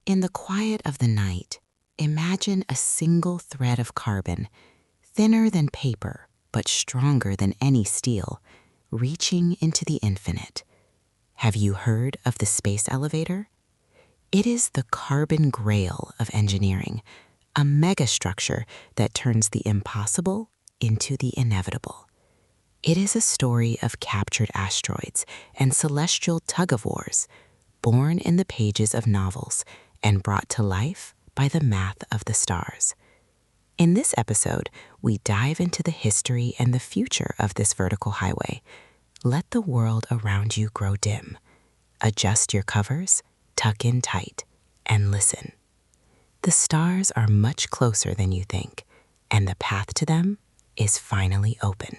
In the quiet of the night, imagine a single thread of carbon, thinner than paper but stronger than any steel, reaching into the infinite. Have you heard of the space elevator? It is the carbon grail of engineering, a megastructure that turns the impossible into the inevitable. It is a story of captured asteroids and celestial tug-of-wars, born in the pages of novels and brought to life by the math of the stars. In this episode, we dive into the history and the future of this vertical highway. Let the world around you grow dim. Adjust your covers, tuck in tight, and listen. The stars are much closer than you think, and the path to them is finally open.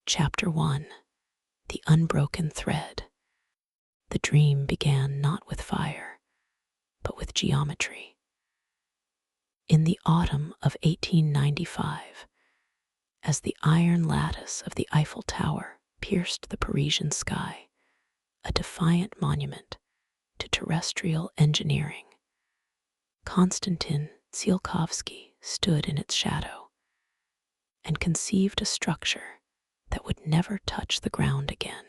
Chapter 1: The Unbroken Thread. The dream began not with fire, but with geometry. In the autumn of 1895, as the iron lattice of the Eiffel Tower pierced the Parisian sky, a defiant monument to terrestrial engineering, Konstantin Tsiolkovsky stood in its shadow and conceived a structure that would never touch the ground again.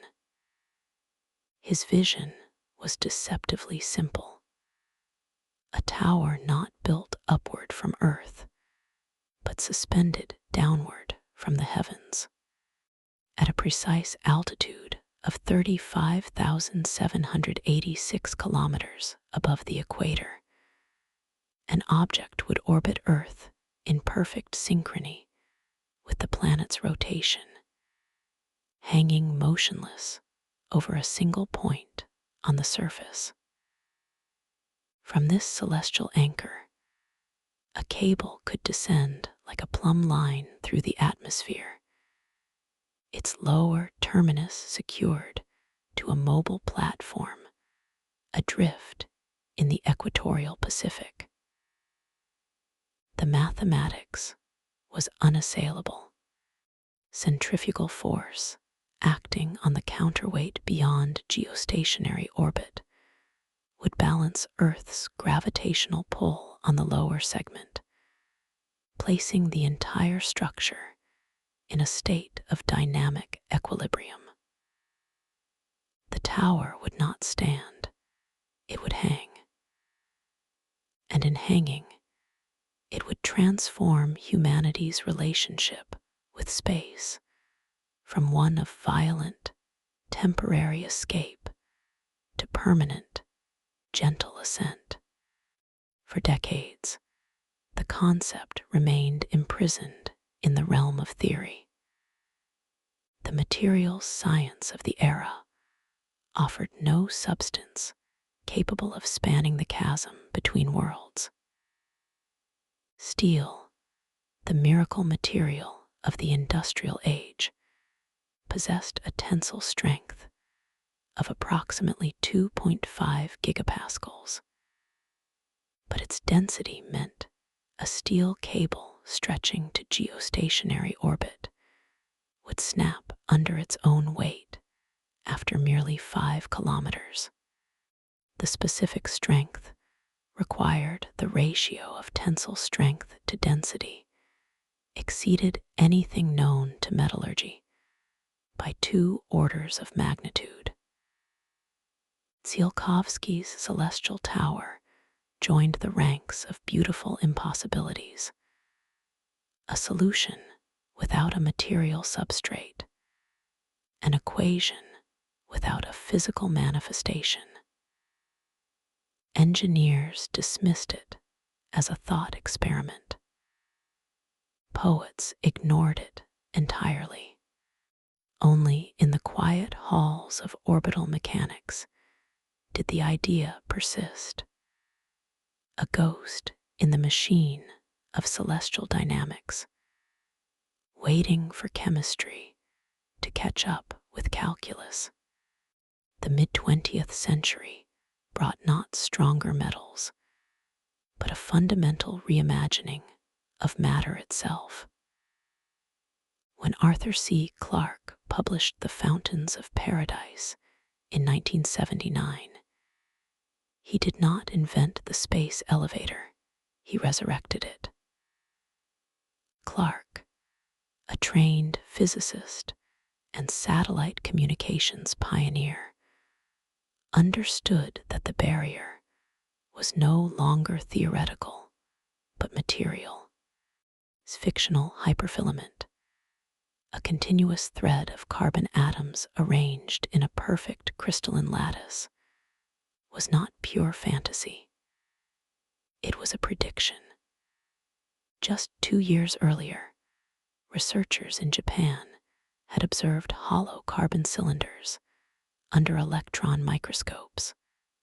His vision was deceptively simple: a tower not built upward from Earth, but suspended downward from the heavens. At a precise altitude of 35,786 kilometers above the equator, an object would orbit Earth in perfect synchrony with the planet's rotation, hanging motionless over a single point on the surface. From this celestial anchor, a cable could descend like a plumb line through the atmosphere, its lower terminus secured to a mobile platform adrift in the equatorial Pacific. The mathematics was unassailable. Centrifugal force, acting on the counterweight beyond geostationary orbit, would balance Earth's gravitational pull on the lower segment, placing the entire structure in a state of dynamic equilibrium. The tower would not stand, it would hang. And in hanging, it would transform humanity's relationship with space from one of violent, temporary escape to permanent, gentle ascent. For decades, the concept remained imprisoned in the realm of theory. The materials science of the era offered no substance capable of spanning the chasm between worlds. Steel, the miracle material of the industrial age, possessed a tensile strength of approximately 2.5 gigapascals, but its density meant a steel cable stretching to geostationary orbit would snap under its own weight after merely 5 kilometers. The specific strength required the ratio of tensile strength to density exceeded anything known to metallurgy by 2 orders of magnitude. Tsiolkovsky's celestial tower joined the ranks of beautiful impossibilities, a solution without a material substrate, an equation without a physical manifestation. Engineers dismissed it as a thought experiment. Poets ignored it entirely. Only in the quiet halls of orbital mechanics did the idea persist, a ghost in the machine of celestial dynamics, waiting for chemistry to catch up with calculus. The mid-20th century brought not stronger metals, but a fundamental reimagining of matter itself. When Arthur C. Clarke published The Fountains of Paradise in 1979, He did not invent the space elevator, he resurrected it. Clark, a trained physicist and satellite communications pioneer, understood that the barrier was no longer theoretical, but material. His fictional hyperfilament, a continuous thread of carbon atoms arranged in a perfect crystalline lattice, was not pure fantasy. It was a prediction. Just 2 years earlier, researchers in Japan had observed hollow carbon cylinders under electron microscopes,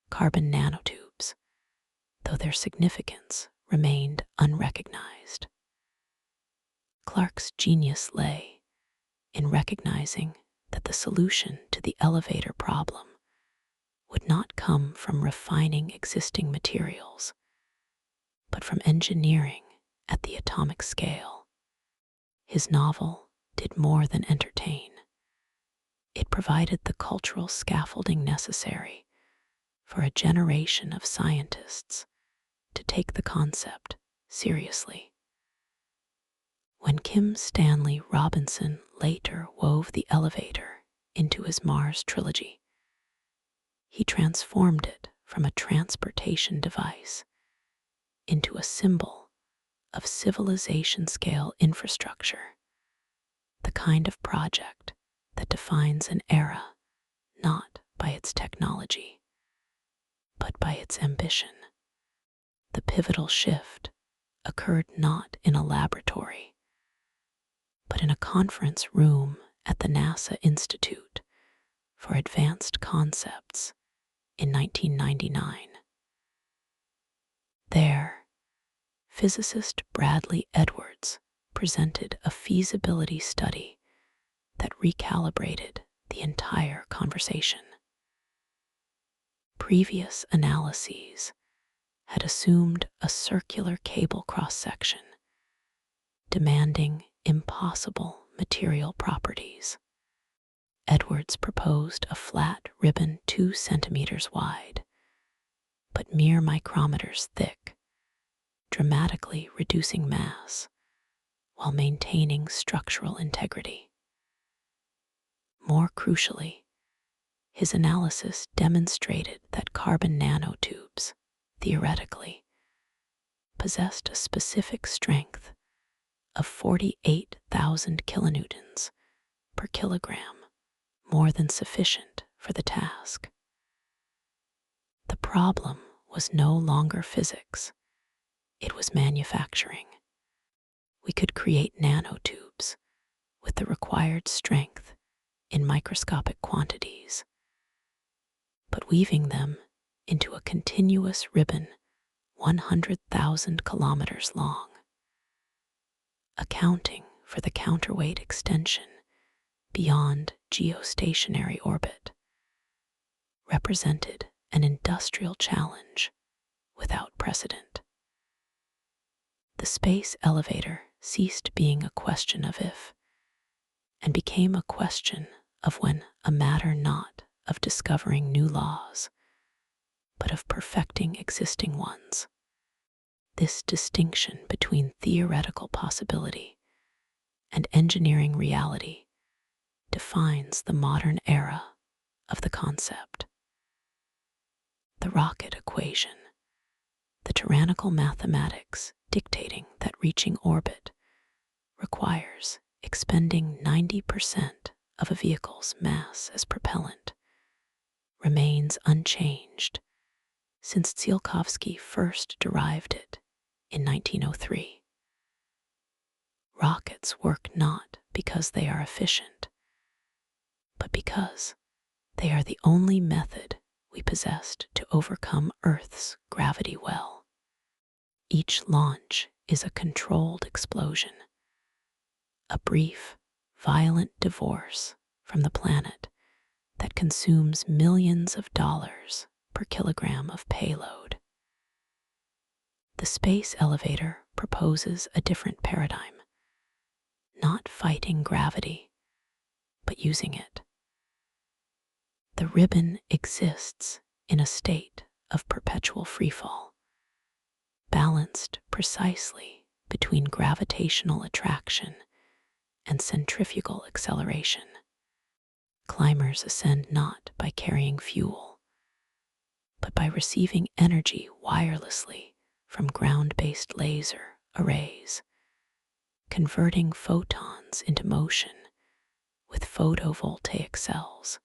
carbon nanotubes, though their significance remained unrecognized. Clark's genius lay in recognizing that the solution to the elevator problem would not come from refining existing materials, but from engineering at the atomic scale. His novel did more than entertain. It provided the cultural scaffolding necessary for a generation of scientists to take the concept seriously. When Kim Stanley Robinson later wove the elevator into his Mars trilogy, he transformed it from a transportation device into a symbol of civilization-scale infrastructure, the kind of project that defines an era not by its technology, but by its ambition. The pivotal shift occurred not in a laboratory, but in a conference room at the NASA Institute for Advanced Concepts in 1999. There, physicist Bradley Edwards presented a feasibility study that recalibrated the entire conversation. Previous analyses had assumed a circular cable cross-section, demanding impossible material properties. Edwards proposed a flat ribbon 2 centimeters wide, but mere micrometers thick, dramatically reducing mass while maintaining structural integrity. More crucially, his analysis demonstrated that carbon nanotubes, theoretically, possessed a specific strength of 48,000 kilonewtons per kilogram, more than sufficient for the task. The problem was no longer physics, it was manufacturing. We could create nanotubes with the required strength in microscopic quantities, but weaving them into a continuous ribbon 100,000 kilometers long. Accounting for the counterweight extension beyond geostationary orbit represented an industrial challenge without precedent. The space elevator ceased being a question of if, and became a question of when, a matter not of discovering new laws, but of perfecting existing ones. This distinction between theoretical possibility and engineering reality defines the modern era of the concept. The rocket equation, the tyrannical mathematics dictating that reaching orbit requires expending 90% of a vehicle's mass as propellant, remains unchanged since Tsiolkovsky first derived it in 1903. Rockets work not because they are efficient, but because they are the only method we possessed to overcome Earth's gravity well. Each launch is a controlled explosion, a brief, violent divorce from the planet that consumes millions of dollars per kilogram of payload. The space elevator proposes a different paradigm, not fighting gravity, but using it. The ribbon exists in a state of perpetual freefall, balanced precisely between gravitational attraction and centrifugal acceleration. Climbers ascend not by carrying fuel, but by receiving energy wirelessly from ground-based laser arrays, converting photons into motion with photovoltaic cells.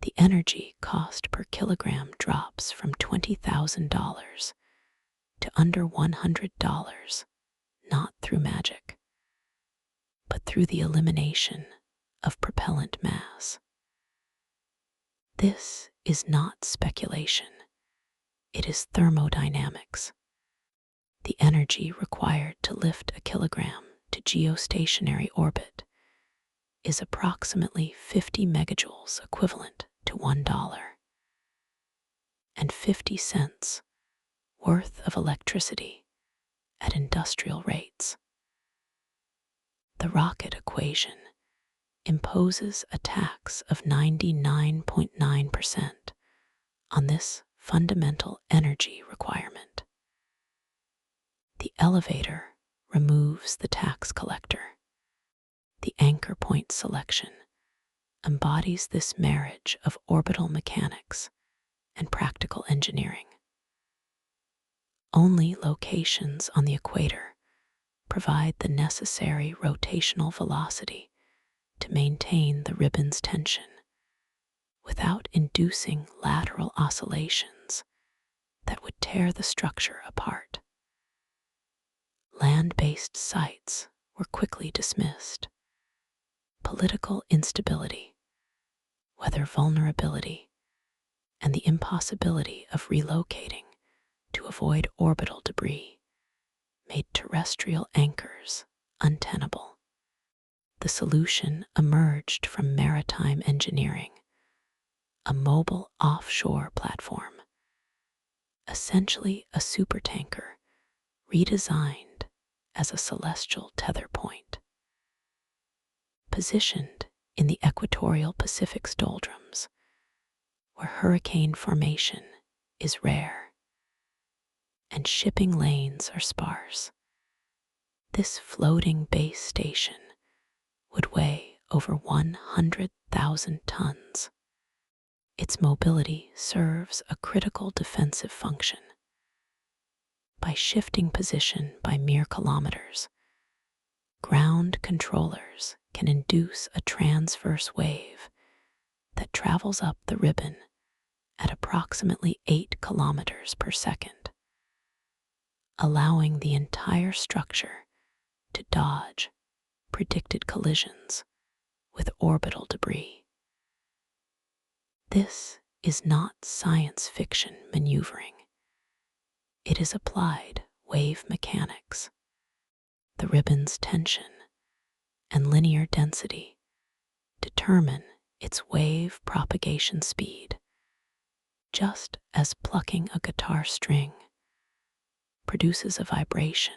The energy cost per kilogram drops from $20,000 to under $100, not through magic, but through the elimination of propellant mass. This is not speculation. It is thermodynamics. The energy required to lift a kilogram to geostationary orbit is approximately 50 megajoules, equivalent to $1.50 worth of electricity at industrial rates. The rocket equation imposes a tax of 99.9% on this fundamental energy requirement. The elevator removes the tax collector. The anchor point selection embodies this marriage of orbital mechanics and practical engineering. Only locations on the equator provide the necessary rotational velocity to maintain the ribbon's tension without inducing lateral oscillations that would tear the structure apart. Land-based sites were quickly dismissed. Political instability, weather vulnerability, and the impossibility of relocating to avoid orbital debris made terrestrial anchors untenable. The solution emerged from maritime engineering, a mobile offshore platform, essentially a supertanker redesigned as a celestial tether point. Positioned in the equatorial Pacific's doldrums, where hurricane formation is rare and shipping lanes are sparse, this floating base station would weigh over 100,000 tons. Its mobility serves a critical defensive function. By shifting position by mere kilometers, ground controllers can induce a transverse wave that travels up the ribbon at approximately 8 kilometers per second, allowing the entire structure to dodge predicted collisions with orbital debris. This is not science fiction maneuvering. It is applied wave mechanics. The ribbon's tension and linear density determine its wave propagation speed, just as plucking a guitar string produces a vibration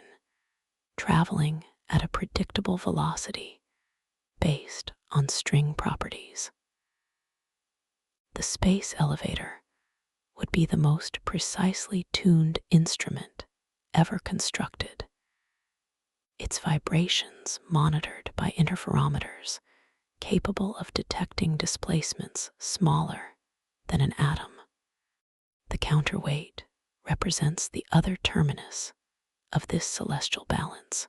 traveling at a predictable velocity based on string properties. The space elevator would be the most precisely tuned instrument ever constructed, its vibrations monitored by interferometers capable of detecting displacements smaller than an atom. The counterweight represents the other terminus of this celestial balance.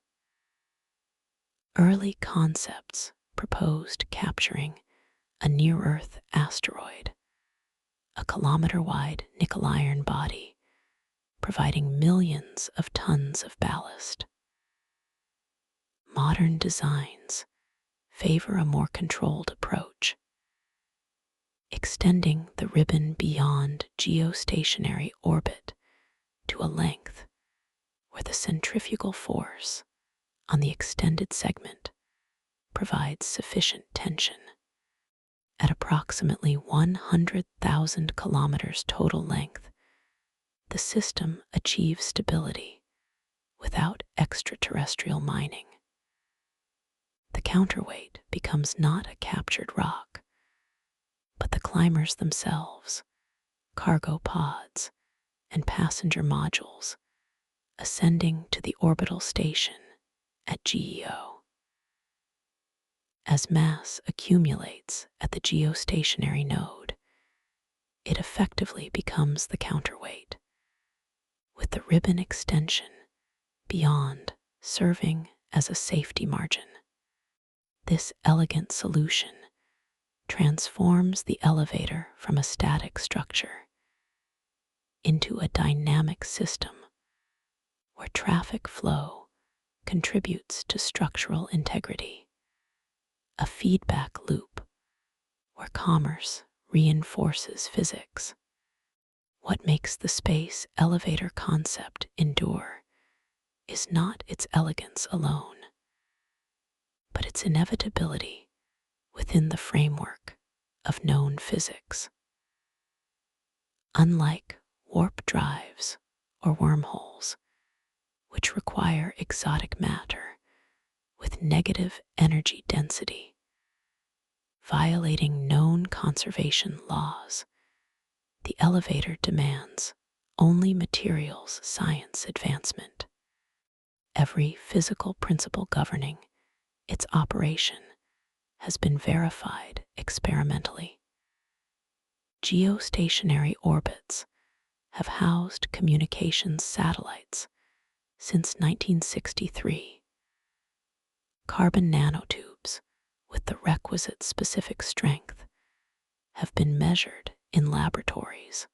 Early concepts proposed capturing a near-Earth asteroid, a kilometer-wide nickel-iron body, providing millions of tons of ballast. Modern designs favor a more controlled approach, extending the ribbon beyond geostationary orbit to a length where the centrifugal force on the extended segment provides sufficient tension. At approximately 100,000 kilometers total length, the system achieves stability without extraterrestrial mining. The counterweight becomes not a captured rock, but the climbers themselves, cargo pods, and passenger modules, ascending to the orbital station at GEO. As mass accumulates at the geostationary node, it effectively becomes the counterweight, with the ribbon extension beyond serving as a safety margin. This elegant solution transforms the elevator from a static structure into a dynamic system where traffic flow contributes to structural integrity, a feedback loop where commerce reinforces physics. What makes the space elevator concept endure is not its elegance alone, but its inevitability within the framework of known physics. Unlike warp drives or wormholes, which require exotic matter with negative energy density, violating known conservation laws, the elevator demands only materials science advancement. Every physical principle governing its operation has been verified experimentally. Geostationary orbits have housed communications satellites since 1963. Carbon nanotubes with the requisite specific strength have been measured in laboratories.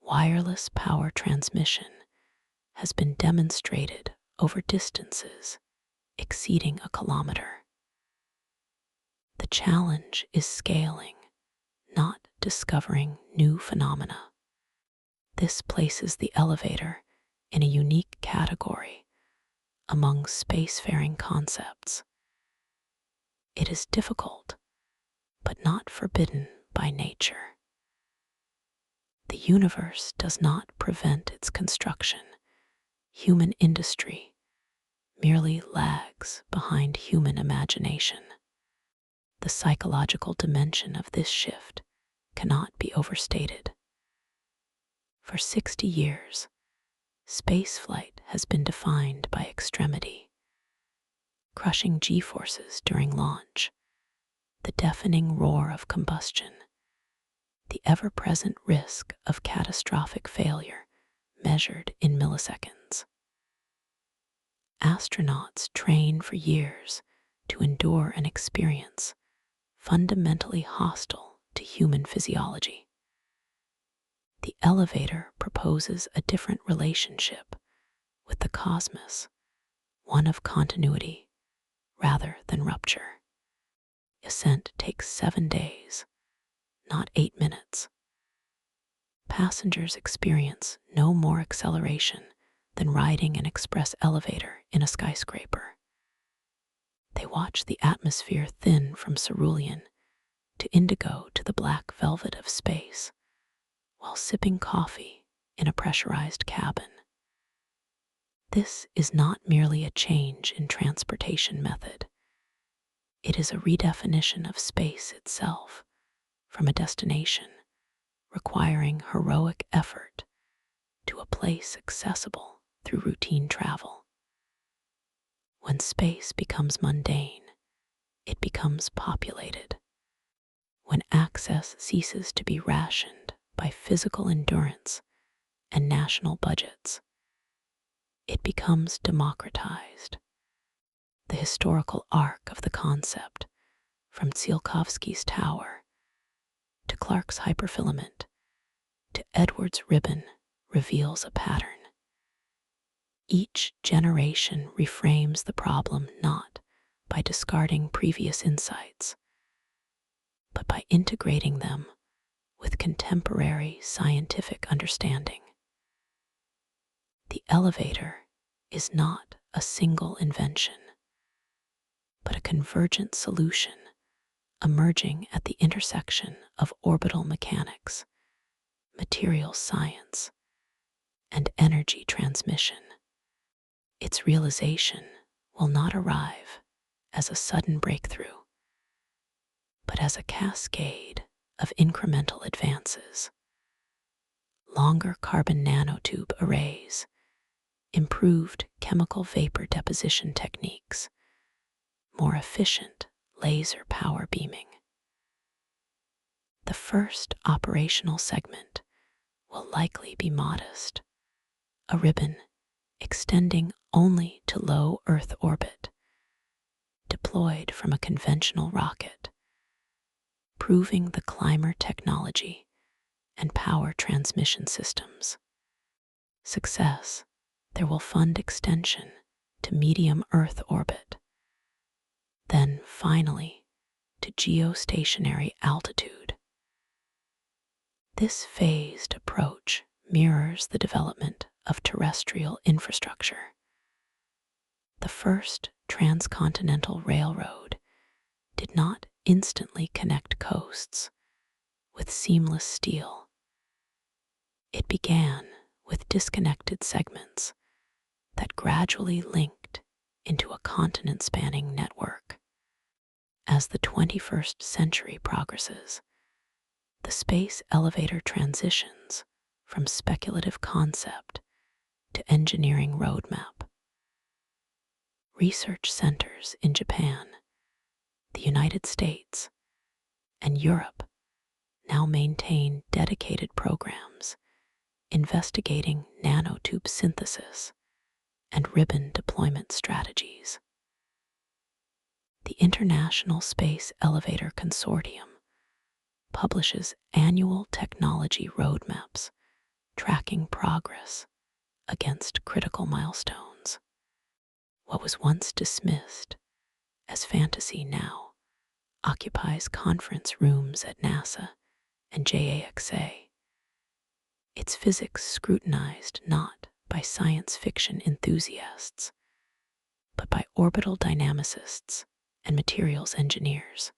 Wireless power transmission has been demonstrated over distances exceeding a kilometer. The challenge is scaling, not discovering new phenomena. This places the elevator in a unique category among spacefaring concepts. It is difficult, but not forbidden by nature. The universe does not prevent its construction. Human industry merely lags behind human imagination. The psychological dimension of this shift cannot be overstated. For 60 years, spaceflight has been defined by extremity, crushing G-forces during launch, the deafening roar of combustion, the ever-present risk of catastrophic failure measured in milliseconds. Astronauts train for years to endure an experience fundamentally hostile to human physiology. The elevator proposes a different relationship with the cosmos, one of continuity rather than rupture. Ascent takes 7 days, not 8 minutes. Passengers experience no more acceleration than riding an express elevator in a skyscraper. They watch the atmosphere thin from cerulean to indigo to the black velvet of space, while sipping coffee in a pressurized cabin. This is not merely a change in transportation method. It is a redefinition of space itself from a destination requiring heroic effort to a place accessible through routine travel. When space becomes mundane, it becomes populated. When access ceases to be rationed by physical endurance and national budgets, it becomes democratized. The historical arc of the concept, from Tsiolkovsky's tower to Clark's hyperfilament to Edwards' ribbon, reveals a pattern. Each generation reframes the problem not by discarding previous insights, but by integrating them with contemporary scientific understanding. The elevator is not a single invention, but a convergent solution emerging at the intersection of orbital mechanics, material science, and energy transmission. Its realization will not arrive as a sudden breakthrough, but as a cascade of incremental advances. longer carbon nanotube arrays, improved chemical vapor deposition techniques, more efficient laser power beaming. The first operational segment will likely be modest, a ribbon extending only to low Earth orbit, deployed from a conventional rocket, proving the climber technology and power transmission systems. Success, there will fund extension to medium Earth orbit, then finally to geostationary altitude. This phased approach mirrors the development of terrestrial infrastructure. The first transcontinental railroad did not instantly connect coasts with seamless steel. It began with disconnected segments that gradually linked into a continent-spanning network. As the 21st century progresses, the space elevator transitions from speculative concept to engineering roadmap. Research centers in Japan, the United States, and Europe now maintain dedicated programs investigating nanotube synthesis and ribbon deployment strategies. The International Space Elevator Consortium publishes annual technology roadmaps tracking progress against critical milestones. What was once dismissed as fantasy now occupies conference rooms at NASA and JAXA. Its physics scrutinized not by science fiction enthusiasts, but by orbital dynamicists and materials engineers.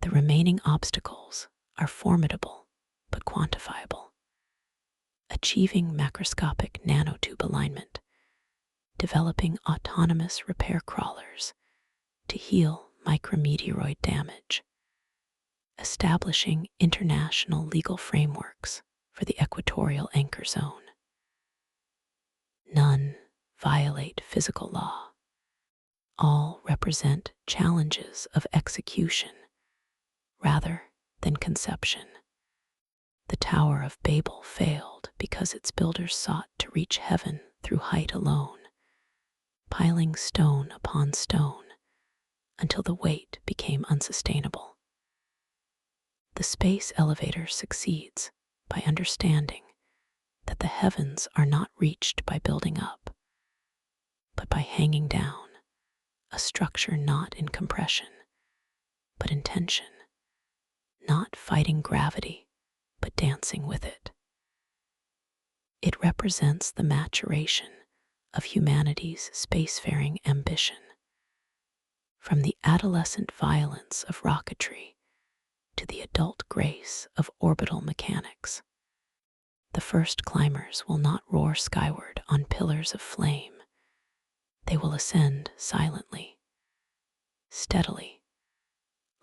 The remaining obstacles are formidable but quantifiable. Achieving macroscopic nanotube alignment, developing autonomous repair crawlers to heal micrometeoroid damage, establishing international legal frameworks for the equatorial anchor zone. None violate physical law. All represent challenges of execution rather than conception. The Tower of Babel failed because its builders sought to reach heaven through height alone, piling stone upon stone until the weight became unsustainable. The space elevator succeeds by understanding that the heavens are not reached by building up, but by hanging down, a structure not in compression, but in tension, not fighting gravity, but dancing with it. It represents the maturation of humanity's spacefaring ambition. From the adolescent violence of rocketry to the adult grace of orbital mechanics, the first climbers will not roar skyward on pillars of flame. They will ascend silently, steadily,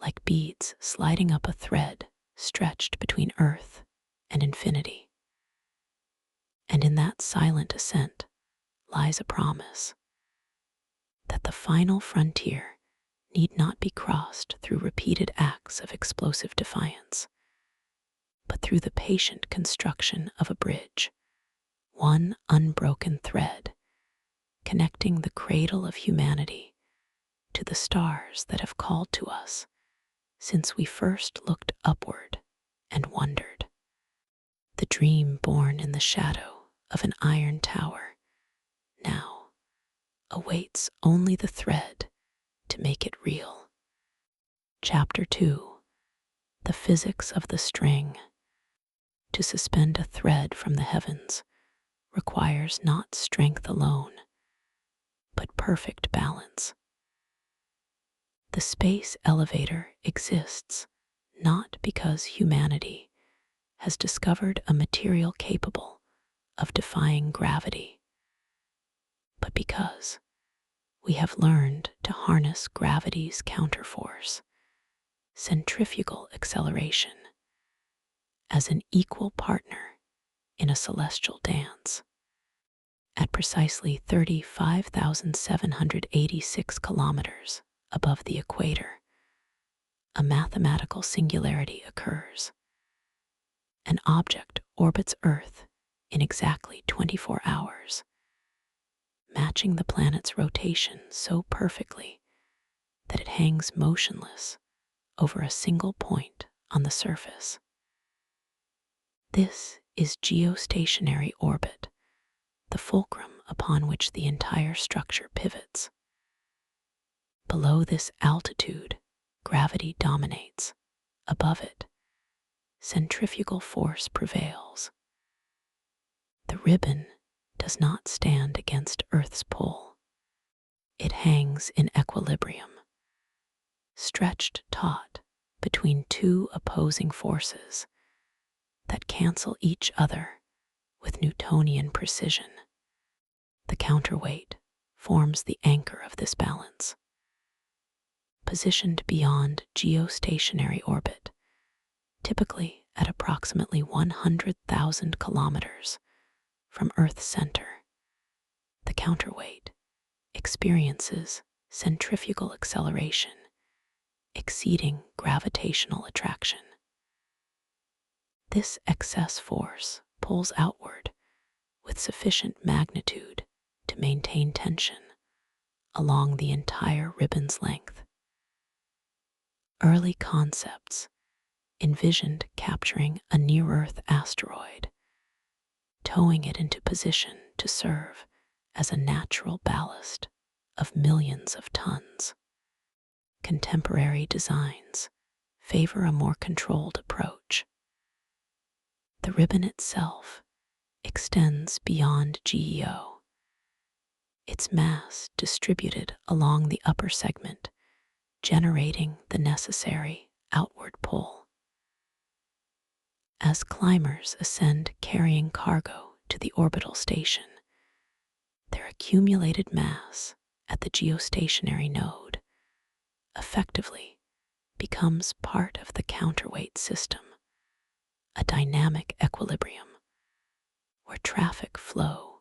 like beads sliding up a thread stretched between Earth and infinity. And in that silent ascent lies a promise that the final frontier need not be crossed through repeated acts of explosive defiance, but through the patient construction of a bridge, one unbroken thread connecting the cradle of humanity to the stars that have called to us since we first looked upward and wondered. The dream born in the shadow of an iron tower now awaits only the thread to make it real. Chapter 2: The Physics of the String. To suspend a thread from the heavens requires not strength alone, but perfect balance. The space elevator exists not because humanity has discovered a material capable of defying gravity, but because we have learned to harness gravity's counterforce, centrifugal acceleration, as an equal partner in a celestial dance. At precisely 35,786 kilometers above the equator, a mathematical singularity occurs. An object orbits Earth in exactly 24 hours, matching the planet's rotation so perfectly that it hangs motionless over a single point on the surface. This is geostationary orbit, the fulcrum upon which the entire structure pivots. Below this altitude, gravity dominates. Above it, centrifugal force prevails. The ribbon does not stand against Earth's pull. It hangs in equilibrium, stretched taut between two opposing forces that cancel each other with Newtonian precision. The counterweight forms the anchor of this balance. Positioned beyond geostationary orbit, typically at approximately 100,000 kilometers from Earth's center, the counterweight experiences centrifugal acceleration exceeding gravitational attraction. This excess force pulls outward with sufficient magnitude to maintain tension along the entire ribbon's length. Early concepts envisioned capturing a near-Earth asteroid, towing it into position to serve as a natural ballast of millions of tons. Contemporary designs favor a more controlled approach. The ribbon itself extends beyond GEO, its mass distributed along the upper segment, generating the necessary outward pull. As climbers ascend carrying cargo to the orbital station, their accumulated mass at the geostationary node effectively becomes part of the counterweight system, a dynamic equilibrium where traffic flow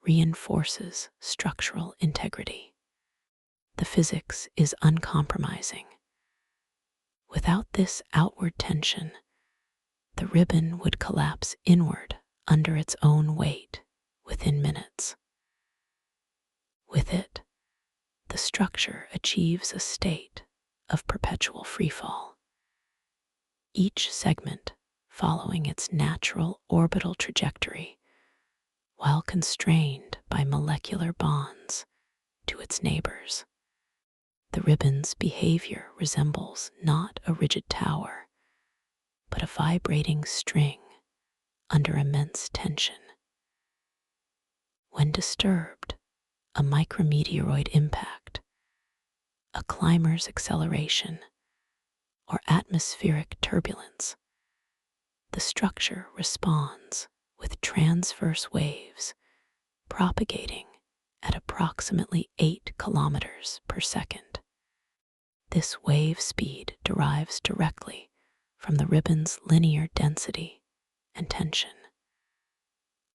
reinforces structural integrity. The physics is uncompromising. Without this outward tension, the ribbon would collapse inward under its own weight within minutes. With it, the structure achieves a state of perpetual freefall, each segment following its natural orbital trajectory while constrained by molecular bonds to its neighbors. The ribbon's behavior resembles not a rigid tower, but a vibrating string under immense tension. When disturbed, a micrometeoroid impact, a climber's acceleration, or atmospheric turbulence, the structure responds with transverse waves propagating at approximately 8 kilometers per second. This wave speed derives directly from the ribbon's linear density and tension,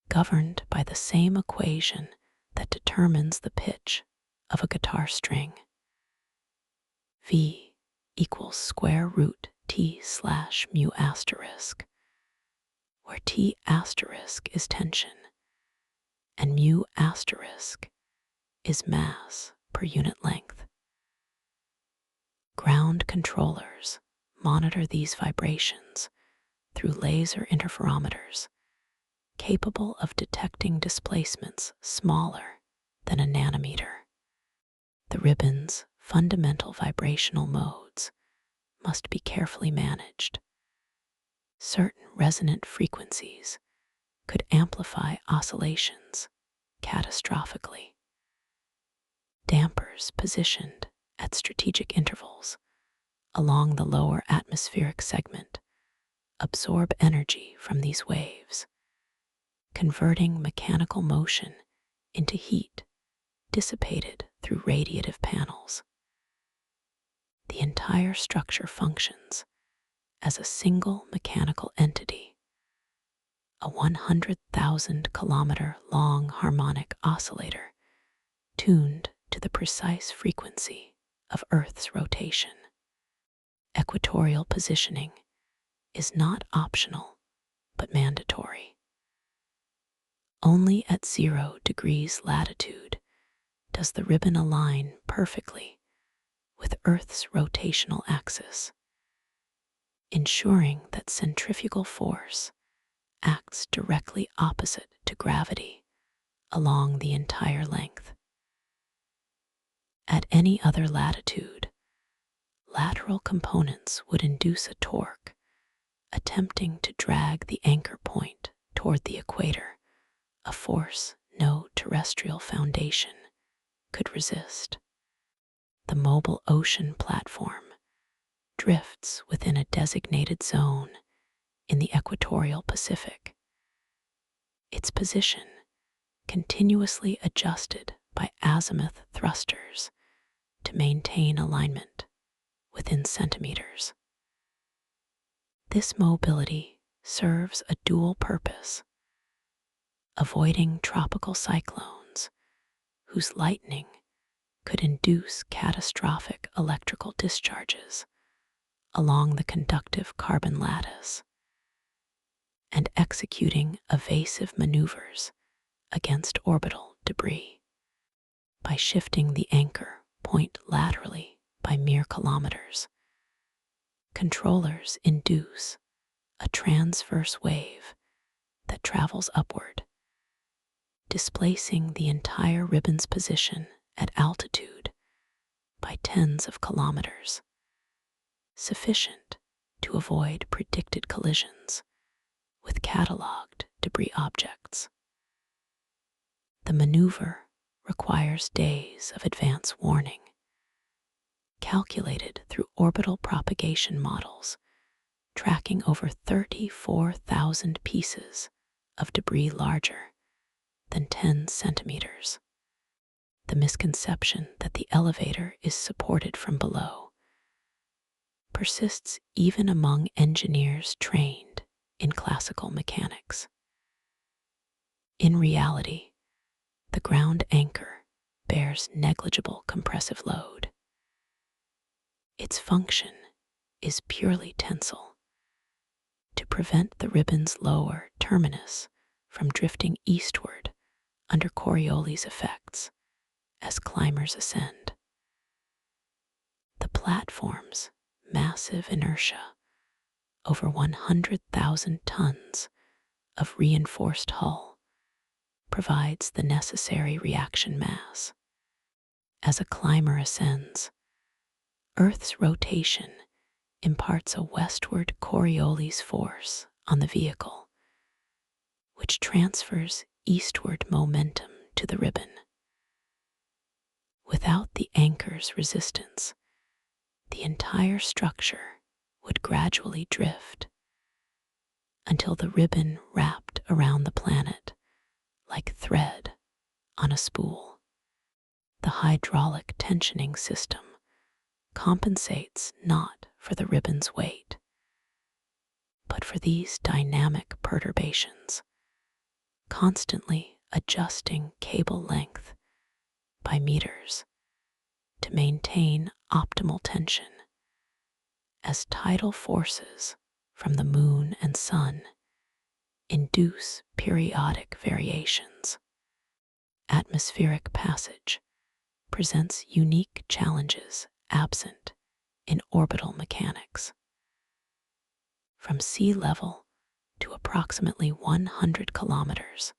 governed by the same equation that determines the pitch of a guitar string. V equals square root T slash mu asterisk, where T asterisk is tension and mu asterisk is mass per unit length. Ground controllers monitor these vibrations through laser interferometers capable of detecting displacements smaller than a nanometer. The ribbon's fundamental vibrational modes must be carefully managed. Certain resonant frequencies could amplify oscillations catastrophically. Dampers positioned at strategic intervals along the lower atmospheric segment absorb energy from these waves, converting mechanical motion into heat dissipated through radiative panels. The entire structure functions as a single mechanical entity, a 100,000 kilometer long harmonic oscillator tuned to the precise frequency of Earth's rotation. Equatorial positioning is not optional, but mandatory. Only at 0 degrees latitude does the ribbon align perfectly with Earth's rotational axis, ensuring that centrifugal force acts directly opposite to gravity along the entire length. At any other latitude, lateral components would induce a torque, attempting to drag the anchor point toward the equator, a force no terrestrial foundation could resist. The mobile ocean platform drifts within a designated zone in the equatorial Pacific, its position continuously adjusted by azimuth thrusters to maintain alignment within centimeters. This mobility serves a dual purpose: avoiding tropical cyclones whose lightning could induce catastrophic electrical discharges along the conductive carbon lattice, and executing evasive maneuvers against orbital debris. By shifting the anchor point laterally by mere kilometers, controllers induce a transverse wave that travels upward, displacing the entire ribbon's position at altitude by tens of kilometers, sufficient to avoid predicted collisions with cataloged debris objects. The maneuver requires days of advance warning, calculated through orbital propagation models, tracking over 34,000 pieces of debris larger than 10 centimeters. The misconception that the elevator is supported from below persists even among engineers trained in classical mechanics. In reality, the ground anchor bears negligible compressive load. Its function is purely tensile, to prevent the ribbon's lower terminus from drifting eastward under Coriolis effects as climbers ascend. The platform's massive inertia, over 100,000 tons of reinforced hull, provides the necessary reaction mass. As a climber ascends, Earth's rotation imparts a westward Coriolis force on the vehicle, which transfers eastward momentum to the ribbon. Without the anchor's resistance, the entire structure would gradually drift until the ribbon wrapped around the planet like thread on a spool. The hydraulic tensioning system compensates not for the ribbon's weight, but for these dynamic perturbations, constantly adjusting cable length by meters to maintain optimal tension as tidal forces from the moon and sun induce periodic variations. Atmospheric passage presents unique challenges absent in orbital mechanics. From sea level to approximately 100 kilometers,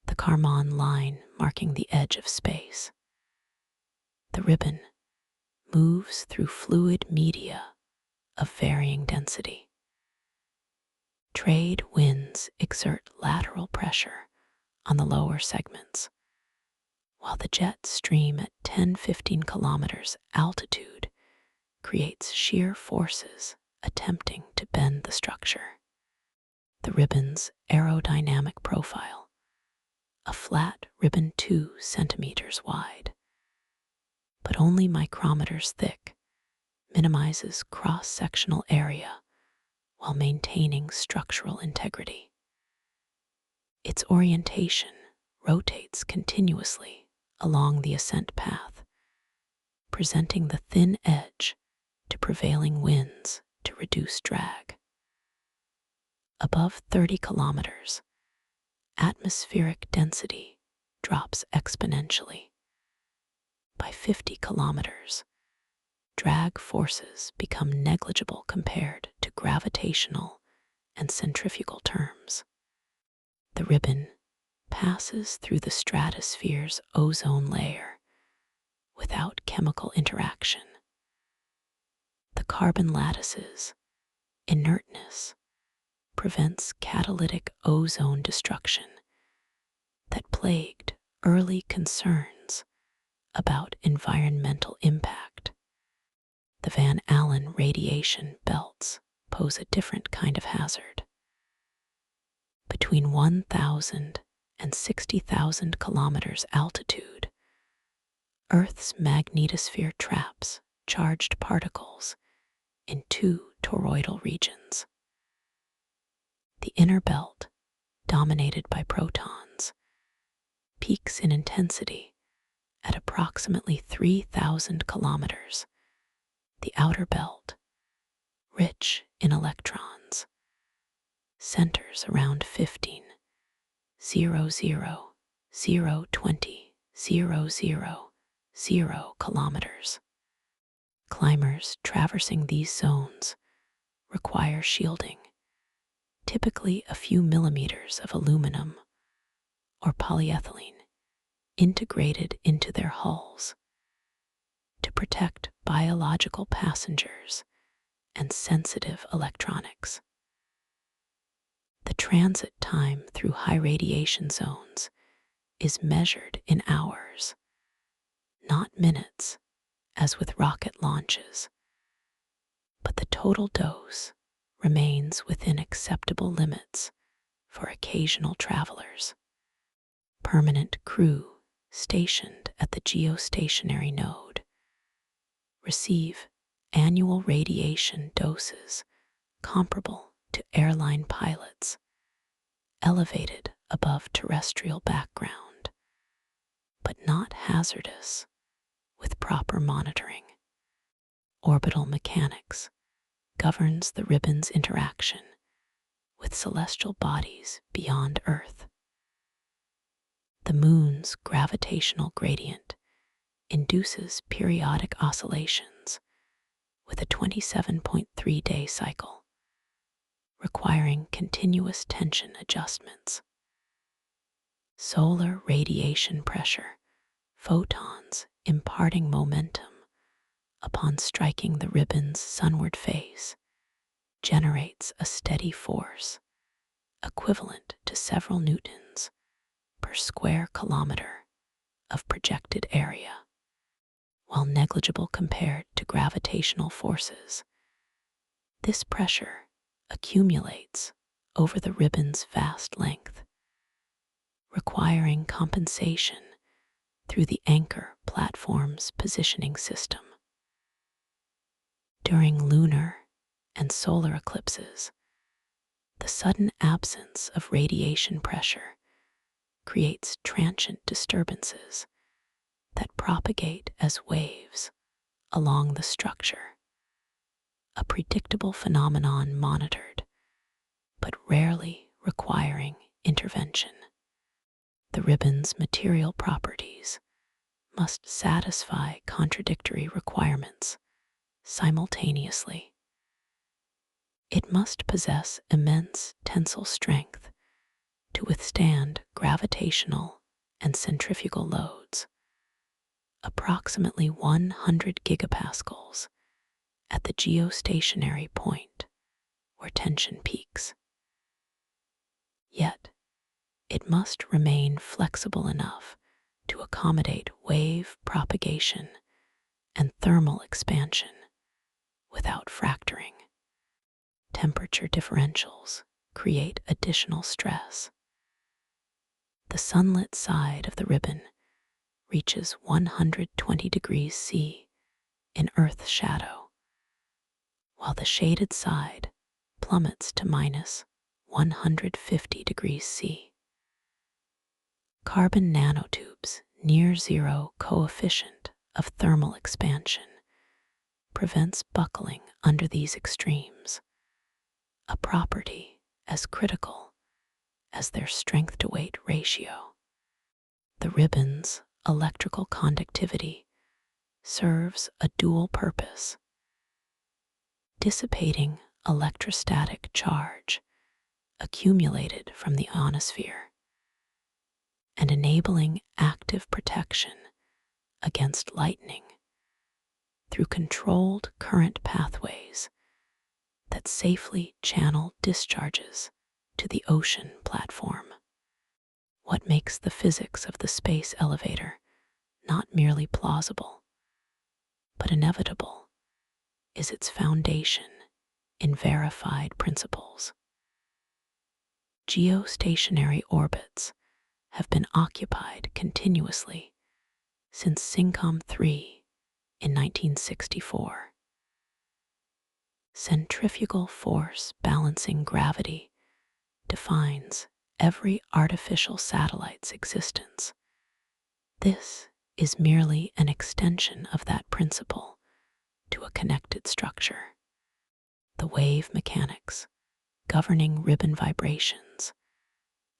the Kármán line marking the edge of space, the ribbon moves through fluid media of varying density. Trade winds exert lateral pressure on the lower segments, while the jet stream at 10-15 kilometers altitude creates shear forces attempting to bend the structure. The ribbon's aerodynamic profile, a flat ribbon 2 centimeters wide, but only micrometers thick, minimizes cross-sectional area while maintaining structural integrity. Its orientation rotates continuously along the ascent path, presenting the thin edge to prevailing winds to reduce drag. Above 30 kilometers, atmospheric density drops exponentially. By 50 kilometers, drag forces become negligible compared to gravitational and centrifugal terms. The ribbon passes through the stratosphere's ozone layer without chemical interaction. The carbon lattice's inertness prevents catalytic ozone destruction that plagued early concerns about environmental impact. The Van Allen radiation belts pose a different kind of hazard. Between 1,000 and 60,000 kilometers altitude, Earth's magnetosphere traps charged particles in two toroidal regions. The inner belt, dominated by protons, peaks in intensity at approximately 3,000 kilometers. The outer belt, rich in electrons, centers around 15, 0, 0, 0, 20, 0, 0, 0 kilometers. Climbers traversing these zones require shielding, typically a few millimeters of aluminum or polyethylene integrated into their hulls to protect biological passengers and sensitive electronics. The transit time through high radiation zones is measured in hours, not minutes, as with rocket launches, but the total dose remains within acceptable limits for occasional travelers. Permanent crew stationed at the geostationary node receive annual radiation doses comparable to airline pilots, elevated above terrestrial background, but not hazardous with proper monitoring. Orbital mechanics governs the ribbon's interaction with celestial bodies beyond Earth. The moon's gravitational gradient induces periodic oscillations with a 27.3-day cycle, requiring continuous tension adjustments. Solar radiation pressure, photons imparting momentum upon striking the ribbon's sunward face, generates a steady force equivalent to several newtons per square kilometer of projected area. While negligible compared to gravitational forces, this pressure accumulates over the ribbon's vast length, requiring compensation through the anchor platform's positioning system. During lunar and solar eclipses, the sudden absence of radiation pressure creates transient disturbances that propagate as waves along the structure, a predictable phenomenon monitored, but rarely requiring intervention. The ribbon's material properties must satisfy contradictory requirements simultaneously. It must possess immense tensile strength to withstand gravitational and centrifugal loads, approximately 100 gigapascals at the geostationary point where tension peaks. Yet, it must remain flexible enough to accommodate wave propagation and thermal expansion without fracturing. Temperature differentials create additional stress. The sunlit side of the ribbon reaches 120 degrees C in Earth's shadow, while the shaded side plummets to minus 150 degrees C. Carbon nanotubes' near zero coefficient of thermal expansion prevents buckling under these extremes, a property as critical as their strength-to-weight ratio. The ribbon's electrical conductivity serves a dual purpose: dissipating electrostatic charge accumulated from the ionosphere and enabling active protection against lightning through controlled current pathways that safely channel discharges to the ocean platform. What makes the physics of the space elevator not merely plausible, but inevitable, is its foundation in verified principles. Geostationary orbits have been occupied continuously since SYNCOM 3 in 1964. Centrifugal force balancing gravity defines every artificial satellite's existence. This is merely an extension of that principle to a connected structure. The wave mechanics governing ribbon vibrations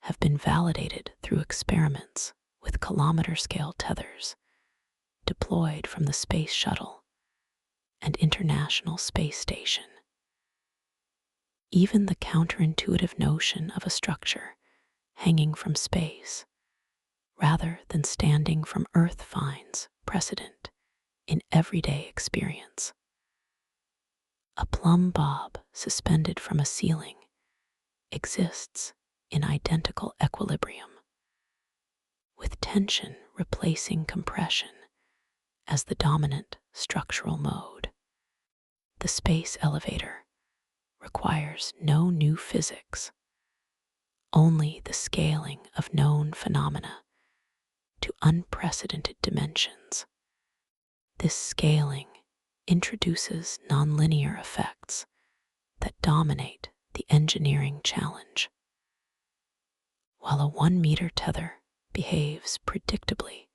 have been validated through experiments with kilometer-scale tethers deployed from the Space Shuttle and International Space Station. Even the counterintuitive notion of a structure hanging from space rather than standing from Earth finds precedent in everyday experience. A plumb bob suspended from a ceiling exists in identical equilibrium, with tension replacing compression as the dominant structural mode. The space elevator requires no new physics, only the scaling of known phenomena to unprecedented dimensions. This scaling introduces nonlinear effects that dominate the engineering challenge. While a 1-meter tether behaves predictably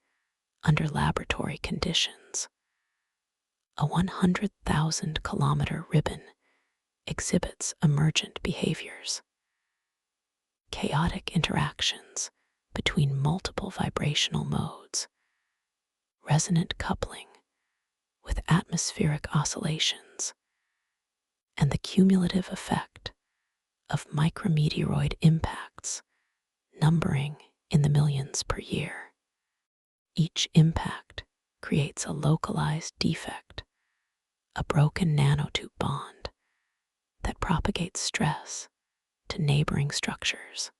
under laboratory conditions, a 100,000-kilometer ribbon exhibits emergent behaviors. Chaotic interactions between multiple vibrational modes, resonant coupling with atmospheric oscillations, and the cumulative effect of micrometeoroid impacts numbering in the millions per year. Each impact creates a localized defect, a broken nanotube bond that propagates stress to neighboring structures.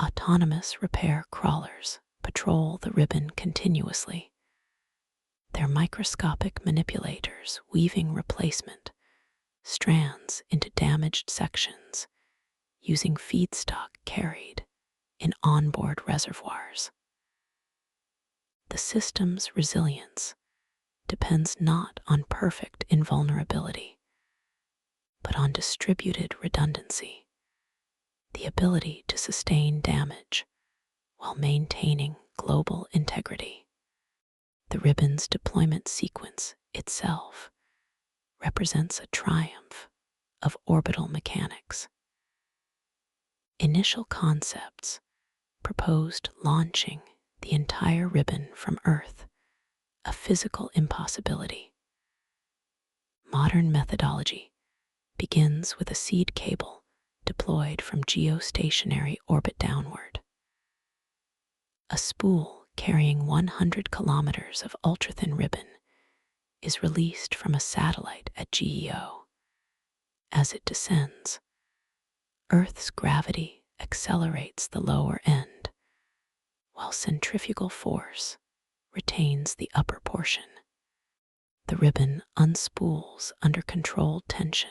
Autonomous repair crawlers patrol the ribbon continuously, their microscopic manipulators weaving replacement strands into damaged sections using feedstock carried in onboard reservoirs. The system's resilience depends not on perfect invulnerability, but on distributed redundancy, the ability to sustain damage while maintaining global integrity. The ribbon's deployment sequence itself represents a triumph of orbital mechanics. Initial concepts proposed launching the entire ribbon from Earth, a physical impossibility. Modern methodology begins with a seed cable deployed from geostationary orbit downward. A spool carrying 100 kilometers of ultrathin ribbon is released from a satellite at GEO. As it descends, Earth's gravity accelerates the lower end, while centrifugal force retains the upper portion. The ribbon unspools under controlled tension,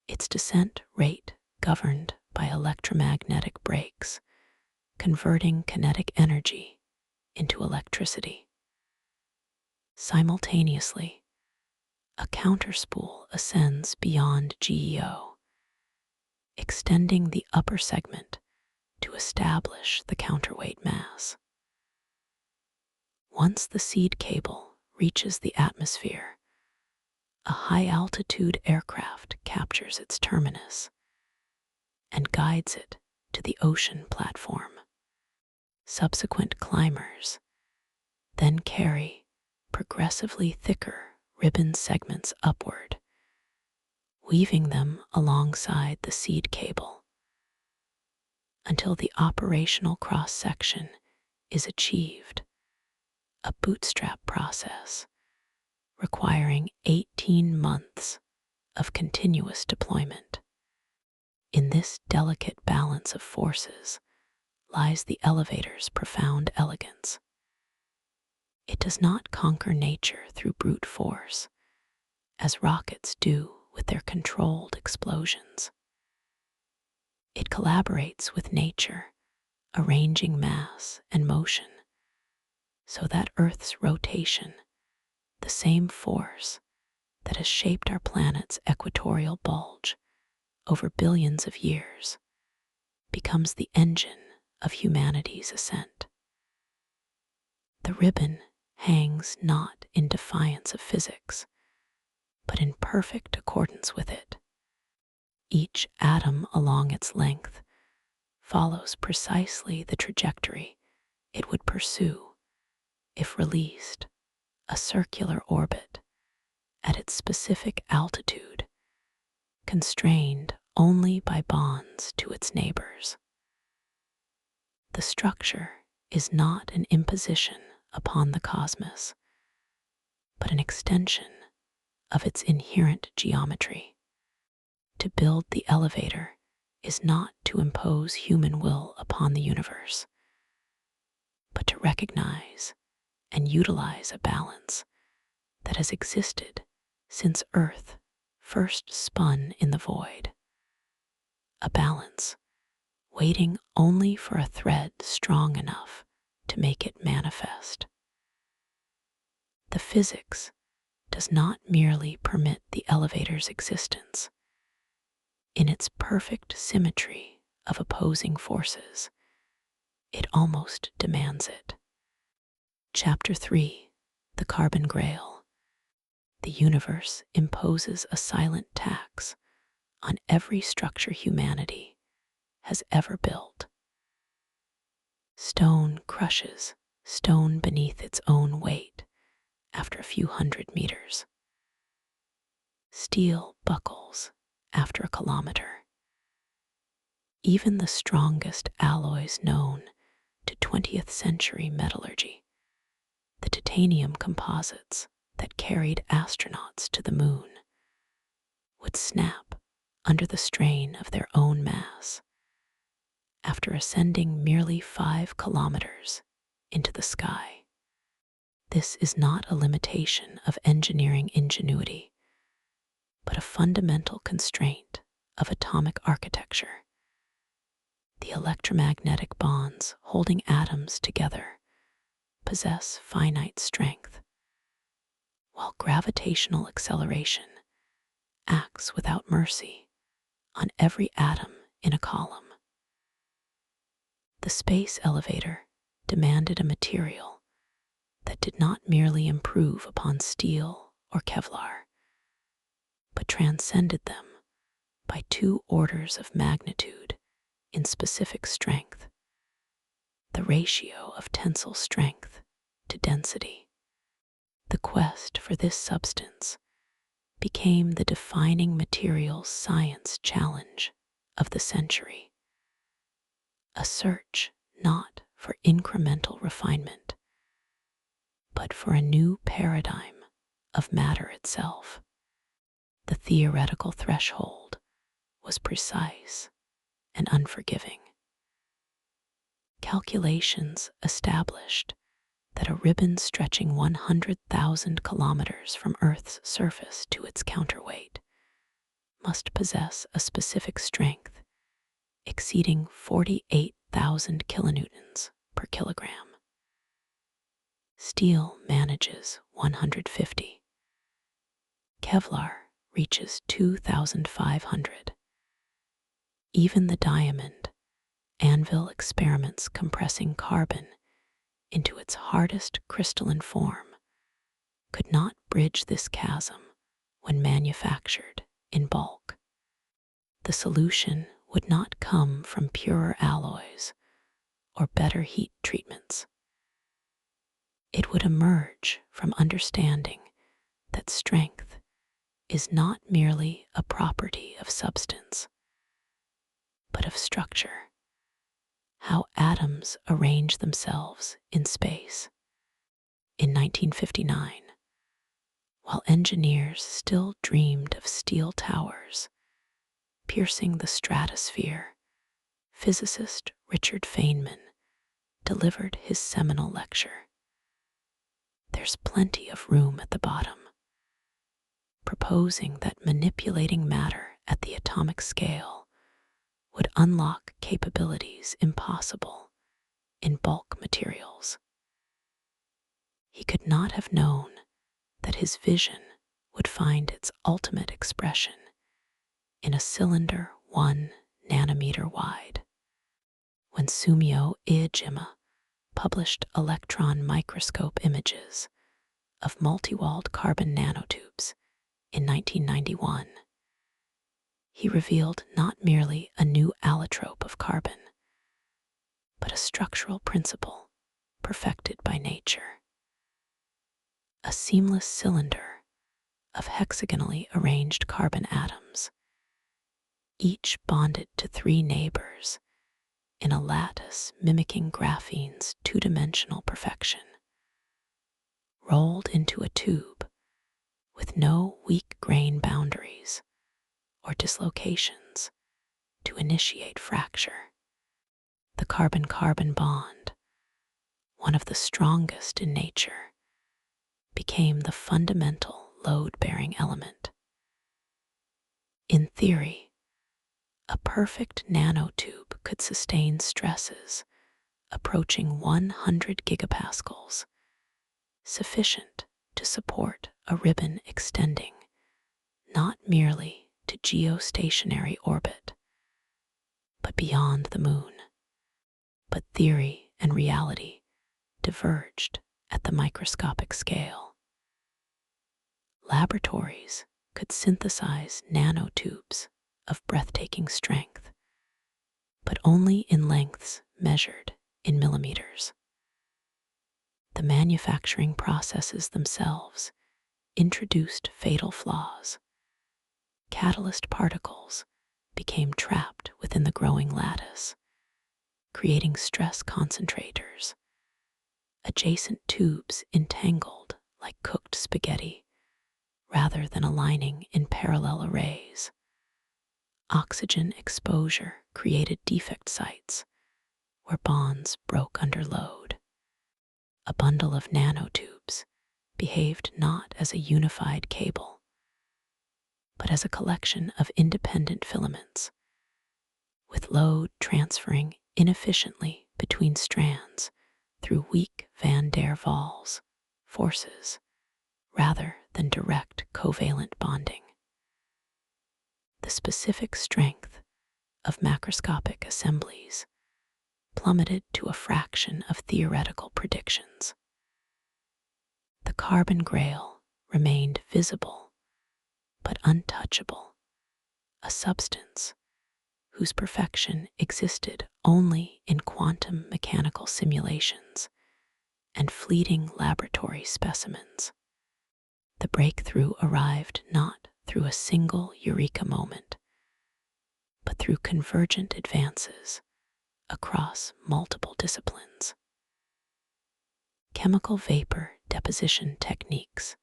its descent rate governed by electromagnetic brakes, converting kinetic energy into electricity. Simultaneously, a counterspool ascends beyond GEO, extending the upper segment to to establish the counterweight mass. Once the seed cable reaches the atmosphere, a high-altitude aircraft captures its terminus and guides it to the ocean platform. Subsequent climbers then carry progressively thicker ribbon segments upward, weaving them alongside the seed cable until the operational cross-section is achieved, a bootstrap process requiring 18 months of continuous deployment. In this delicate balance of forces lies the elevator's profound elegance. It does not conquer nature through brute force, as rockets do with their controlled explosions. It collaborates with nature, arranging mass and motion, so that Earth's rotation, the same force that has shaped our planet's equatorial bulge over billions of years, becomes the engine of humanity's ascent. The ribbon hangs not in defiance of physics, but in perfect accordance with it. Each atom along its length follows precisely the trajectory it would pursue if released, a circular orbit at its specific altitude, constrained only by bonds to its neighbors. The structure is not an imposition upon the cosmos, but an extension of its inherent geometry. To build the elevator is not to impose human will upon the universe, but to recognize and utilize a balance that has existed since Earth first spun in the void. A balance waiting only for a thread strong enough to make it manifest. The physics does not merely permit the elevator's existence. In its perfect symmetry of opposing forces, it almost demands it. Chapter 3: The Carbon Grail. The universe imposes a silent tax on every structure humanity has ever built. Stone crushes stone beneath its own weight after a few hundred meters. Steel buckles after a kilometer. Even the strongest alloys known to 20th century metallurgy, the titanium composites that carried astronauts to the moon, would snap under the strain of their own mass after ascending merely 5 kilometers into the sky. This is not a limitation of engineering ingenuity, but a fundamental constraint of atomic architecture. The electromagnetic bonds holding atoms together possess finite strength, while gravitational acceleration acts without mercy on every atom in a column. The space elevator demanded a material that did not merely improve upon steel or Kevlar, but transcended them by 2 orders of magnitude in specific strength, the ratio of tensile strength to density. The quest for this substance became the defining materials science challenge of the century, a search not for incremental refinement, but for a new paradigm of matter itself. The theoretical threshold was precise and unforgiving. Calculations established that a ribbon stretching 100,000 kilometers from Earth's surface to its counterweight must possess a specific strength exceeding 48,000 kilonewtons per kilogram. Steel manages 150. Kevlar reaches 2,500. Even the diamond, Anvil experiments compressing carbon into its hardest crystalline form could not bridge this chasm when manufactured in bulk. The solution would not come from purer alloys or better heat treatments. It would emerge from understanding that strength is not merely a property of substance, but of structure, how atoms arrange themselves in space. In 1959, while engineers still dreamed of steel towers piercing the stratosphere, physicist Richard Feynman delivered his seminal lecture, "There's Plenty of Room at the Bottom," proposing that manipulating matter at the atomic scale would unlock capabilities impossible in bulk materials. He could not have known that his vision would find its ultimate expression in a cylinder 1 nanometer wide. When Sumio Iijima published electron microscope images of multi-walled carbon nanotubes in 1991, he revealed not merely a new allotrope of carbon, but a structural principle perfected by nature. A seamless cylinder of hexagonally arranged carbon atoms, each bonded to 3 neighbors in a lattice mimicking graphene's two-dimensional perfection, rolled into a tube with no weak grain boundaries or dislocations to initiate fracture. The carbon-carbon bond, one of the strongest in nature, became the fundamental load-bearing element. In theory, a perfect nanotube could sustain stresses approaching 100 gigapascals, sufficient to support a ribbon extending not merely to geostationary orbit, but beyond the moon. But theory and reality diverged at the microscopic scale. Laboratories could synthesize nanotubes of breathtaking strength, but only in lengths measured in millimeters. The manufacturing processes themselves introduced fatal flaws. Catalyst particles became trapped within the growing lattice, creating stress concentrators. Adjacent tubes entangled like cooked spaghetti, rather than aligning in parallel arrays. Oxygen exposure created defect sites where bonds broke under load. A bundle of nanotubes behaved not as a unified cable, but as a collection of independent filaments, with load transferring inefficiently between strands through weak Van der Waals forces rather than direct covalent bonding. The specific strength of macroscopic assemblies plummeted to a fraction of theoretical predictions. The carbon grail remained visible but untouchable, a substance whose perfection existed only in quantum mechanical simulations and fleeting laboratory specimens. The breakthrough arrived not through a single eureka moment, but through convergent advances across multiple disciplines. Chemical vapor deposition techniques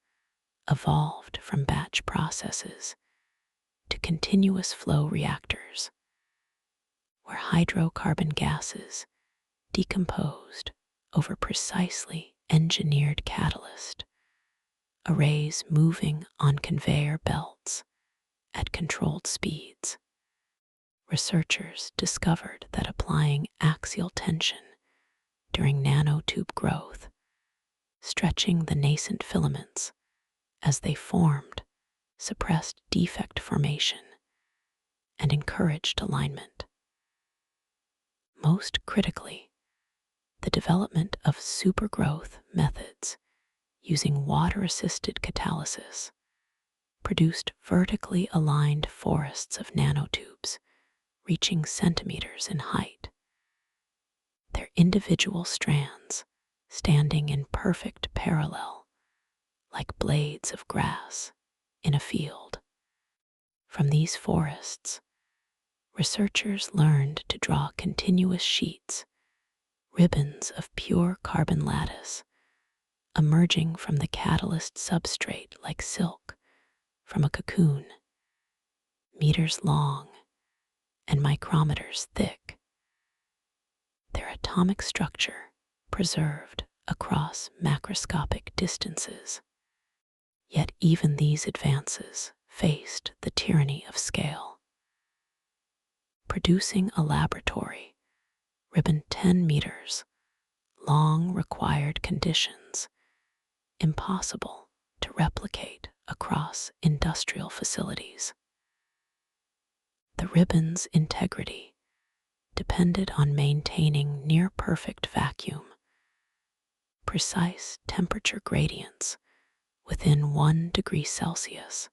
evolved from batch processes to continuous flow reactors, where hydrocarbon gases decomposed over precisely engineered catalyst, arrays moving on conveyor belts at controlled speeds. Researchers discovered that applying axial tension during nanotube growth, stretching the nascent filaments as they formed, suppressed defect formation and encouraged alignment. most critically, the development of supergrowth methods using water-assisted catalysis produced vertically aligned forests of nanotubes reaching centimeters in height, their individual strands standing in perfect parallel like blades of grass in a field. From these forests, researchers learned to draw continuous sheets, ribbons of pure carbon lattice, emerging from the catalyst substrate like silk from a cocoon, meters long and micrometers thick. Their atomic structure preserved across macroscopic distances. Yet even these advances faced the tyranny of scale. Producing a laboratory ribbon 10 meters long required conditions impossible to replicate across industrial facilities. The ribbon's integrity depended on maintaining near-perfect vacuum, precise temperature gradients within 1 degree Celsius,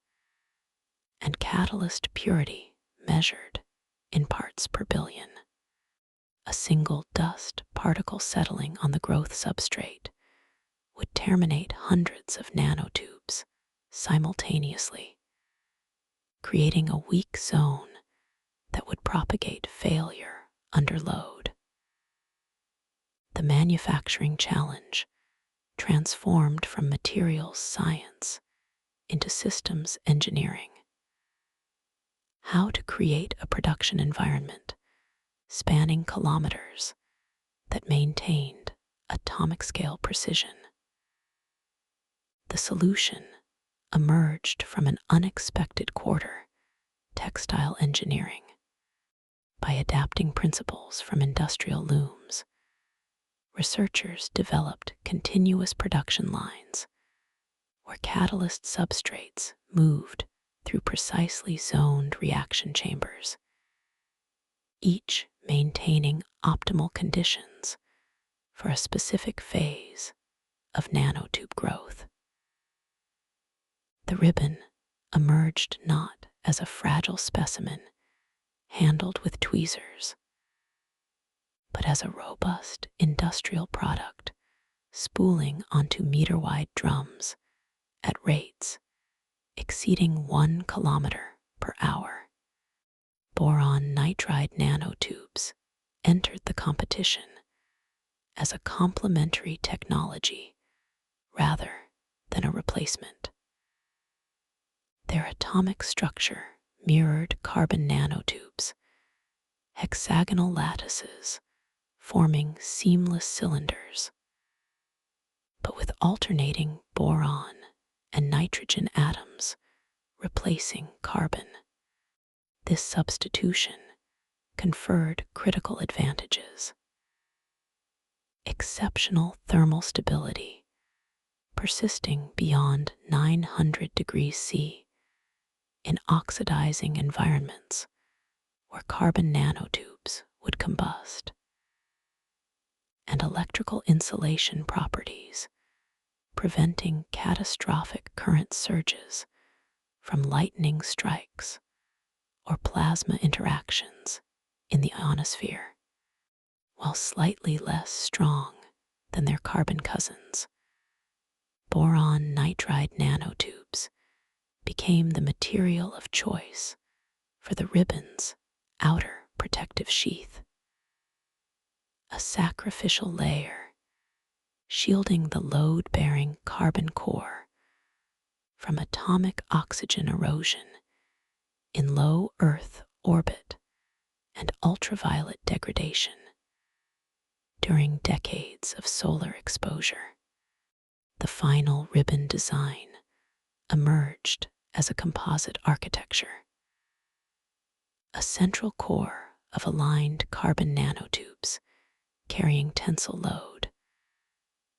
and catalyst purity measured in parts per billion. A single dust particle settling on the growth substrate would terminate hundreds of nanotubes simultaneously, creating a weak zone that would propagate failure under load. The manufacturing challenge transformed from materials science into systems engineering. How to create a production environment spanning kilometers that maintained atomic scale precision. The solution emerged from an unexpected quarter: textile engineering. By adapting principles from industrial looms, researchers developed continuous production lines where catalyst substrates moved through precisely zoned reaction chambers, each maintaining optimal conditions for a specific phase of nanotube growth. The ribbon emerged not as a fragile specimen handled with tweezers, but as a robust industrial product spooling onto meter-wide drums at rates exceeding 1 kilometer per hour. Boron nitride nanotubes entered the competition as a complementary technology rather than a replacement. Their atomic structure mirrored carbon nanotubes, hexagonal lattices forming seamless cylinders, but with alternating boron and nitrogen atoms replacing carbon. This substitution conferred critical advantages: exceptional thermal stability, persisting beyond 900 degrees C in oxidizing environments where carbon nanotubes would combust, and electrical insulation properties, preventing catastrophic current surges from lightning strikes or plasma interactions in the ionosphere. While slightly less strong than their carbon cousins, boron nitride nanotubes became the material of choice for the ribbon's outer protective sheath, a sacrificial layer shielding the load-bearing carbon core from atomic oxygen erosion in low Earth orbit and ultraviolet degradation during decades of solar exposure. The final ribbon design emerged as a composite architecture, a central core of aligned carbon nanotubes carrying tensile load,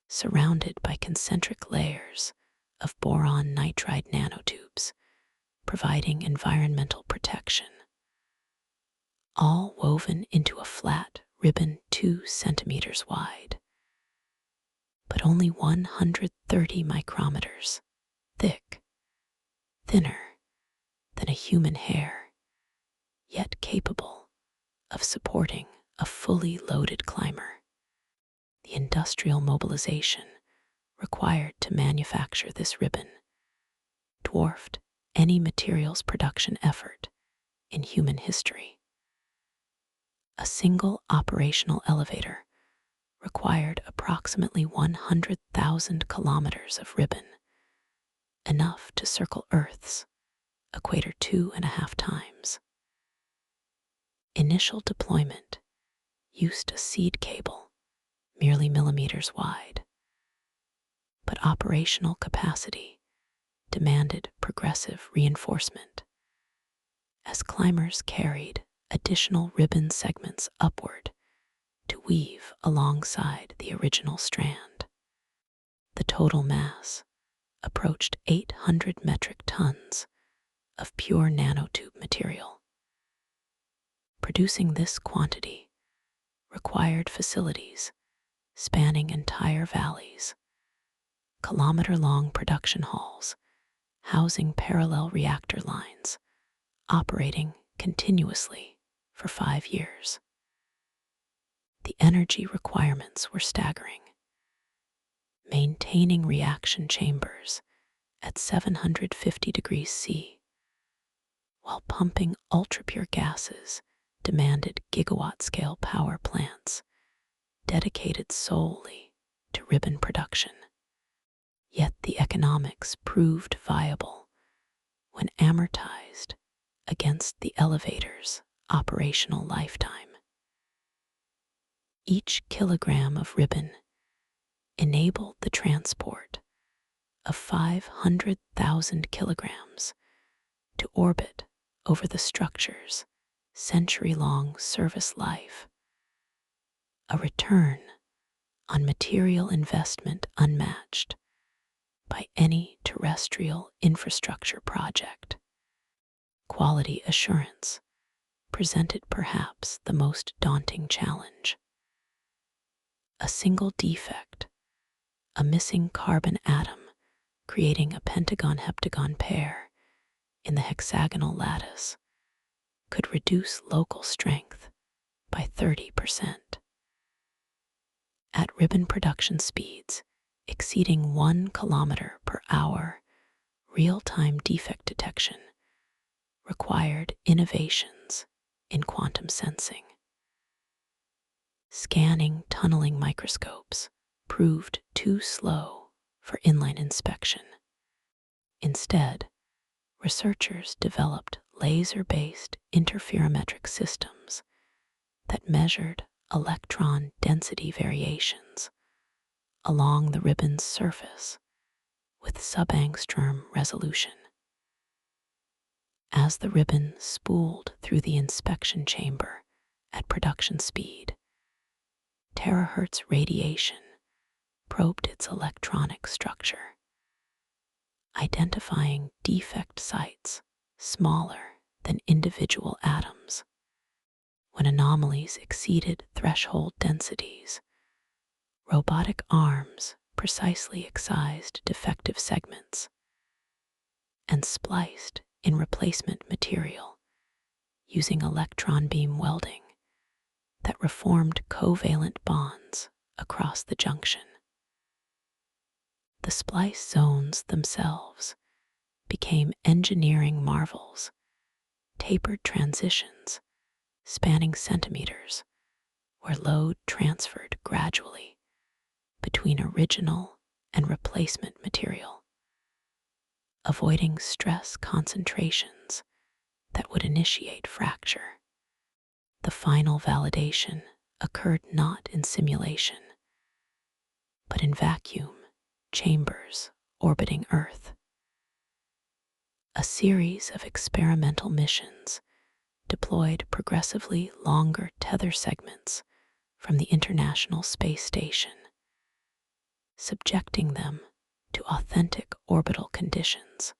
surrounded by concentric layers of boron nitride nanotubes, providing environmental protection, all woven into a flat, ribbon 2 centimeters wide, but only 130 micrometers thick, thinner than a human hair, yet capable of supporting a fully loaded climber. The industrial mobilization required to manufacture this ribbon dwarfed any materials production effort in human history. A single operational elevator required approximately 100,000 kilometers of ribbon, enough to circle Earth's equator 2.5 times. Initial deployment used a seed cable, merely millimeters wide, but operational capacity demanded progressive reinforcement as climbers carried additional ribbon segments upward to weave alongside the original strand. The total mass approached 800 metric tons of pure nanotube material. Producing this quantity required facilities spanning entire valleys, kilometer-long production halls housing parallel reactor lines operating continuously for 5 years. The energy requirements were staggering. Maintaining reaction chambers at 750 degrees C, while pumping ultra-pure gases demanded gigawatt-scale power plants dedicated solely to ribbon production. Yet the economics proved viable when amortized against the elevator's operational lifetime. Each kilogram of ribbon enabled the transport of 500,000 kilograms to orbit over the structure's century-long service life, a return on material investment unmatched by any terrestrial infrastructure project. Quality assurance presented perhaps the most daunting challenge. A single defect, a missing carbon atom creating a pentagon-heptagon pair in the hexagonal lattice, could reduce local strength by 30%. At ribbon production speeds exceeding 1 kilometer per hour, real-time defect detection required innovations in quantum sensing. Scanning tunneling microscopes proved too slow for inline inspection. Instead, researchers developed laser-based interferometric systems that measured electron density variations along the ribbon's surface with sub-angstrom resolution. As the ribbon spooled through the inspection chamber at production speed, terahertz radiation probed its electronic structure, identifying defect sites smaller than individual atoms. When anomalies exceeded threshold densities, robotic arms precisely excised defective segments and spliced in replacement material using electron beam welding that reformed covalent bonds across the junction. The splice zones themselves became engineering marvels, tapered transitions spanning centimeters where load transferred gradually between original and replacement material, avoiding stress concentrations that would initiate fracture. The final validation occurred not in simulation, but in vacuum chambers orbiting Earth. A series of experimental missions deployed progressively longer tether segments from the International Space Station, subjecting them to authentic orbital conditions.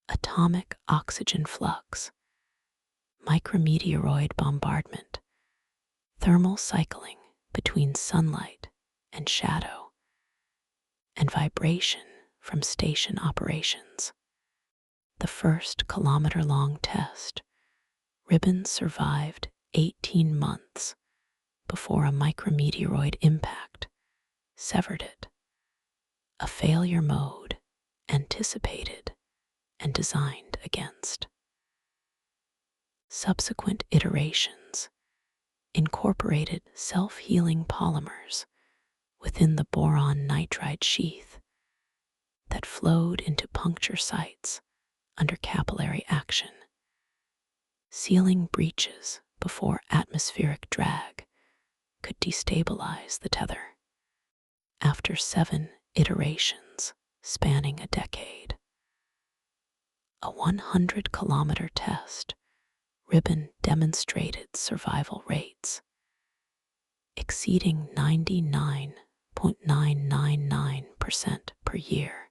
Atomic oxygen flux, micrometeoroid bombardment, thermal cycling between sunlight and shadow, and vibration from station operations. The first kilometer-long test, Ribbon survived 18 months before a micrometeoroid impact severed it, a failure mode anticipated and designed against. Subsequent iterations incorporated self-healing polymers within the boron nitride sheath that flowed into puncture sites under capillary action, sealing breaches before atmospheric drag could destabilize the tether. After 7 iterations spanning a decade, a 100-kilometer test, Ribbon demonstrated survival rates exceeding 99.999% per year,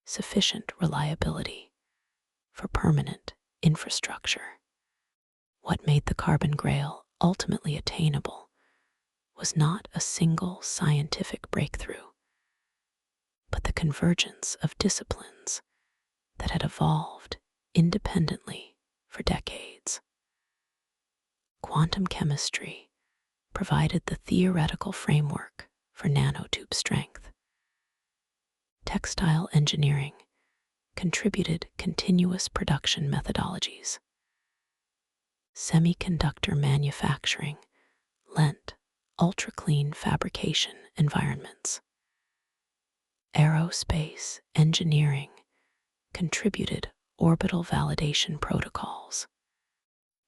sufficient reliability for permanent infrastructure. What made the Carbon Grail ultimately attainable was not a single scientific breakthrough, but the convergence of disciplines that had evolved independently for decades. Quantum chemistry provided the theoretical framework for nanotube strength. Textile engineering contributed continuous production methodologies. Semiconductor manufacturing lent ultra-clean fabrication environments. Aerospace engineering contributed orbital validation protocols.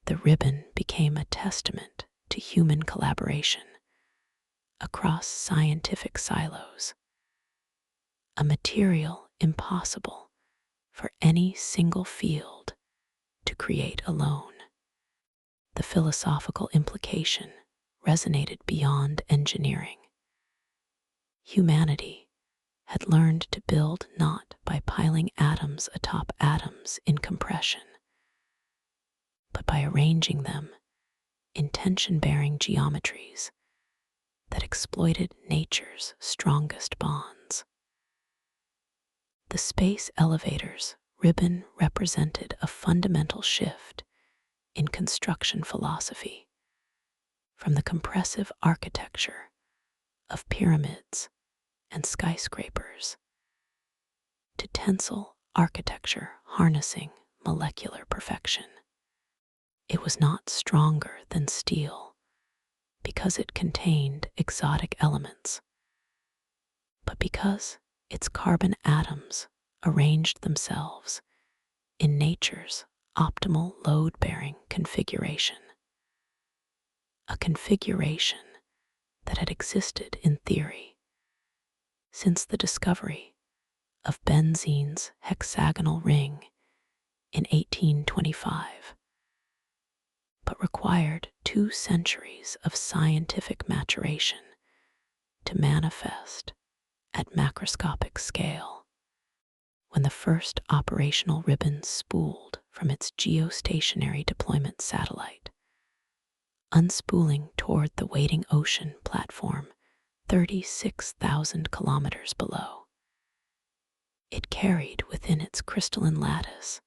The Ribbon became a testament to human collaboration across scientific silos, a material impossible for any single field to create alone. The philosophical implication resonated beyond engineering. Humanity had learned to build not by piling atoms atop atoms in compression, but by arranging them in tension-bearing geometries that exploited nature's strongest bonds. The space elevator's Ribbon represented a fundamental shift in construction philosophy, from the compressive architecture of pyramids and skyscrapers to tensile architecture harnessing molecular perfection. It was not stronger than steel because it contained exotic elements, but because its carbon atoms arranged themselves in nature's optimal load-bearing configuration, a configuration that had existed in theory since the discovery of benzene's hexagonal ring in 1825, but required 2 centuries of scientific maturation to manifest at macroscopic scale. When the first operational Ribbon spooled from its geostationary deployment satellite, unspooling toward the waiting ocean platform 36,000 kilometers below, it carried within its crystalline lattice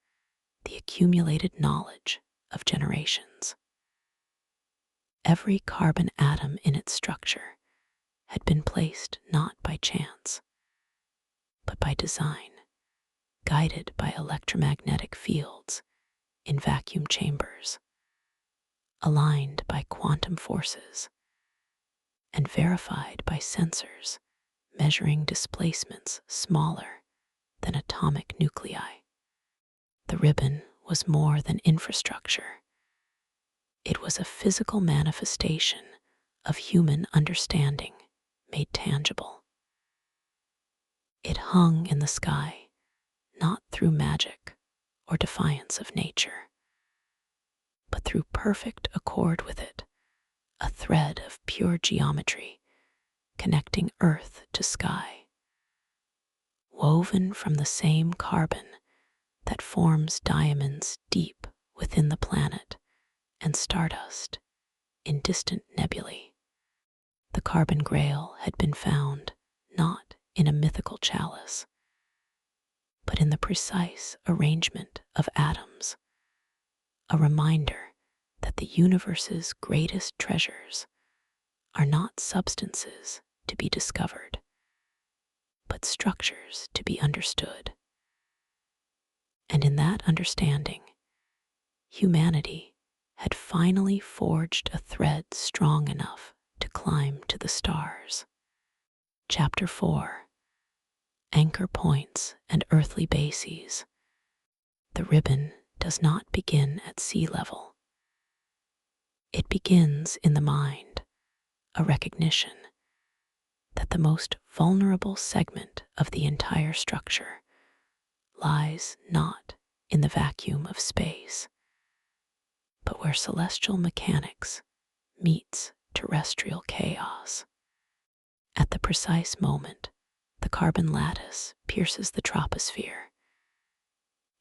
the accumulated knowledge of generations. Every carbon atom in its structure had been placed not by chance, but by design, guided by electromagnetic fields in vacuum chambers, aligned by quantum forces, and verified by sensors measuring displacements smaller than atomic nuclei. The Ribbon was more than infrastructure. It was a physical manifestation of human understanding made tangible. It hung in the sky, not through magic or defiance of nature, but through perfect accord with it, a thread of pure geometry connecting earth to sky, woven from the same carbon that forms diamonds deep within the planet and stardust in distant nebulae. The carbon grail had been found not in a mythical chalice, but in the precise arrangement of atoms, a reminder that the universe's greatest treasures are not substances to be discovered, but structures to be understood. And in that understanding, humanity had finally forged a thread strong enough to climb to the stars. Chapter 4: Anchor Points and Earthly Bases. The ribbon does not begin at sea level. It begins in the mind, a recognition that the most vulnerable segment of the entire structure lies not in the vacuum of space, but where celestial mechanics meets terrestrial chaos. At the precise moment the carbon lattice pierces the troposphere,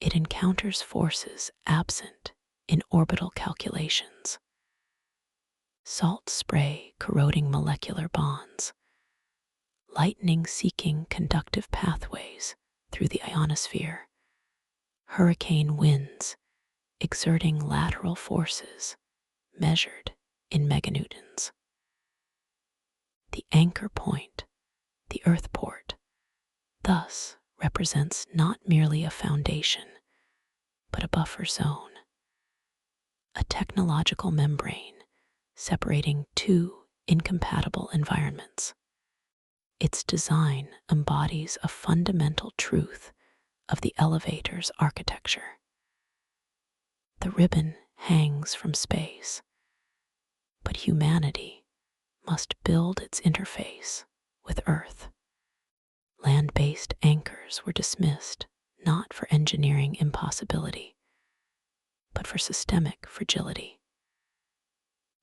it encounters forces absent in orbital calculations. Salt spray corroding molecular bonds, lightning seeking conductive pathways through the ionosphere, hurricane winds exerting lateral forces measured in meganewtons. The anchor point, the earth port, thus represents not merely a foundation, but a buffer zone, a technological membrane separating two incompatible environments. Its design embodies a fundamental truth of the elevator's architecture. The ribbon hangs from space, but humanity must build its interface with Earth. Land-based anchors were dismissed not for engineering impossibility, but for systemic fragility.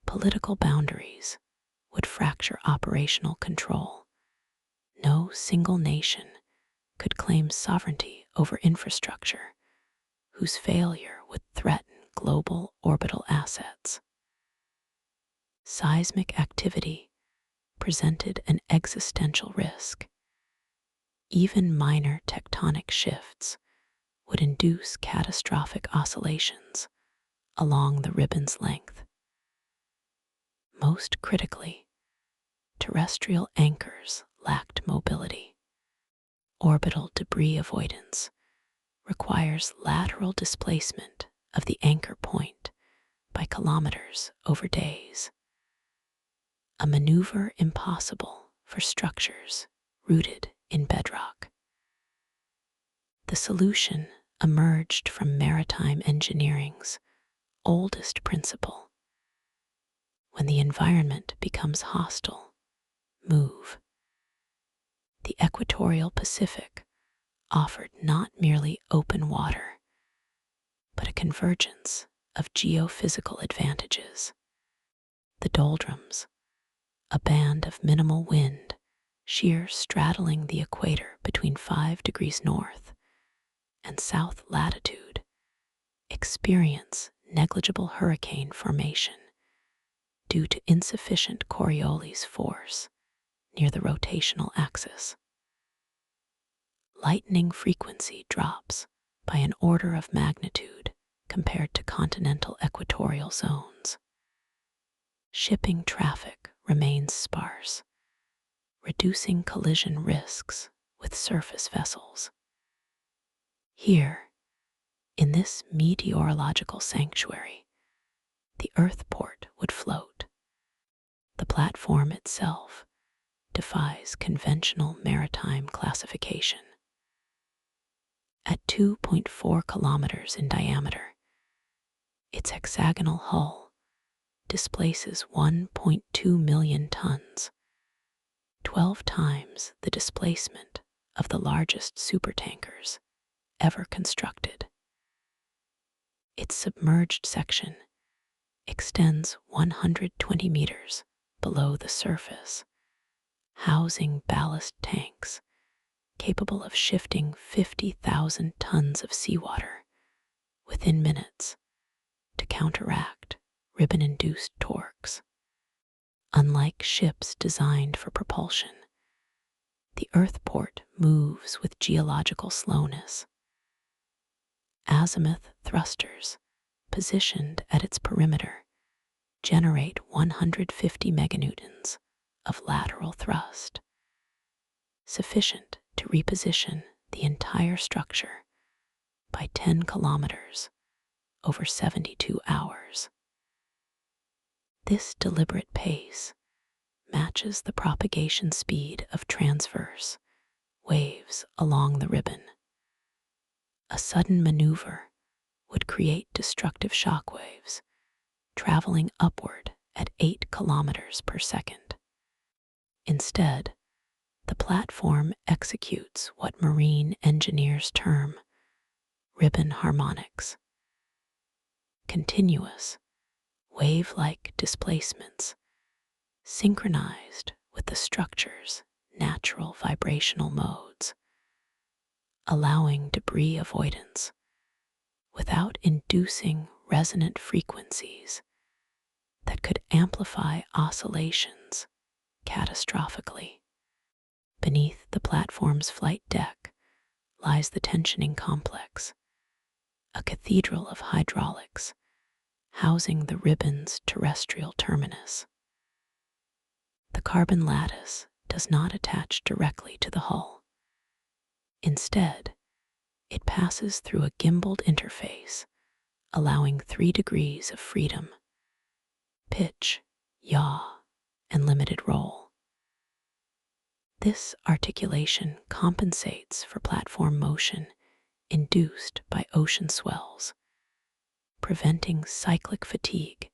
Political boundaries would fracture operational control. No single nation could claim sovereignty over infrastructure whose failure would threaten global orbital assets. Seismic activity presented an existential risk. Even minor tectonic shifts would induce catastrophic oscillations along the ribbon's length. Most critically, terrestrial anchors lacked mobility. Orbital debris avoidance requires lateral displacement of the anchor point by kilometers over days, a maneuver impossible for structures rooted in bedrock. The solution emerged from maritime engineering's oldest principle: when the environment becomes hostile, move. The equatorial Pacific offered not merely open water, but a convergence of geophysical advantages. The doldrums, a band of minimal wind sheer straddling the equator between 5 degrees north and south latitude, experience negligible hurricane formation due to insufficient Coriolis force near the rotational axis. Lightning frequency drops by an order of magnitude compared to continental equatorial zones. Shipping traffic remains sparse, reducing collision risks with surface vessels. Here, in this meteorological sanctuary, the earth port would float. The platform itself defies conventional maritime classification. At 2.4 kilometers in diameter, its hexagonal hull displaces 1.2 million tons, 12 times the displacement of the largest supertankers ever constructed. Its submerged section extends 120 meters below the surface, housing ballast tanks capable of shifting 50,000 tons of seawater within minutes to counteract ribbon-induced torques. Unlike ships designed for propulsion, the Earthport moves with geological slowness. Azimuth thrusters, positioned at its perimeter, generate 150 meganewtons of lateral thrust, sufficient to reposition the entire structure by 10 kilometers over 72 hours. This deliberate pace matches the propagation speed of transverse waves along the ribbon. A sudden maneuver would create destructive shock waves, traveling upward at 8 kilometers per second. Instead, the platform executes what marine engineers term ribbon harmonics, continuous, wave-like displacements synchronized with the structure's natural vibrational modes, allowing debris avoidance without inducing resonant frequencies that could amplify oscillations catastrophically. Beneath the platform's flight deck lies the tensioning complex, a cathedral of hydraulics housing the ribbon's terrestrial terminus. The carbon lattice does not attach directly to the hull. Instead, it passes through a gimbaled interface, allowing 3 degrees of freedom: pitch, yaw, and limited roll. This articulation compensates for platform motion induced by ocean swells, preventing cyclic fatigue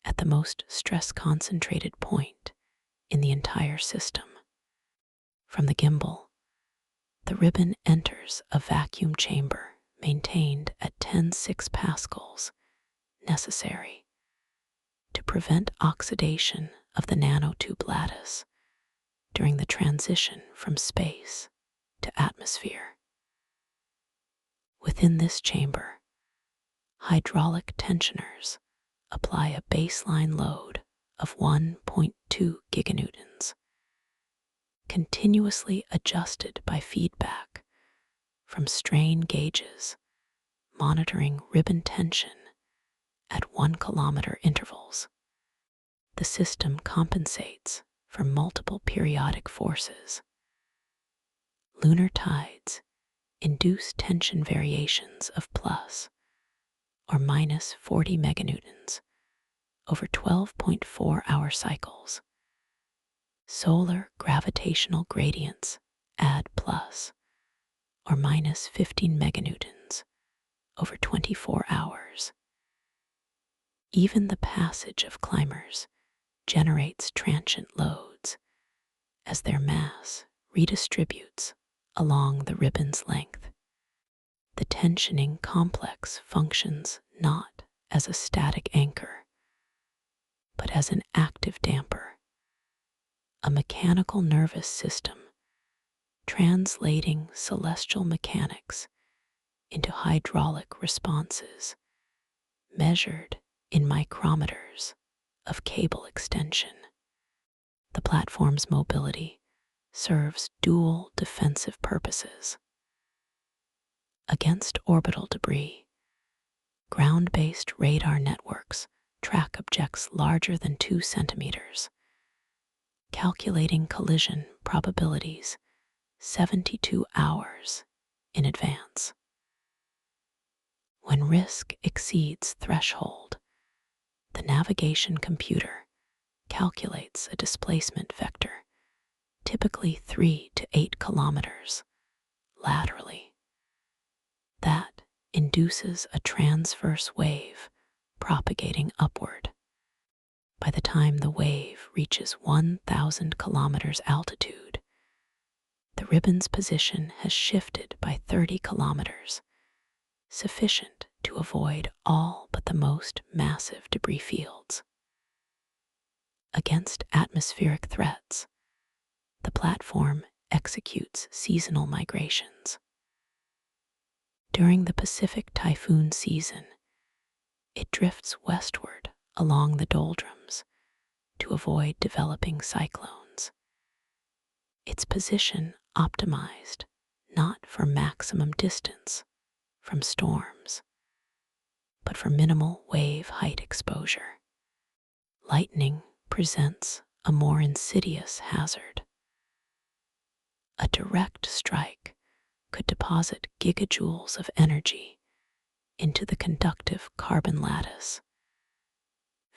at the most stress-concentrated point in the entire system. From the gimbal, the ribbon enters a vacuum chamber maintained at 10.6 pascals, necessary to prevent oxidation of the nanotube lattice during the transition from space to atmosphere. Within this chamber, hydraulic tensioners apply a baseline load of 1.2 giganewtons, continuously adjusted by feedback from strain gauges monitoring ribbon tension at 1 kilometer intervals. The system compensates for multiple periodic forces. Lunar tides induce tension variations of plus or minus 40 meganewtons over 12.4-hour cycles. Solar gravitational gradients add plus or minus 15 meganewtons over 24 hours. Even the passage of climbers generates transient loads as their mass redistributes along the ribbon's length. The tensioning complex functions not as a static anchor, but as an active damper, a mechanical nervous system translating celestial mechanics into hydraulic responses measured in micrometers of cable extension. The platform's mobility serves dual defensive purposes. Against orbital debris, ground-based radar networks track objects larger than 2 centimeters, calculating collision probabilities 72 hours in advance. When risk exceeds threshold, the navigation computer calculates a displacement vector, typically 3 to 8 kilometers, laterally. That induces a transverse wave propagating upward. By the time the wave reaches 1,000 kilometers altitude, the ribbon's position has shifted by 30 kilometers, sufficient to avoid all but the most massive debris fields. Against atmospheric threats, the platform executes seasonal migrations. During the Pacific typhoon season, it drifts westward along the doldrums, to avoid developing cyclones. Its position optimized not for maximum distance from storms, but for minimal wave height exposure. Lightning presents a more insidious hazard. A direct strike could deposit gigajoules of energy into the conductive carbon lattice,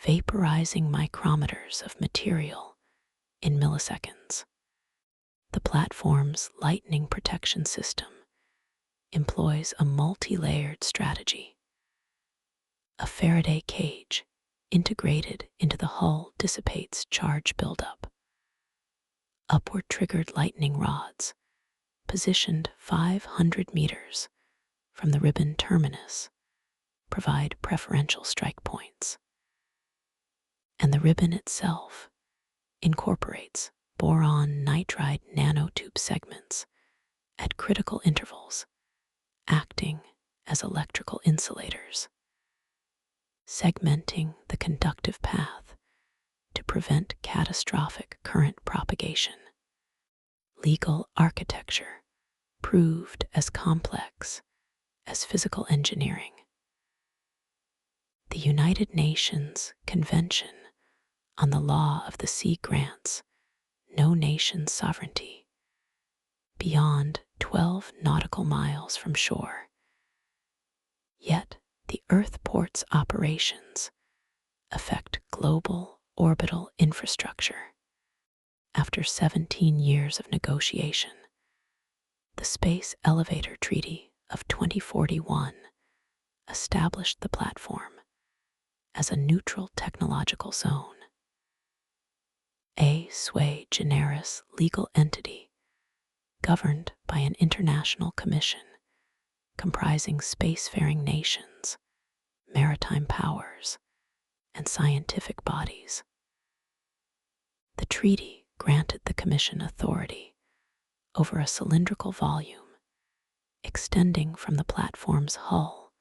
vaporizing micrometers of material in milliseconds. The platform's lightning protection system employs a multi-layered strategy. A Faraday cage integrated into the hull dissipates charge buildup. Upward triggered lightning rods, positioned 500 meters from the ribbon terminus, provide preferential strike points. And the ribbon itself incorporates boron nitride nanotube segments at critical intervals, acting as electrical insulators, segmenting the conductive path to prevent catastrophic current propagation. Legal architecture proved as complex as physical engineering. The United Nations Convention on the Law of the Sea grants no nation's sovereignty beyond 12 nautical miles from shore. Yet the Earthport's operations affect global orbital infrastructure. After 17 years of negotiation, the Space Elevator Treaty of 2041 established the platform as a neutral technological zone, a sui generis legal entity governed by an international commission comprising spacefaring nations, maritime powers, and scientific bodies. The treaty granted the commission authority over a cylindrical volume extending from the platform's hull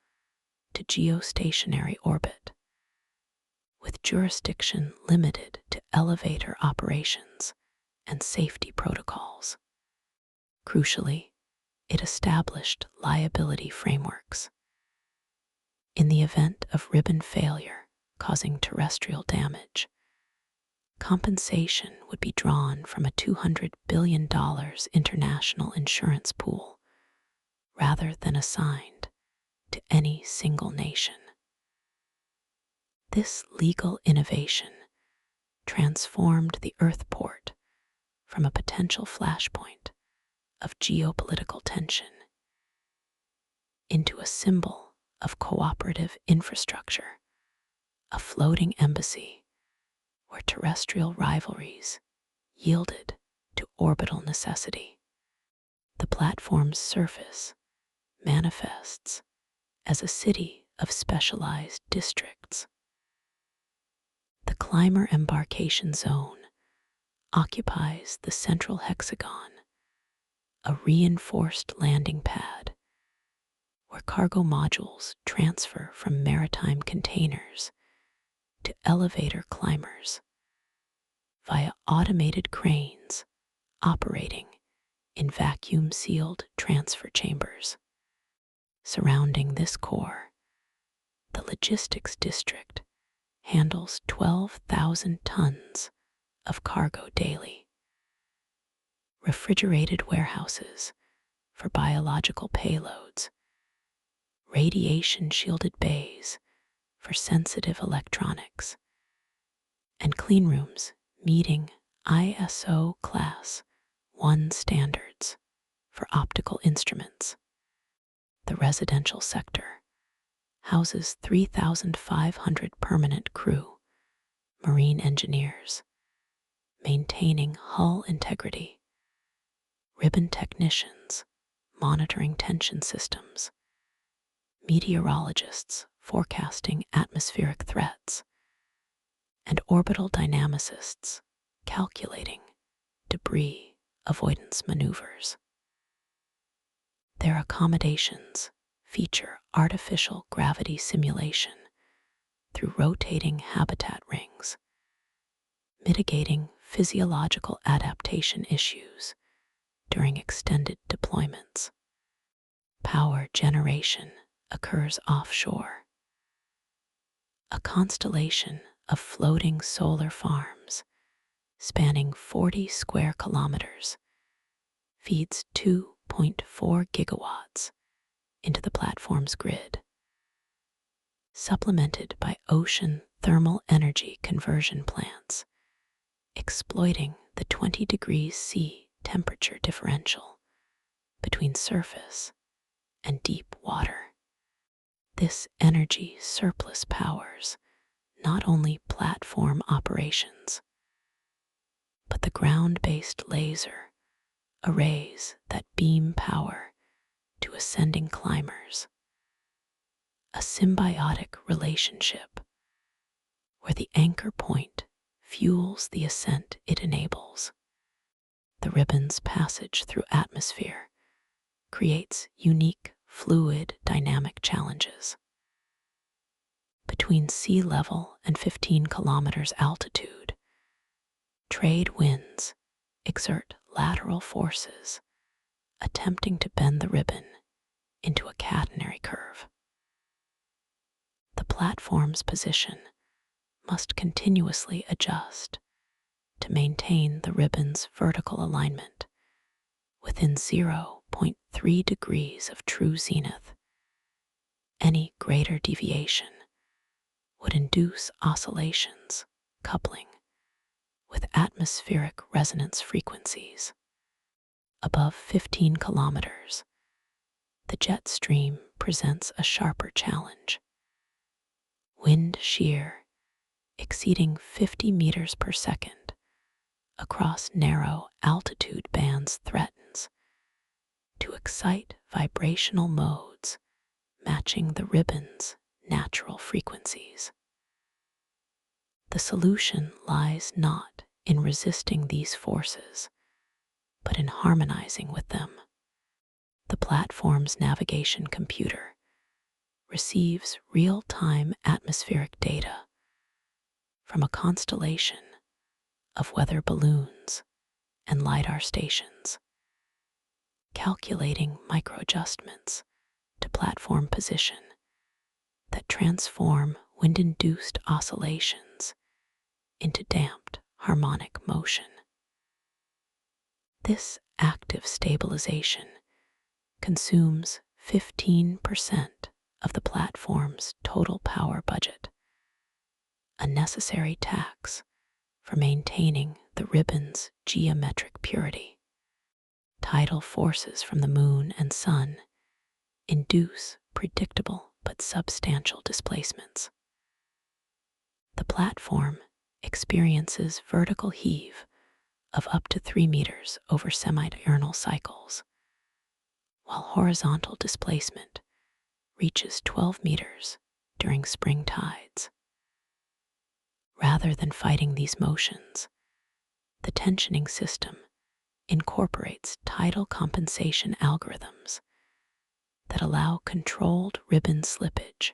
to geostationary orbit, with jurisdiction limited to elevator operations and safety protocols. Crucially, it established liability frameworks. In the event of ribbon failure causing terrestrial damage, compensation would be drawn from a $200 billion international insurance pool rather than assigned to any single nation. This legal innovation transformed the Earthport from a potential flashpoint of geopolitical tension into a symbol of cooperative infrastructure, a floating embassy where terrestrial rivalries yielded to orbital necessity. The platform's surface manifests as a city of specialized districts. The climber embarkation zone occupies the central hexagon, a reinforced landing pad where cargo modules transfer from maritime containers to elevator climbers via automated cranes operating in vacuum-sealed transfer chambers. Surrounding this core, the logistics district handles 12,000 tons of cargo daily. Refrigerated warehouses for biological payloads, radiation-shielded bays for sensitive electronics, and cleanrooms meeting ISO Class 1 standards for optical instruments. The residential sector houses 3,500 permanent crew, marine engineers, maintaining hull integrity, ribbon technicians monitoring tension systems, meteorologists forecasting atmospheric threats, and orbital dynamicists calculating debris avoidance maneuvers. Their accommodations feature artificial gravity simulation through rotating habitat rings, mitigating physiological adaptation issues during extended deployments. Power generation occurs offshore. A constellation of floating solar farms spanning 40 square kilometers feeds 2.4 gigawatts into the platform's grid, supplemented by ocean thermal energy conversion plants, exploiting the 20 degrees C temperature differential between surface and deep water. This energy surplus powers not only platform operations, but the ground-based laser arrays that beam power to ascending climbers, a symbiotic relationship where the anchor point fuels the ascent it enables. The ribbon's passage through atmosphere creates unique fluid dynamic challenges. Between sea level and 15 kilometers altitude, trade winds exert lateral forces, attempting to bend the ribbon into a catenary curve. The platform's position must continuously adjust to maintain the ribbon's vertical alignment within 0.3 degrees of true zenith. Any greater deviation would induce oscillations coupling with atmospheric resonance frequencies. Above 15 kilometers, the jet stream presents a sharper challenge. Wind shear exceeding 50 meters per second across narrow altitude bands threatens to excite vibrational modes matching the ribbon's natural frequencies. The solution lies not in resisting these forces, but in harmonizing with them. The platform's navigation computer receives real-time atmospheric data from a constellation of weather balloons and LiDAR stations, calculating microadjustments to platform position that transform wind-induced oscillations into damped harmonic motion. This active stabilization consumes 15% of the platform's total power budget, a necessary tax for maintaining the ribbon's geometric purity. Tidal forces from the moon and sun induce predictable but substantial displacements. The platform experiences vertical heave of up to 3 meters over semi-diurnal cycles, while horizontal displacement reaches 12 meters during spring tides. Rather than fighting these motions, the tensioning system incorporates tidal compensation algorithms that allow controlled ribbon slippage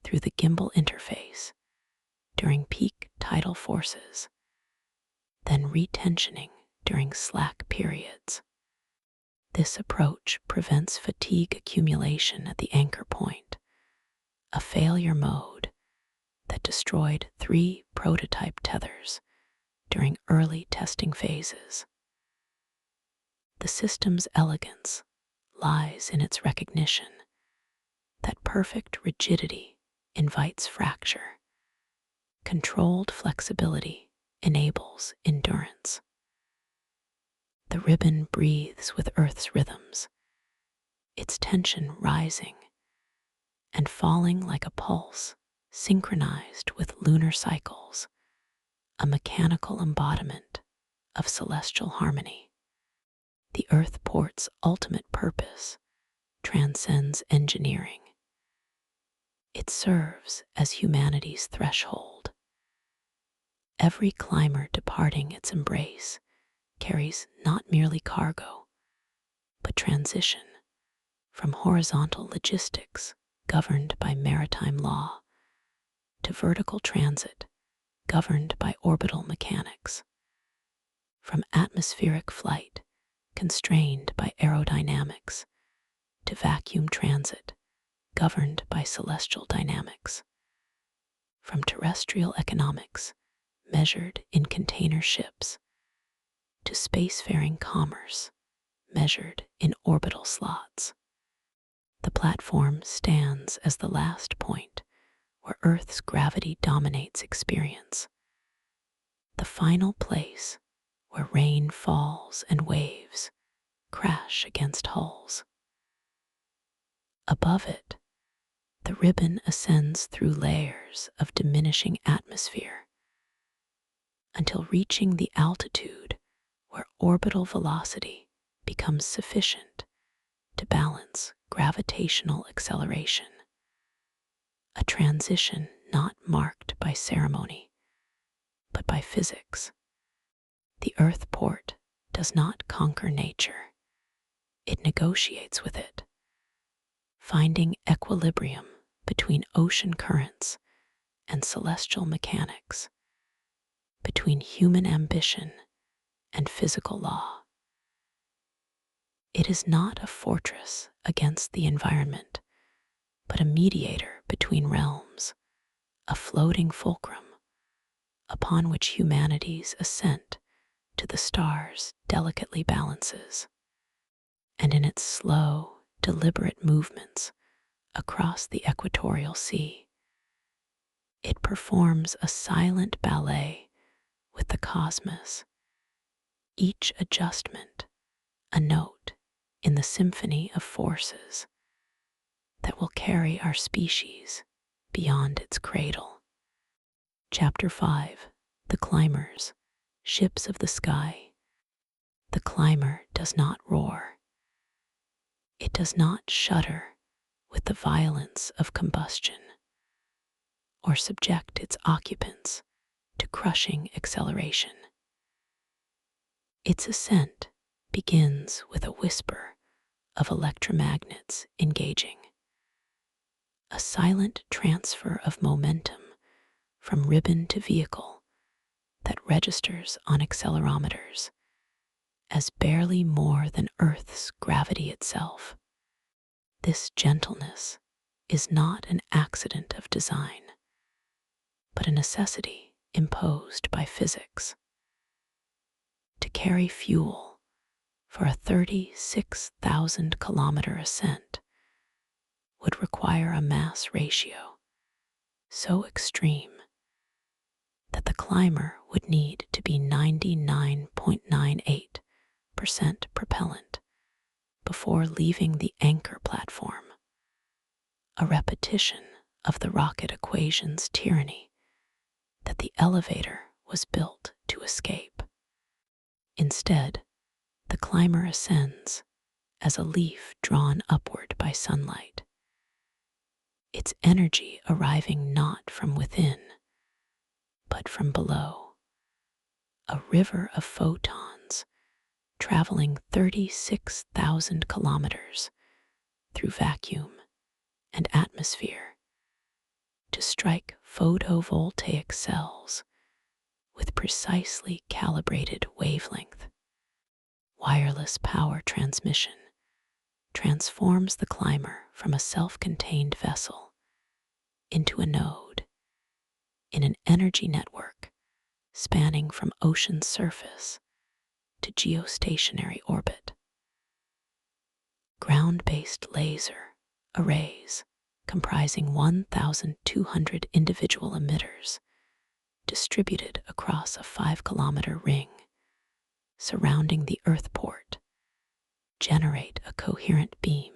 through the gimbal interface during peak tidal forces, then retensioning during slack periods. This approach prevents fatigue accumulation at the anchor point, a failure mode that destroyed 3 prototype tethers during early testing phases. The system's elegance lies in its recognition that perfect rigidity invites fracture, controlled flexibility enables endurance. The ribbon breathes with Earth's rhythms, its tension rising and falling like a pulse synchronized with lunar cycles, a mechanical embodiment of celestial harmony. The Earthport's ultimate purpose transcends engineering. It serves as humanity's threshold. Every climber departing its embrace carries not merely cargo, but transition from horizontal logistics governed by maritime law to vertical transit governed by orbital mechanics. From atmospheric flight, constrained by aerodynamics, to vacuum transit, governed by celestial dynamics. From terrestrial economics, measured in container ships, to spacefaring commerce, measured in orbital slots. The platform stands as the last point where Earth's gravity dominates experience, the final place where rain falls and waves crash against hulls. Above it, the ribbon ascends through layers of diminishing atmosphere until reaching the altitude where orbital velocity becomes sufficient to balance gravitational acceleration, a transition not marked by ceremony, but by physics. The Earth port does not conquer nature, it negotiates with it, finding equilibrium between ocean currents and celestial mechanics, between human ambition and physical law. It is not a fortress against the environment, but a mediator between realms, a floating fulcrum upon which humanity's ascent to the stars delicately balances. And in its slow, deliberate movements across the equatorial sea, it performs a silent ballet with the cosmos, each adjustment a note in the symphony of forces that will carry our species beyond its cradle. Chapter 5. The Climbers, Ships of the Sky. The climber does not roar. It does not shudder with the violence of combustion, or subject its occupants to crushing acceleration. Its ascent begins with a whisper of electromagnets engaging, a silent transfer of momentum from ribbon to vehicle that registers on accelerometers as barely more than Earth's gravity itself. This gentleness is not an accident of design, but a necessity imposed by physics. To carry fuel for a 36,000 kilometer ascent would require a mass ratio so extreme that the climber would need to be 99.98% propellant before leaving the anchor platform, a repetition of the rocket equation's tyranny that the elevator was built to escape. Instead, the climber ascends as a leaf drawn upward by sunlight, its energy arriving not from within, but from below, a river of photons traveling 36,000 kilometers through vacuum and atmosphere to strike photovoltaic cells with precisely calibrated wavelength. Wireless power transmission transforms the climber from a self-contained vessel into a node in an energy network spanning from ocean surface to geostationary orbit. Ground-based laser arrays comprising 1,200 individual emitters distributed across a 5-kilometer ring surrounding the Earth port generate a coherent beam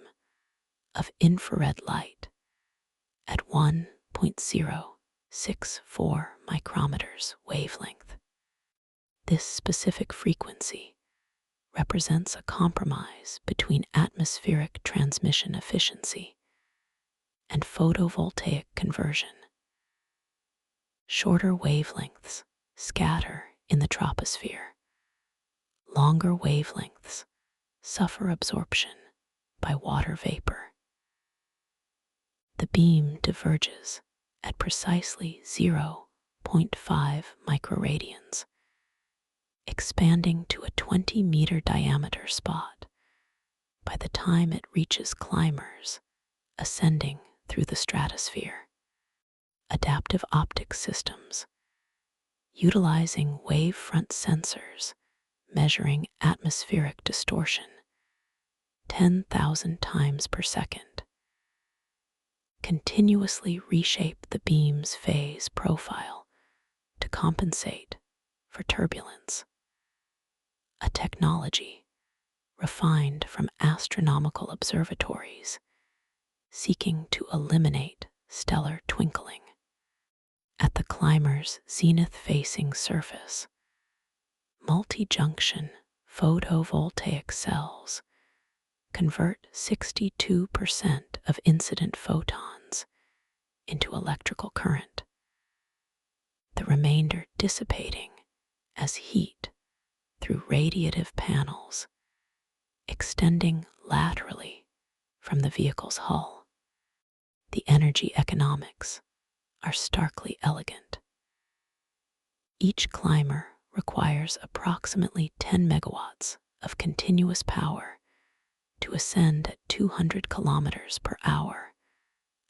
of infrared light at 1.064 micrometers wavelength. This specific frequency represents a compromise between atmospheric transmission efficiency and photovoltaic conversion. Shorter wavelengths scatter in the troposphere. Longer wavelengths suffer absorption by water vapor. The beam diverges at precisely 0.0 0.5 microradians, expanding to a 20-meter diameter spot by the time it reaches climbers ascending through the stratosphere. Adaptive optics systems, utilizing wavefront sensors measuring atmospheric distortion 10,000 times per second, continuously reshape the beam's phase profile to compensate for turbulence. A technology refined from astronomical observatories seeking to eliminate stellar twinkling. At the climber's zenith-facing surface, multi-junction photovoltaic cells convert 62% of incident photons into electrical current, the remainder dissipating as heat through radiative panels extending laterally from the vehicle's hull. The energy economics are starkly elegant. Each climber requires approximately 10 megawatts of continuous power to ascend at 200 kilometers per hour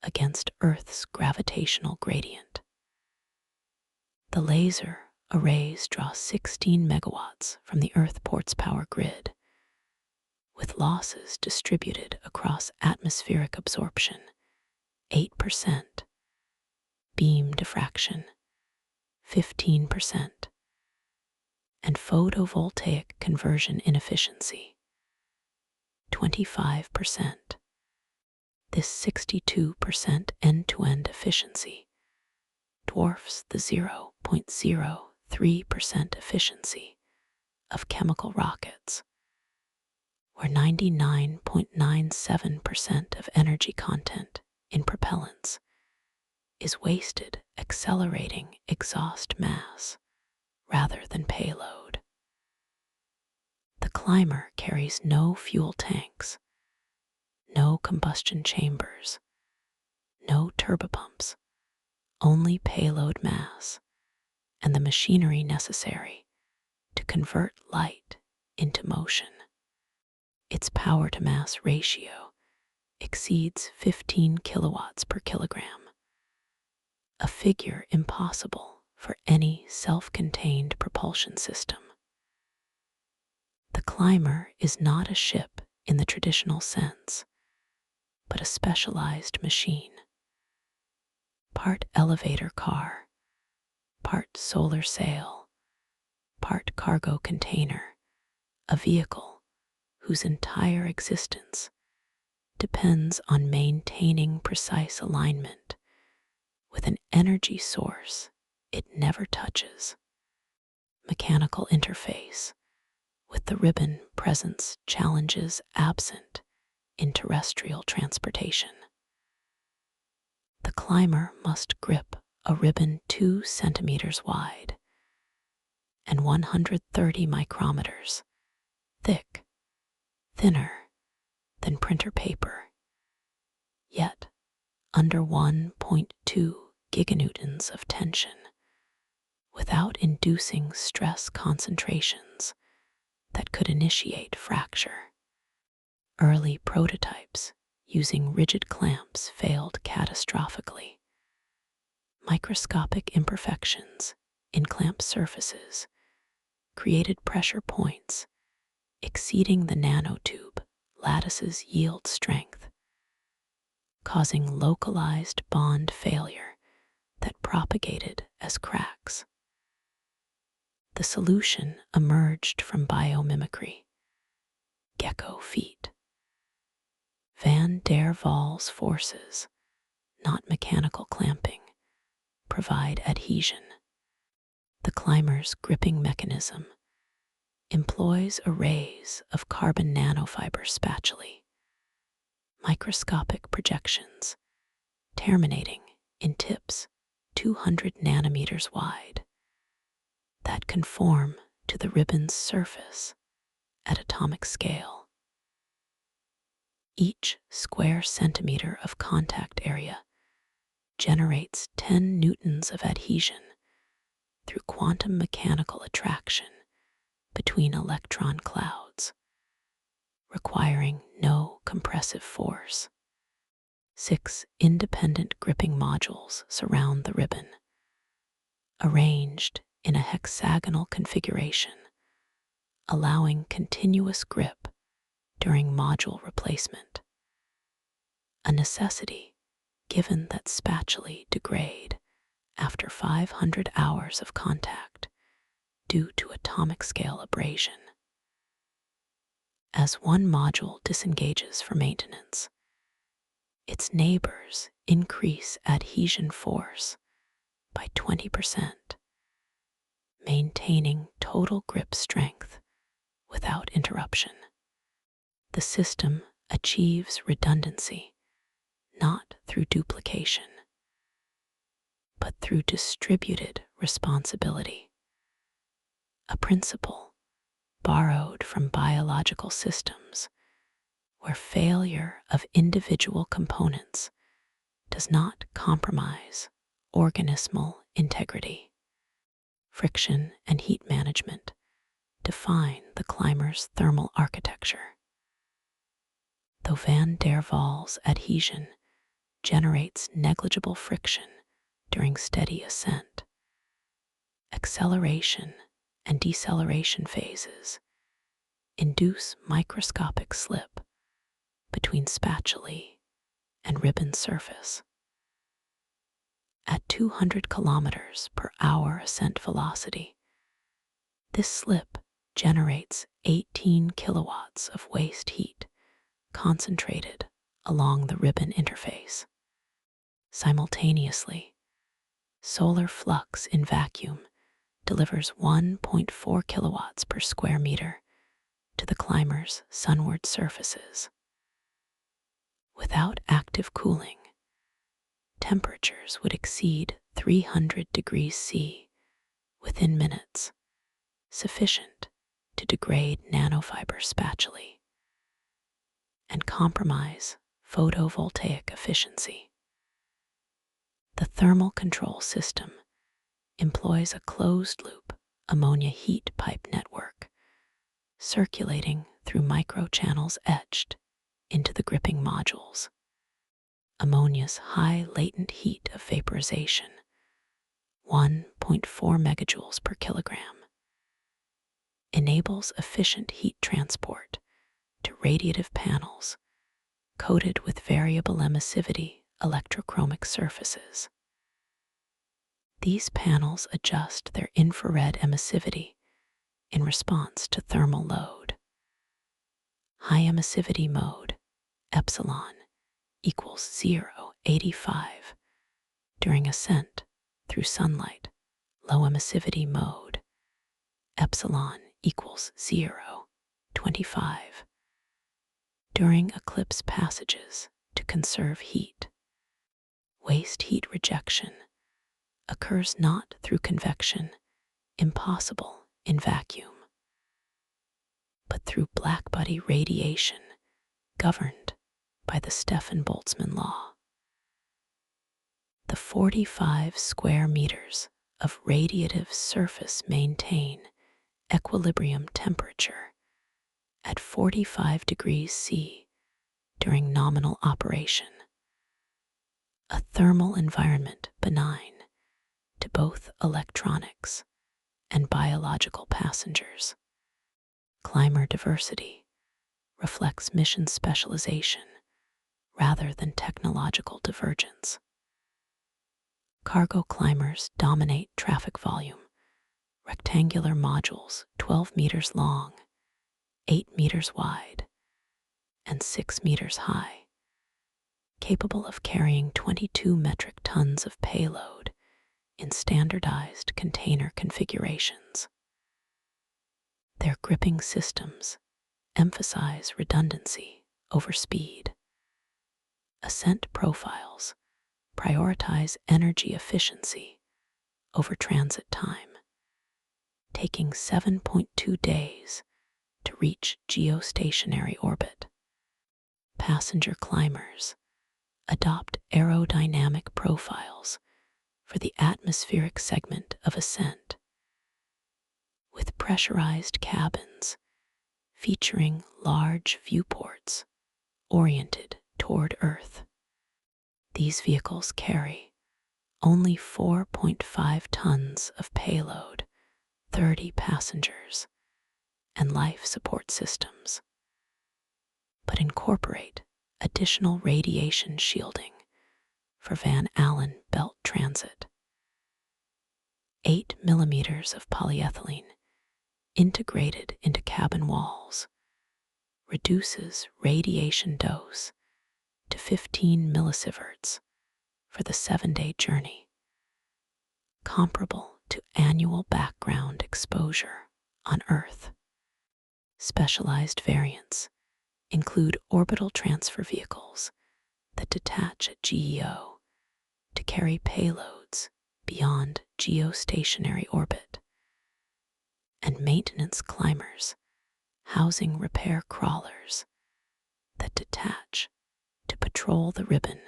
against Earth's gravitational gradient. The laser arrays draw 16 megawatts from the Earthport's power grid, with losses distributed across atmospheric absorption 8%, beam diffraction 15%, and photovoltaic conversion inefficiency 25%. This 62% end-to-end efficiency dwarfs the 0.03% efficiency of chemical rockets, where 99.97% of energy content in propellants is wasted accelerating exhaust mass rather than payload. The climber carries no fuel tanks, no combustion chambers, no turbopumps, only payload mass and the machinery necessary to convert light into motion. Its power-to-mass ratio exceeds 15 kilowatts per kilogram, a figure impossible for any self-contained propulsion system. The climber is not a ship in the traditional sense, but a specialized machine. Part elevator car, part solar sail, part cargo container, a vehicle whose entire existence depends on maintaining precise alignment with an energy source it never touches. Mechanical interface with the ribbon presence challenges absent in terrestrial transportation. The climber must grip a ribbon 2 centimeters wide and 130 micrometers thick, thinner than printer paper, yet under 1.2 giganewtons of tension, without inducing stress concentrations that could initiate fracture. Early prototypes using rigid clamps failed catastrophically. Microscopic imperfections in clamp surfaces created pressure points exceeding the nanotube lattice's yield strength, causing localized bond failure that propagated as cracks. The solution emerged from biomimicry, gecko feet. Van der Waals forces, not mechanical clamping, provide adhesion. The climber's gripping mechanism employs arrays of carbon nanofiber spatulae, microscopic projections terminating in tips 200 nanometers wide that conform to the ribbon's surface at atomic scale. Each square centimeter of contact area generates 10 newtons of adhesion through quantum mechanical attraction between electron clouds, requiring no compressive force. 6 independent gripping modules surround the ribbon, arranged in a hexagonal configuration, allowing continuous grip during module replacement, a necessity given that spatulae degrade after 500 hours of contact due to atomic scale abrasion. As one module disengages for maintenance, its neighbors increase adhesion force by 20%, maintaining total grip strength without interruption. The system achieves redundancy not through duplication, but through distributed responsibility, a principle borrowed from biological systems where failure of individual components does not compromise organismal integrity. Friction and heat management define the climber's thermal architecture. Though van der Waals adhesion generates negligible friction during steady ascent, acceleration and deceleration phases induce microscopic slip between spatulae and ribbon surface. At 200 kilometers per hour ascent velocity, this slip generates 18 kilowatts of waste heat concentrated along the ribbon interface. Simultaneously, solar flux in vacuum delivers 1.4 kilowatts per square meter to the climber's sunward surfaces. Without active cooling, temperatures would exceed 300 degrees C within minutes, sufficient to degrade nanofiber spatulae and compromise photovoltaic efficiency. The thermal control system employs a closed-loop ammonia heat pipe network, circulating through microchannels etched into the gripping modules. Ammonia's high latent heat of vaporization, 1.4 megajoules per kilogram, enables efficient heat transport to radiative panels coated with variable emissivity electrochromic surfaces. These panels adjust their infrared emissivity in response to thermal load. High emissivity mode, epsilon, equals 0.85 during ascent through sunlight. Low emissivity mode, epsilon, equals 0.25 during eclipse passages to conserve heat. Waste heat rejection occurs not through convection, impossible in vacuum, but through blackbody radiation governed by the Stefan-Boltzmann law. The 45 square meters of radiative surface maintain equilibrium temperature at 45 degrees C during nominal operation, a thermal environment benign to both electronics and biological passengers. Climber diversity reflects mission specialization rather than technological divergence. Cargo climbers dominate traffic volume, rectangular modules 12 meters long, 8 meters wide, and 6 meters high, capable of carrying 22 metric tons of payload in standardized container configurations. Their gripping systems emphasize redundancy over speed. Ascent profiles prioritize energy efficiency over transit time, taking 7.2 days to reach geostationary orbit. Passenger climbers adopt aerodynamic profiles for the atmospheric segment of ascent, with pressurized cabins featuring large viewports oriented toward Earth. These vehicles carry only 4.5 tons of payload, 30 passengers, and life support systems, but incorporate additional radiation shielding for Van Allen belt transit. 8 millimeters of polyethylene integrated into cabin walls reduces radiation dose to 15 millisieverts for the 7-day journey, comparable to annual background exposure on Earth. Specialized variants include orbital transfer vehicles that detach at GEO to carry payloads beyond geostationary orbit, and maintenance climbers housing repair crawlers that detach to patrol the ribbon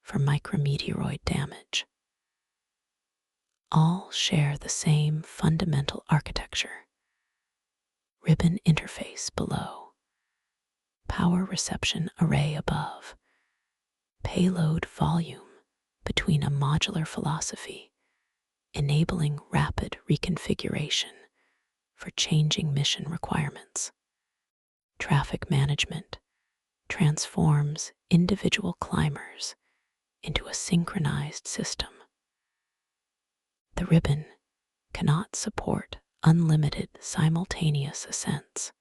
for micrometeoroid damage. All share the same fundamental architecture: ribbon interface below, power reception array above, payload volume between a modular philosophy, enabling rapid reconfiguration for changing mission requirements. Traffic management transforms individual climbers into a synchronized system. The ribbon cannot support unlimited simultaneous ascents.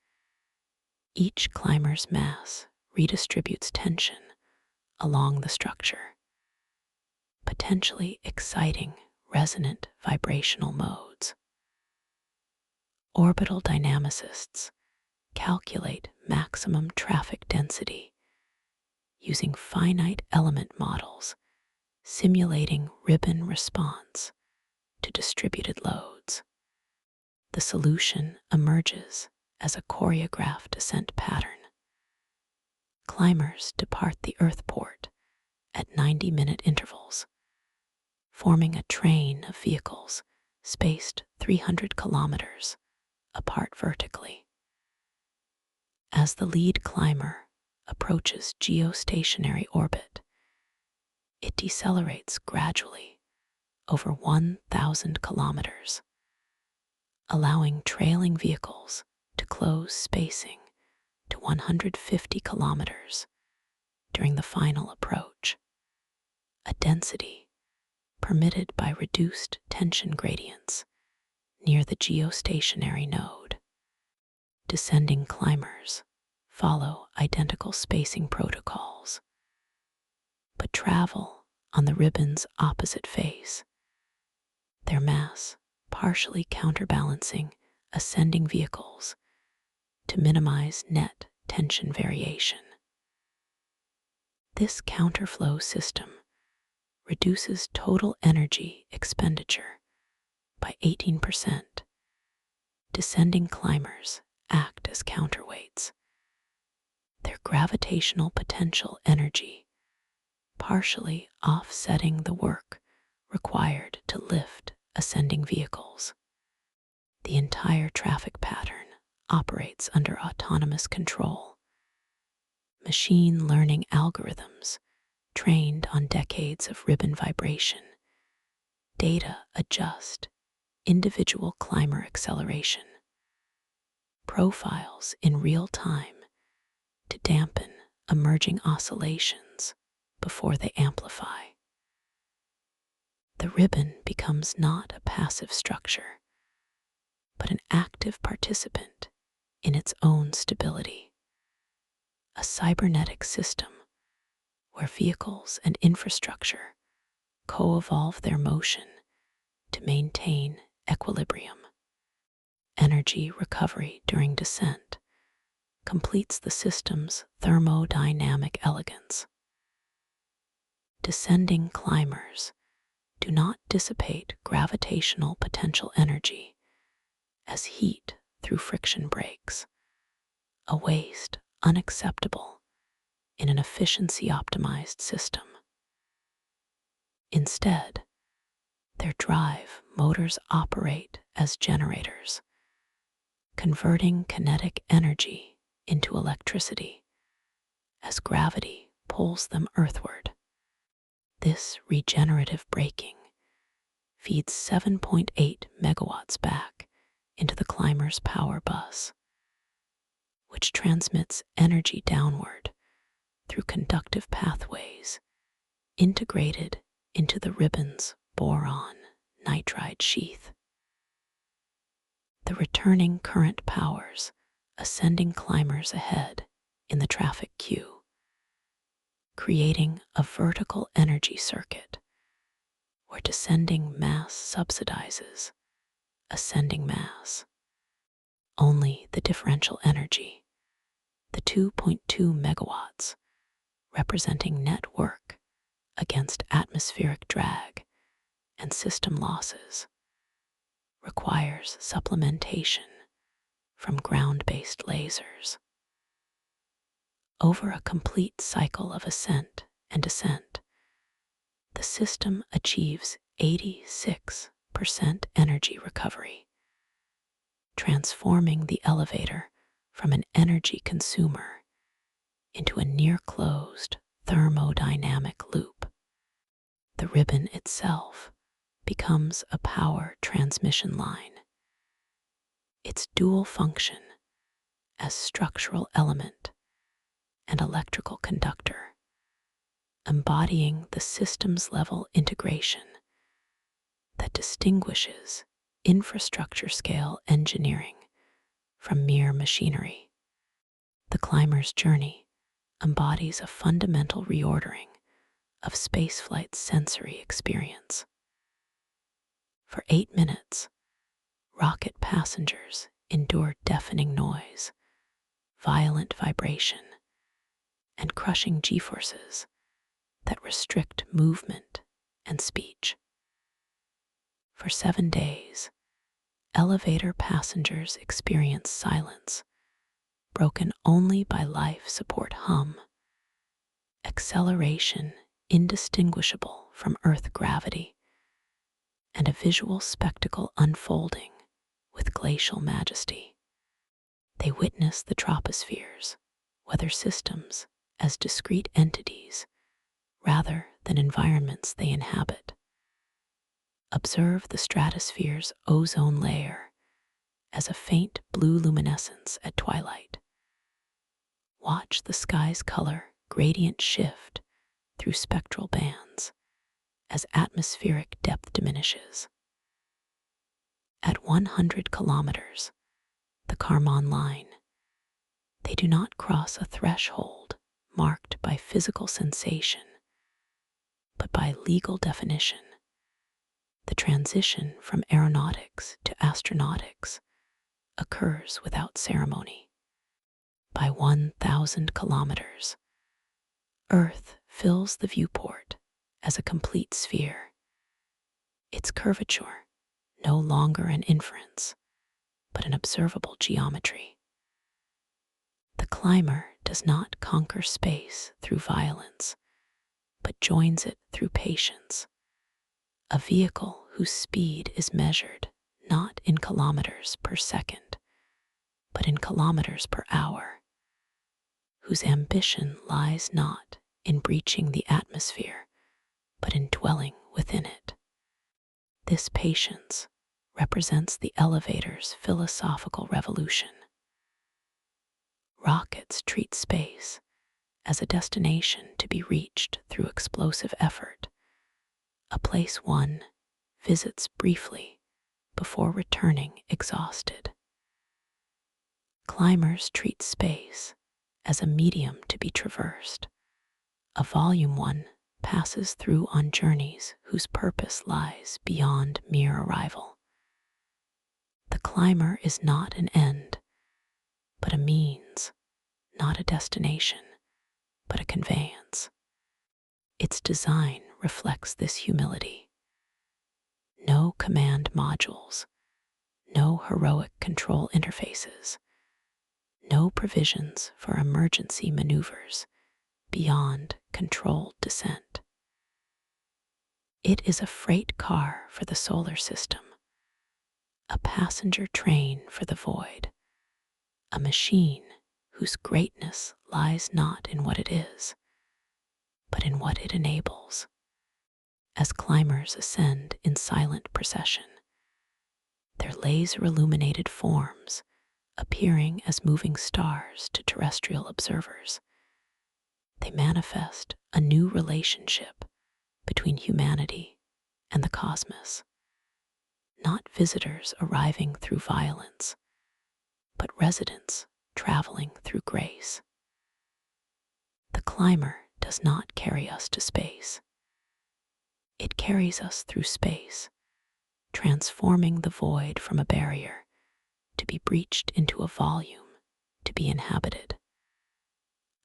Each climber's mass redistributes tension along the structure, potentially exciting resonant vibrational modes. Orbital dynamicists calculate maximum traffic density using finite element models simulating ribbon response to distributed loads. The solution emerges as a choreographed ascent pattern. Climbers depart the Earth port at 90-minute intervals, forming a train of vehicles spaced 300 kilometers apart vertically. As the lead climber approaches geostationary orbit, it decelerates gradually over 1,000 kilometers, allowing trailing vehicles to close spacing to 150 kilometers during the final approach, a density permitted by reduced tension gradients near the geostationary node. Descending climbers follow identical spacing protocols, but travel on the ribbon's opposite face, their mass partially counterbalancing ascending vehicles to minimize net tension variation. This counterflow system reduces total energy expenditure by 18%. Descending climbers act as counterweights, their gravitational potential energy partially offsetting the work required to lift ascending vehicles. The entire traffic pattern operates under autonomous control. Machine learning algorithms trained on decades of ribbon vibration data adjust individual climber acceleration profiles in real time to dampen emerging oscillations before they amplify. The ribbon becomes not a passive structure, but an active participant in its own stability, a cybernetic system where vehicles and infrastructure co-evolve their motion to maintain equilibrium. Energy recovery during descent completes the system's thermodynamic elegance. Descending climbers do not dissipate gravitational potential energy as heat through friction breaks, a waste unacceptable in an efficiency-optimized system. Instead, their drive motors operate as generators, converting kinetic energy into electricity as gravity pulls them earthward. This regenerative braking feeds 7.8 megawatts back into the climber's power bus, which transmits energy downward through conductive pathways integrated into the ribbon's boron nitride sheath. The returning current powers ascending climbers ahead in the traffic queue, creating a vertical energy circuit where descending mass subsidizes ascending mass. Only the differential energy, the 2.2 megawatts, representing net work against atmospheric drag and system losses, requires supplementation from ground-based lasers. Over a complete cycle of ascent and descent, the system achieves 86% energy recovery, transforming the elevator from an energy consumer into a near-closed thermodynamic loop. The ribbon itself becomes a power transmission line. Its dual function as structural element and electrical conductor, embodying the systems level integration that distinguishes infrastructure scale engineering from mere machinery. The climber's journey embodies a fundamental reordering of spaceflight's sensory experience. For 8 minutes, rocket passengers endure deafening noise, violent vibration, and crushing G-forces that restrict movement and speech. For 7 days, elevator passengers experience silence, broken only by life support hum, acceleration indistinguishable from Earth gravity, and a visual spectacle unfolding with glacial majesty. They witness the troposphere's weather systems as discrete entities rather than environments they inhabit. Observe the stratosphere's ozone layer as a faint blue luminescence at twilight. Watch the sky's color gradient shift through spectral bands as atmospheric depth diminishes. At 100 kilometers, the Kármán line, they do not cross a threshold marked by physical sensation, but by legal definition. The transition from aeronautics to astronautics occurs without ceremony. By 1,000 kilometers, Earth fills the viewport as a complete sphere, its curvature no longer an inference, but an observable geometry. The climber does not conquer space through violence, but joins it through patience. A vehicle whose speed is measured not in kilometers per second, but in kilometers per hour, whose ambition lies not in breaching the atmosphere, but in dwelling within it. This patience represents the elevator's philosophical revolution. Rockets treat space as a destination to be reached through explosive effort, a place one visits briefly before returning exhausted. Climbers treat space as a medium to be traversed, a volume one passes through on journeys whose purpose lies beyond mere arrival. The climber is not an end, but a means, not a destination, but a conveyance. Its design reflects this humility. No command modules, no heroic control interfaces, no provisions for emergency maneuvers beyond controlled descent. It is a freight car for the solar system, a passenger train for the void, a machine whose greatness lies not in what it is, but in what it enables. As climbers ascend in silent procession, their laser-illuminated forms appearing as moving stars to terrestrial observers, they manifest a new relationship between humanity and the cosmos, not visitors arriving through violence, but residents traveling through grace. The climber does not carry us to space. It carries us through space, transforming the void from a barrier to be breached into a volume to be inhabited,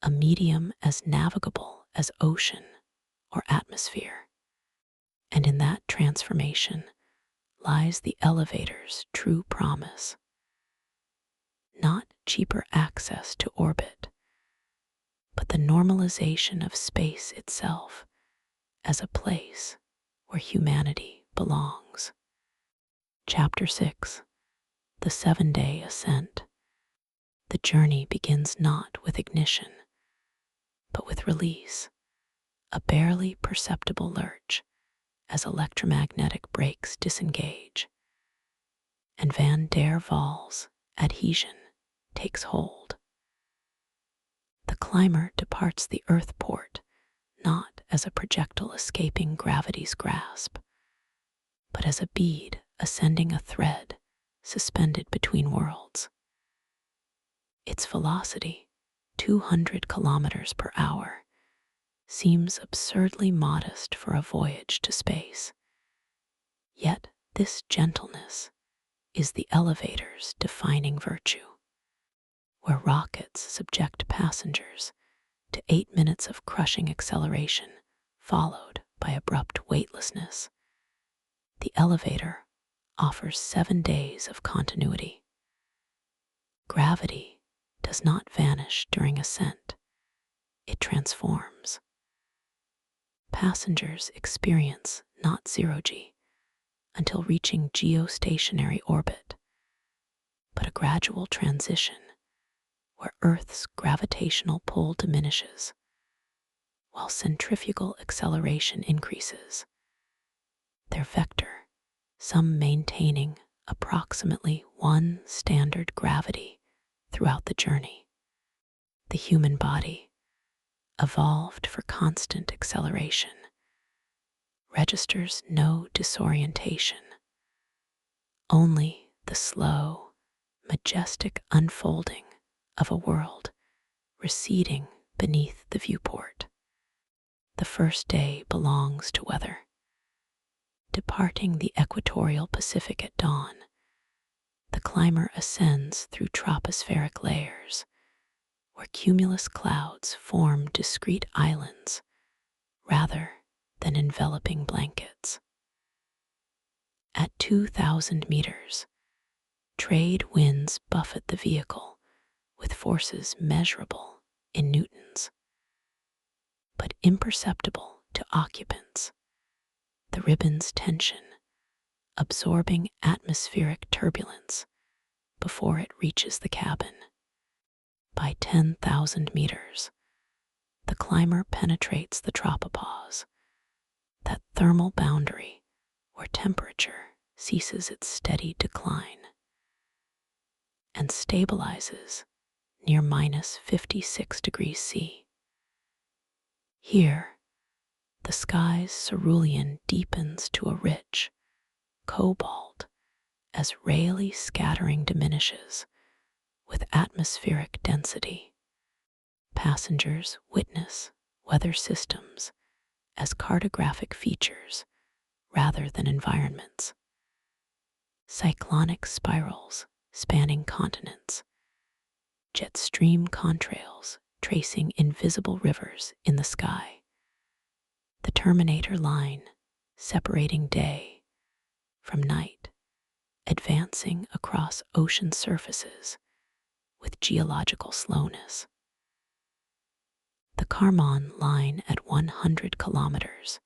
a medium as navigable as ocean or atmosphere. And in that transformation lies the elevator's true promise. Not cheaper access to orbit, but the normalization of space itself as a place where humanity belongs. Chapter 6: The 7-Day Ascent. The journey begins not with ignition, but with release, a barely perceptible lurch as electromagnetic brakes disengage, and Van der Waals' adhesion takes hold. The climber departs the earth port not as a projectile escaping gravity's grasp, but as a bead ascending a thread suspended between worlds. Its velocity, 200 kilometers per hour, seems absurdly modest for a voyage to space. Yet this gentleness is the elevator's defining virtue. Where rockets subject passengers to 8 minutes of crushing acceleration followed by abrupt weightlessness, the elevator offers 7 days of continuity. Gravity does not vanish during ascent, it transforms. Passengers experience not zero-G until reaching geostationary orbit, but a gradual transition where Earth's gravitational pull diminishes, while centrifugal acceleration increases, their vector, some maintaining approximately 1 standard gravity throughout the journey. The human body, evolved for constant acceleration, registers no disorientation, only the slow, majestic unfolding of a world receding beneath the viewport. The first day belongs to weather. Departing the equatorial Pacific at dawn, the climber ascends through tropospheric layers, where cumulus clouds form discrete islands rather than enveloping blankets. At 2,000 meters, trade winds buffet the vehicle with forces measurable in newtons, but imperceptible to occupants. The ribbon's tension, absorbing atmospheric turbulence before it reaches the cabin. By 10,000 meters, the climber penetrates the tropopause, that thermal boundary where temperature ceases its steady decline, and stabilizes near minus 56 degrees C. Here, the sky's cerulean deepens to a rich cobalt as Rayleigh scattering diminishes with atmospheric density. Passengers witness weather systems as cartographic features rather than environments. Cyclonic spirals spanning continents, jet stream contrails tracing invisible rivers in the sky, the Terminator line separating day from night, advancing across ocean surfaces with geological slowness. The Kármán line at 100 kilometers,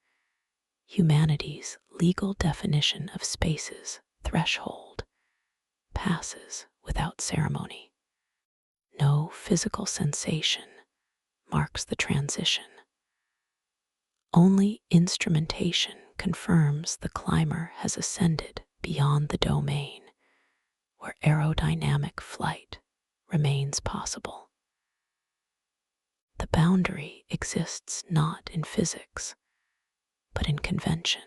humanity's legal definition of space's threshold, passes without ceremony. No physical sensation marks the transition. Only instrumentation confirms the climber has ascended beyond the domain where aerodynamic flight remains possible. The boundary exists not in physics, but in convention,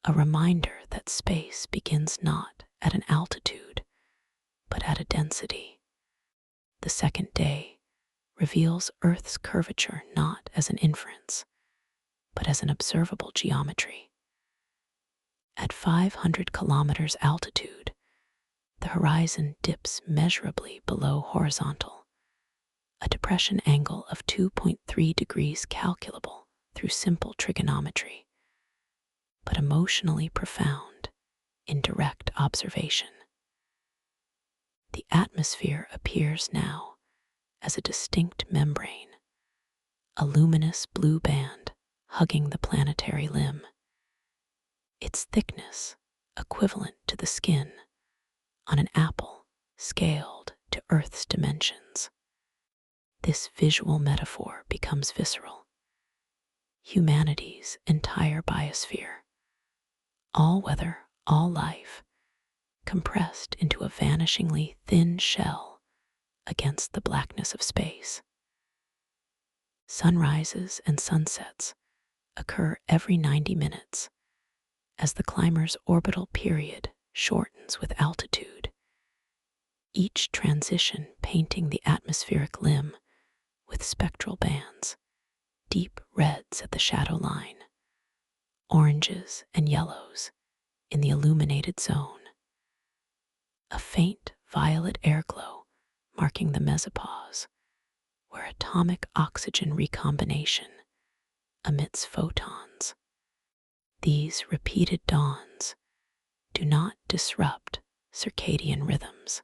a reminder that space begins not at an altitude, but at a density. The second day reveals Earth's curvature not as an inference, but as an observable geometry. At 500 kilometers altitude, the horizon dips measurably below horizontal, a depression angle of 2.3 degrees calculable through simple trigonometry, but emotionally profound in direct observation. The atmosphere appears now as a distinct membrane, a luminous blue band hugging the planetary limb, its thickness equivalent to the skin on an apple scaled to Earth's dimensions. This visual metaphor becomes visceral. Humanity's entire biosphere, all weather, all life, compressed into a vanishingly thin shell against the blackness of space. Sunrises and sunsets occur every 90 minutes as the climber's orbital period shortens with altitude, each transition painting the atmospheric limb with spectral bands, deep reds at the shadow line, oranges and yellows in the illuminated zone, a faint violet airglow marking the mesopause, where atomic oxygen recombination emits photons. These repeated dawns do not disrupt circadian rhythms.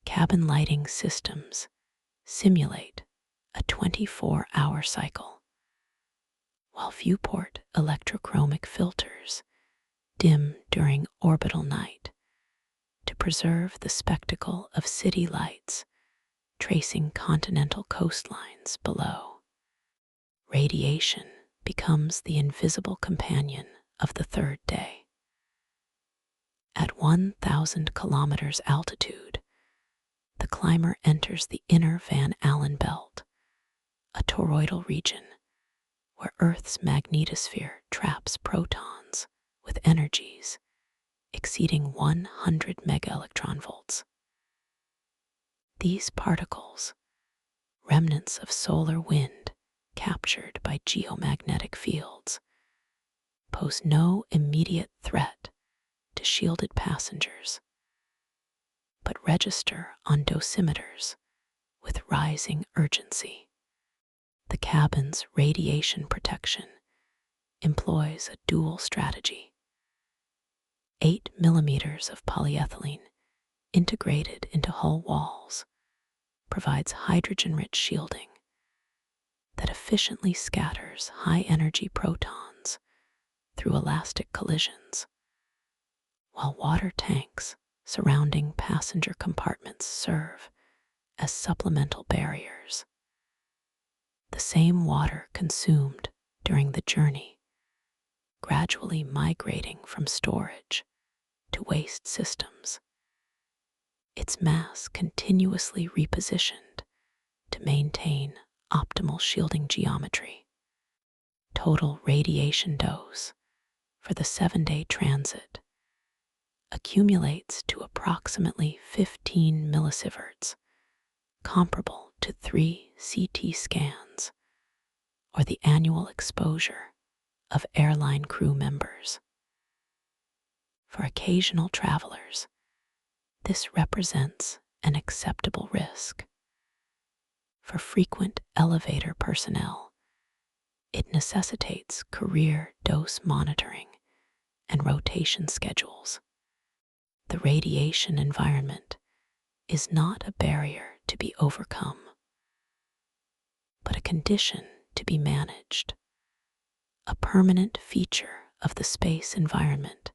Cabin lighting systems simulate a 24-hour cycle, while viewport electrochromic filters dim during orbital night to preserve the spectacle of city lights tracing continental coastlines below. Radiation becomes the invisible companion of the third day. At 1,000 kilometers altitude, the climber enters the inner Van Allen belt, a toroidal region where Earth's magnetosphere traps protons with energies exceeding 100 megaelectronvolts. These particles, remnants of solar wind captured by geomagnetic fields, pose no immediate threat to shielded passengers, but register on dosimeters with rising urgency. The cabin's radiation protection employs a dual strategy. 8 millimeters of polyethylene integrated into hull walls provides hydrogen-rich shielding that efficiently scatters high-energy protons through elastic collisions, while water tanks surrounding passenger compartments serve as supplemental barriers. The same water consumed during the journey, gradually migrating from storage to waste systems, its mass continuously repositioned to maintain optimal shielding geometry. Total radiation dose for the 7-day transit accumulates to approximately 15 millisieverts, comparable to 3 CT scans or the annual exposure of airline crew members. For occasional travelers, this represents an acceptable risk. For frequent elevator personnel, it necessitates career dose monitoring and rotation schedules. The radiation environment is not a barrier to be overcome, but a condition to be managed, a permanent feature of the space environment,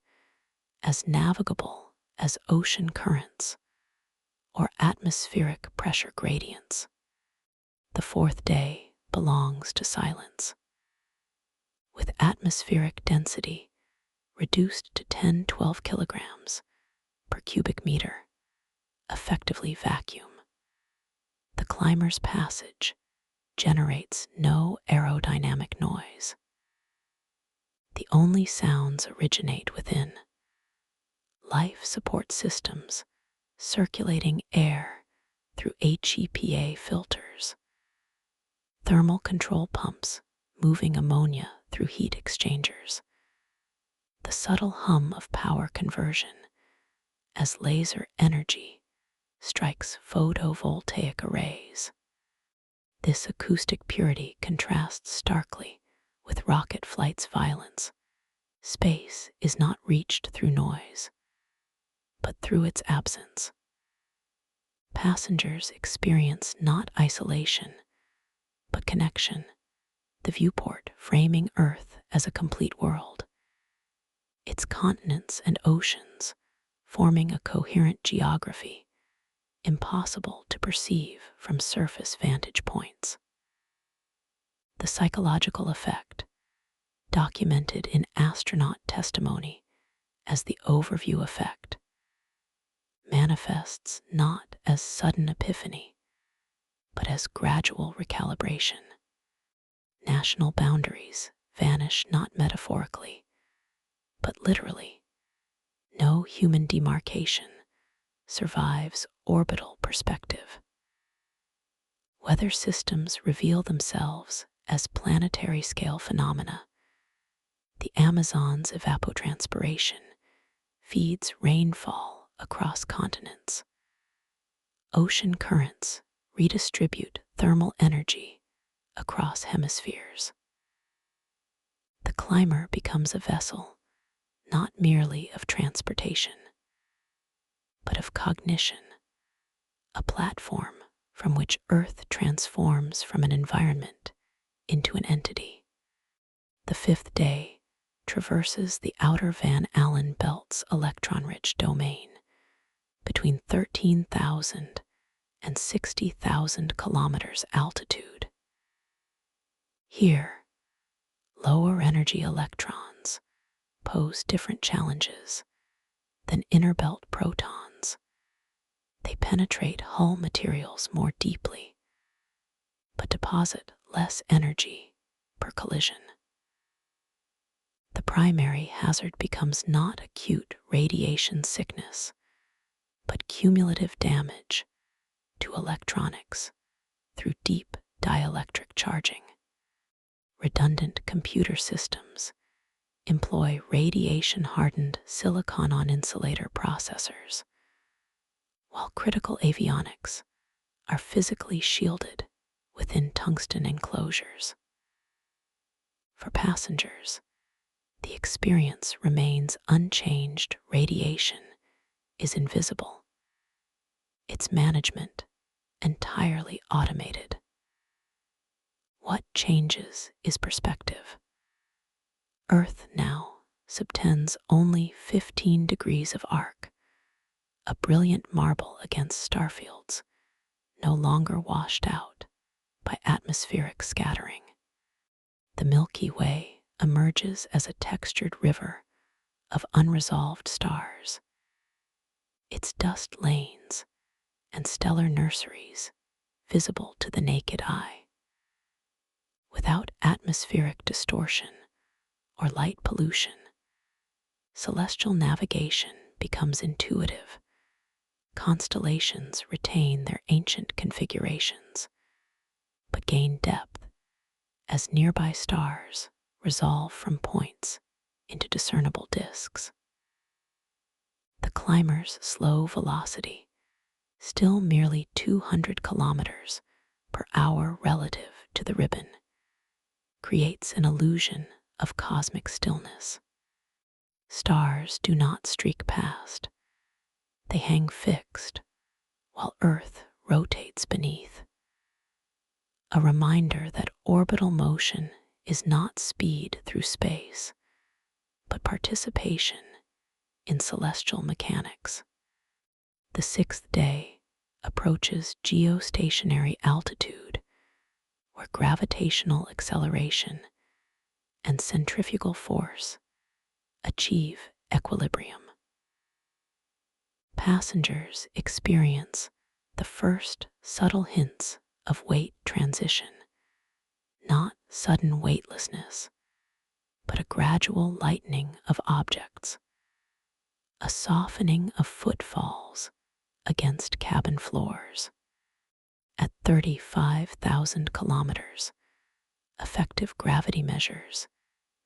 as navigable as ocean currents or atmospheric pressure gradients. The fourth day belongs to silence. With atmospheric density reduced to 10-12 kilograms per cubic meter, effectively vacuum, the climber's passage generates no aerodynamic noise. The only sounds originate within life support systems, circulating air through HEPA filters, thermal control pumps moving ammonia through heat exchangers, the subtle hum of power conversion as laser energy strikes photovoltaic arrays. This acoustic purity contrasts starkly with rocket flight's violence. Space is not reached through noise, but through its absence. Passengers experience not isolation, but connection, the viewport framing Earth as a complete world, its continents and oceans forming a coherent geography impossible to perceive from surface vantage points. The psychological effect, documented in astronaut testimony as the overview effect, manifests not as sudden epiphany, but as gradual recalibration. National boundaries vanish not metaphorically, but literally. No human demarcation survives orbital perspective. Weather systems reveal themselves as planetary scale phenomena. The Amazon's evapotranspiration feeds rainfall across continents. Ocean currents redistribute thermal energy across hemispheres. The climber becomes a vessel not merely of transportation, but of cognition, a platform from which Earth transforms from an environment into an entity. The fifth day traverses the outer Van Allen belt's electron-rich domain between 13,000 and 60,000 kilometers altitude. Here, lower energy electrons pose different challenges than inner belt protons. They penetrate hull materials more deeply, but deposit less energy per collision. The primary hazard becomes not acute radiation sickness, but cumulative damage to electronics through deep dielectric charging. Redundant computer systems employ radiation-hardened silicon-on-insulator processors, while critical avionics are physically shielded within tungsten enclosures. For passengers, the experience remains unchanged. Radiation is invisible, its management entirely automated. What changes is perspective. Earth now subtends only 15 degrees of arc, a brilliant marble against starfields, no longer washed out by atmospheric scattering. The Milky Way emerges as a textured river of unresolved stars, its dust lanes and stellar nurseries visible to the naked eye. Without atmospheric distortion or light pollution, celestial navigation becomes intuitive. Constellations retain their ancient configurations, but gain depth as nearby stars resolve from points into discernible disks. The climber's slow velocity, still merely 200 kilometers per hour relative to the ribbon, creates an illusion of cosmic stillness. Stars do not streak past. They hang fixed while Earth rotates beneath. A reminder that orbital motion is not speed through space, but participation in celestial mechanics. The sixth day approaches geostationary altitude, where gravitational acceleration and centrifugal force achieve equilibrium. Passengers experience the first subtle hints of weight transition, not sudden weightlessness, but a gradual lightening of objects, a softening of footfalls against cabin floors. At 35,000 kilometers, effective gravity measures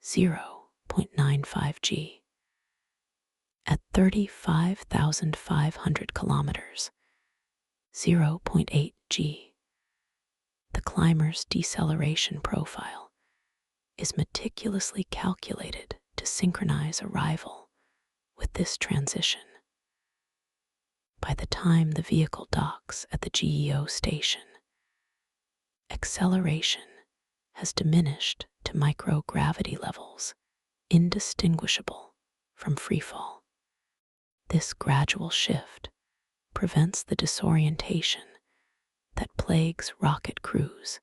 0.95 g. At 35,500 kilometers, 0.8 g. The climber's deceleration profile is meticulously calculated to synchronize arrival with this transition. By the time the vehicle docks at the GEO station, acceleration has diminished to microgravity levels indistinguishable from freefall. This gradual shift prevents the disorientation that plagues rocket crews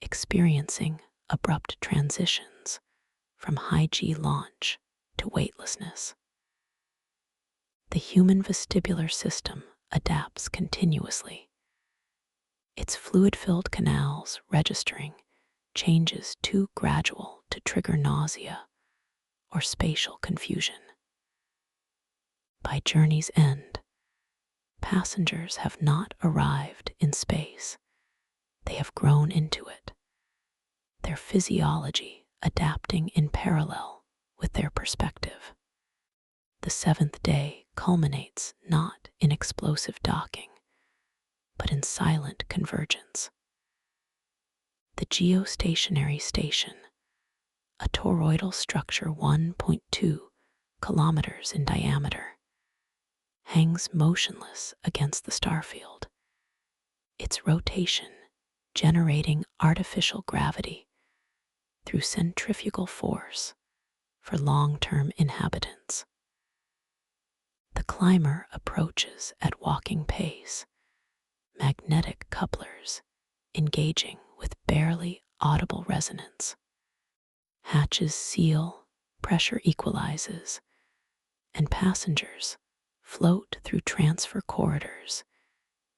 experiencing abrupt transitions from high-G launch to weightlessness. The human vestibular system adapts continuously, its fluid-filled canals registering changes too gradual to trigger nausea or spatial confusion. By journey's end, passengers have not arrived in space. They have grown into it, their physiology adapting in parallel with their perspective. The seventh day culminates not in explosive docking, but in silent convergence. The geostationary station, a toroidal structure 1.2 kilometers in diameter, hangs motionless against the starfield, its rotation generating artificial gravity through centrifugal force for long-term inhabitants. The climber approaches at walking pace, magnetic couplers engaging with barely audible resonance. Hatches seal, pressure equalizes, and passengers float through transfer corridors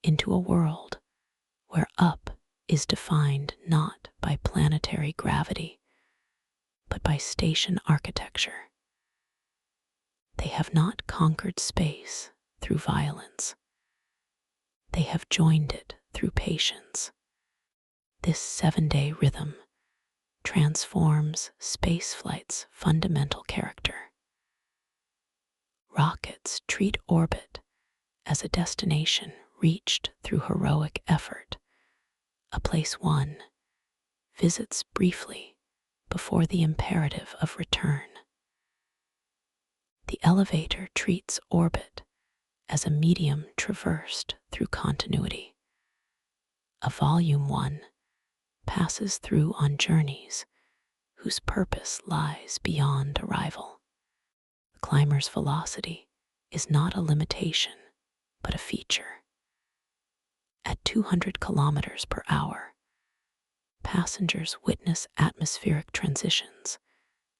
into a world where up is defined not by planetary gravity, but by station architecture. They have not conquered space through violence. They have joined it through patience. This 7-day rhythm transforms spaceflight's fundamental character. Rockets treat orbit as a destination reached through heroic effort, a place one visits briefly before the imperative of return. The elevator treats orbit as a medium traversed through continuity. A volume one passes through on journeys whose purpose lies beyond arrival. The climber's velocity is not a limitation, but a feature. At 200 kilometers per hour, passengers witness atmospheric transitions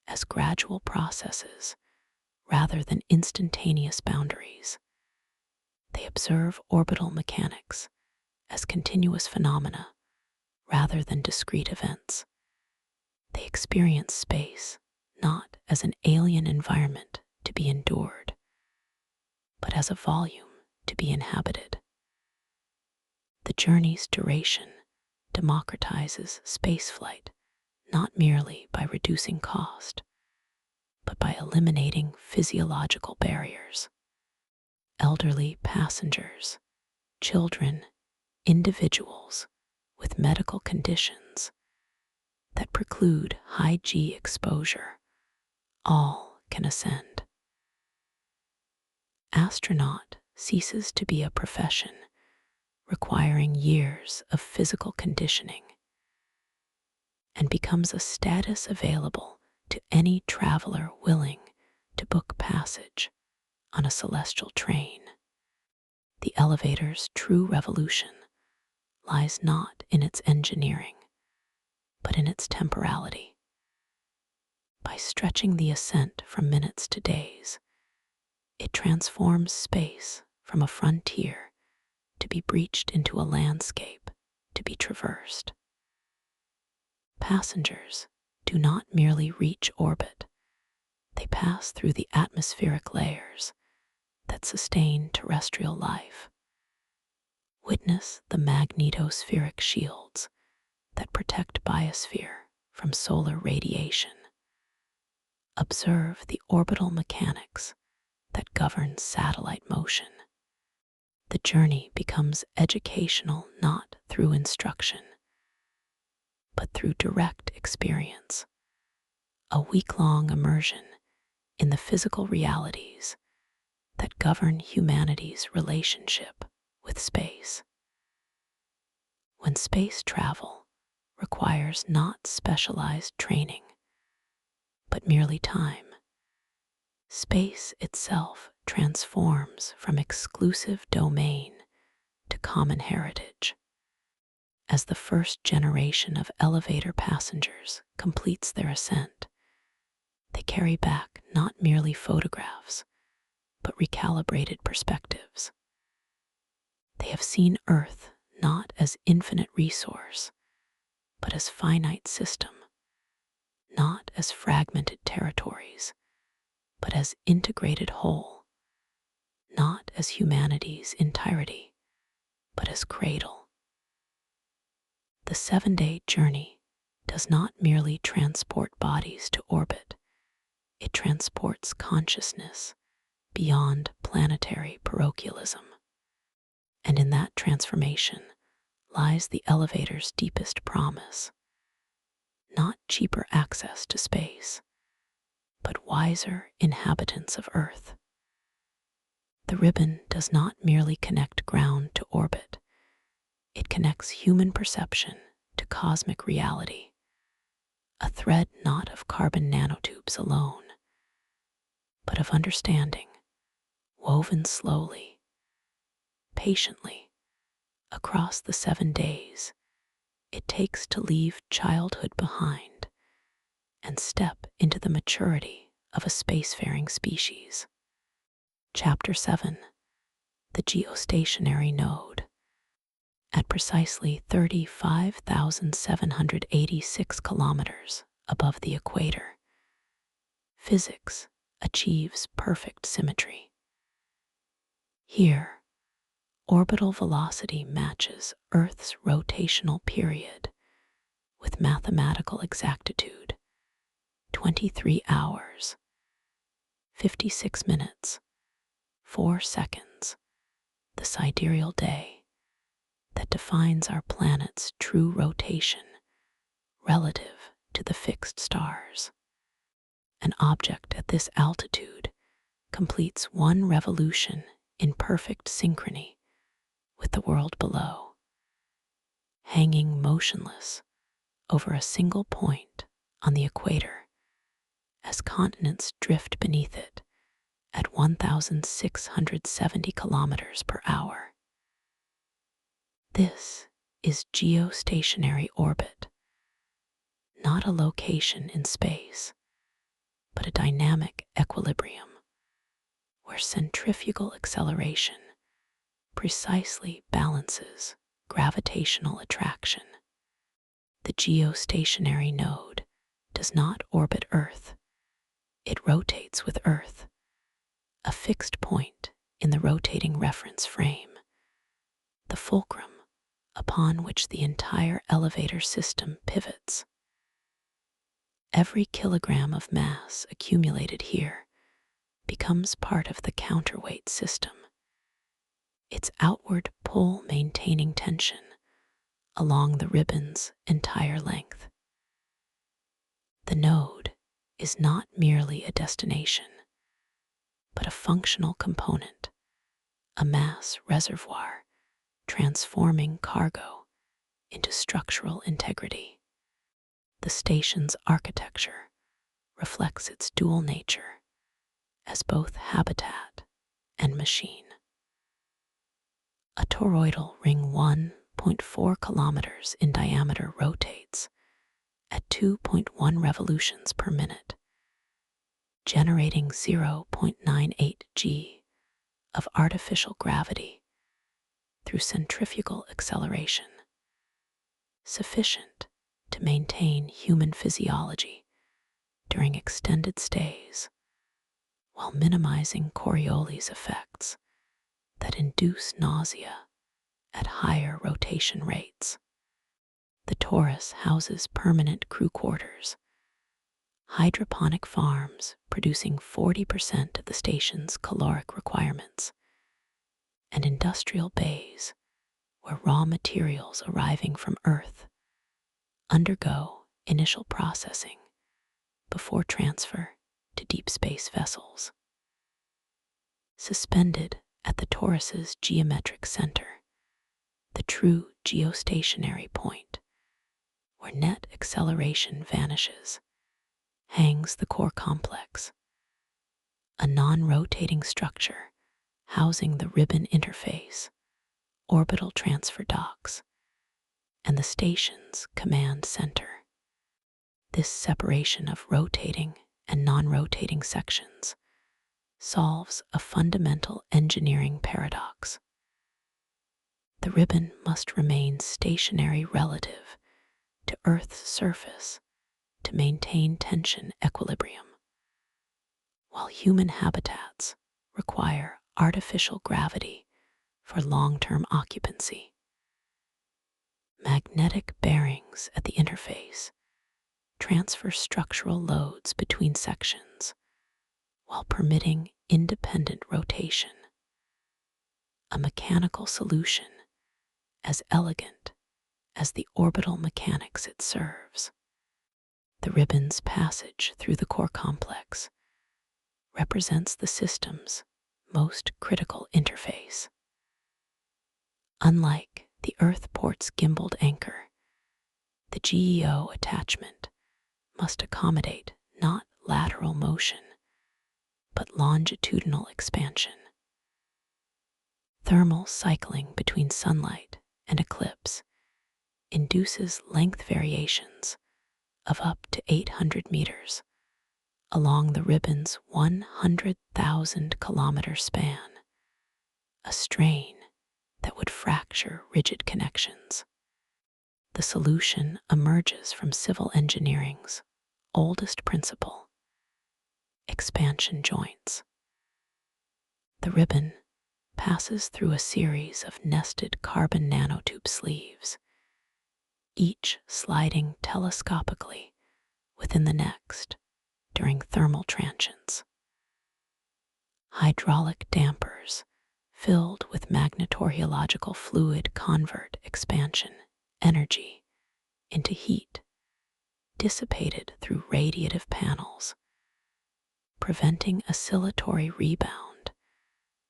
as gradual processes rather than instantaneous boundaries. They observe orbital mechanics as continuous phenomena rather than discrete events. They experience space not as an alien environment to be endured, but as a volume to be inhabited. The journey's duration democratizes spaceflight not merely by reducing cost, but by eliminating physiological barriers. Elderly passengers, children, individuals with medical conditions that preclude high-G exposure, all can ascend. Astronaut ceases to be a profession requiring years of physical conditioning and becomes a status available to any traveler willing to book passage on a celestial train. The elevator's true revolution lies not in its engineering, but in its temporality. By stretching the ascent from minutes to days, it transforms space from a frontier to be breached into a landscape to be traversed. Passengers do not merely reach orbit, they pass through the atmospheric layers that sustain terrestrial life. Witness the magnetospheric shields that protect biosphere from solar radiation. Observe the orbital mechanics that govern satellite motion. The journey becomes educational not through instruction, but through direct experience. A week-long immersion in the physical realities that govern humanity's relationship with space. When space travel requires not specialized training, but merely time, space itself transforms from exclusive domain to common heritage. As the first generation of elevator passengers completes their ascent, they carry back not merely photographs, but recalibrated perspectives. They have seen Earth not as infinite resource, but as finite system, not as fragmented territories, but as integrated whole, not as humanity's entirety, but as cradle. The 7-day journey does not merely transport bodies to orbit, it transports consciousness beyond planetary parochialism. And in that transformation lies the elevator's deepest promise. Not cheaper access to space, but wiser inhabitants of Earth. The ribbon does not merely connect ground to orbit, it connects human perception to cosmic reality, a thread not of carbon nanotubes alone, but of understanding, woven slowly, patiently, across the 7 days it takes to leave childhood behind and step into the maturity of a spacefaring species. Chapter 7: The Geostationary Node. At precisely 35,786 kilometers above the equator, physics achieves perfect symmetry. Here, orbital velocity matches Earth's rotational period with mathematical exactitude: 23 hours, 56 minutes, 4 seconds, the sidereal day that defines our planet's true rotation relative to the fixed stars. An object at this altitude completes one revolution in perfect synchrony with the world below, hanging motionless over a single point on the equator as continents drift beneath it at 1,670 kilometers per hour. This is geostationary orbit, not a location in space, but a dynamic equilibrium where centrifugal acceleration precisely balances gravitational attraction. The geostationary node does not orbit Earth, it rotates with Earth, a fixed point in the rotating reference frame, the fulcrum upon which the entire elevator system pivots. Every kilogram of mass accumulated here becomes part of the counterweight system, its outward pull maintaining tension along the ribbon's entire length. The node is not merely a destination, but a functional component, a mass reservoir transforming cargo into structural integrity. The station's architecture reflects its dual nature as both habitat and machine. A toroidal ring 1.4 kilometers in diameter rotates at 2.1 revolutions per minute, generating 0.98 g of artificial gravity through centrifugal acceleration, sufficient to maintain human physiology during extended stays while minimizing Coriolis effects that induce nausea at higher rotation rates. The torus houses permanent crew quarters, hydroponic farms producing 40% of the station's caloric requirements, and industrial bays where raw materials arriving from Earth undergo initial processing before transfer to deep space vessels. Suspended at the torus's geometric center, the true geostationary point, where net acceleration vanishes, hangs the core complex, a non-rotating structure housing the ribbon interface, orbital transfer docks, and the station's command center. This separation of rotating and non-rotating sections solves a fundamental engineering paradox. The ribbon must remain stationary relative to Earth's surface to maintain tension equilibrium, while human habitats require artificial gravity for long-term occupancy. Magnetic bearings at the interface transfer structural loads between sections while permitting independent rotation, a mechanical solution as elegant as the orbital mechanics it serves. The ribbon's passage through the core complex represents the system's most critical interface. Unlike the Earth port's gimbaled anchor, the GEO attachment must accommodate not lateral motion, but longitudinal expansion. Thermal cycling between sunlight and eclipse induces length variations of up to 800 meters along the ribbon's 100,000 kilometer span, a strain that would fracture rigid connections. The solution emerges from civil engineering's oldest principle: expansion joints. The ribbon passes through a series of nested carbon nanotube sleeves, each sliding telescopically within the next during thermal transients. Hydraulic dampers filled with magnetorheological fluid convert expansion energy into heat dissipated through radiative panels, preventing oscillatory rebound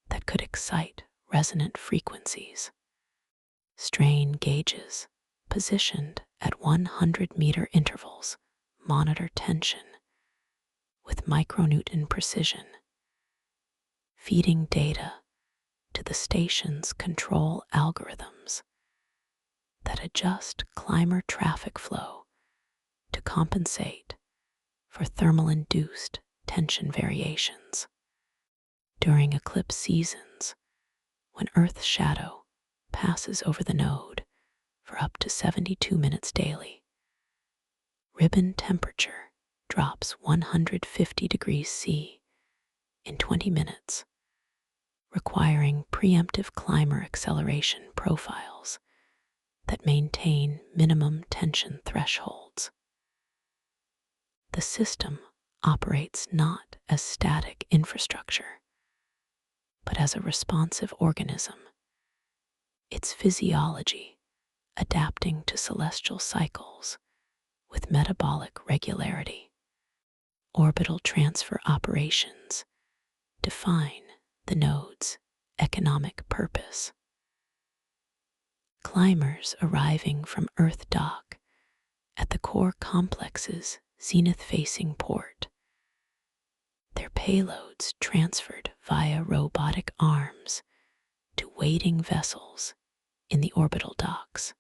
that could excite resonant frequencies. Strain gauges positioned at 100-meter intervals monitor tension with micronewton precision, feeding data to the station's control algorithms that adjust climber traffic flow to compensate for thermal-induced tension variations. During eclipse seasons, when Earth's shadow passes over the node for up to 72 minutes daily, ribbon temperature drops 150 degrees C in 20 minutes, requiring preemptive climber acceleration profiles that maintain minimum tension thresholds. The system operates not as static infrastructure, but as a responsive organism, its physiology adapting to celestial cycles with metabolic regularity. Orbital transfer operations define the node's economic purpose. Climbers arriving from Earth dock at the core complex's zenith-facing port, their payloads transferred via robotic arms to waiting vessels in the orbital docks.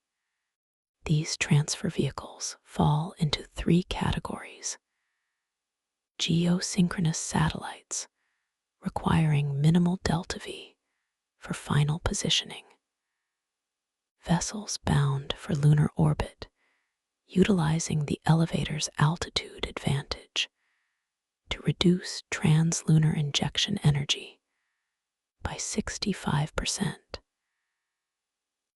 These transfer vehicles fall into three categories: geosynchronous satellites, requiring minimal delta V for final positioning; vessels bound for lunar orbit, utilizing the elevator's altitude advantage to reduce translunar injection energy by 65%;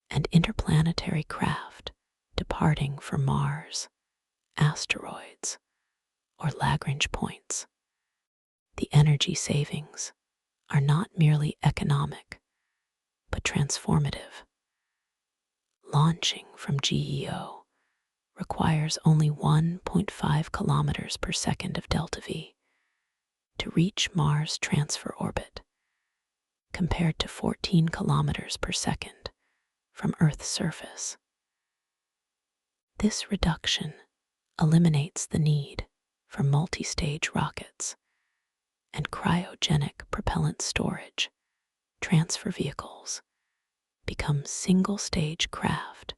and interplanetary craft departing for Mars, asteroids, or Lagrange points. The energy savings are not merely economic, but transformative. Launching from GEO requires only 1.5 kilometers per second of delta V to reach Mars transfer orbit, compared to 14 kilometers per second from Earth's surface. This reduction eliminates the need for multi-stage rockets and cryogenic propellant storage. Transfer vehicles become single-stage craft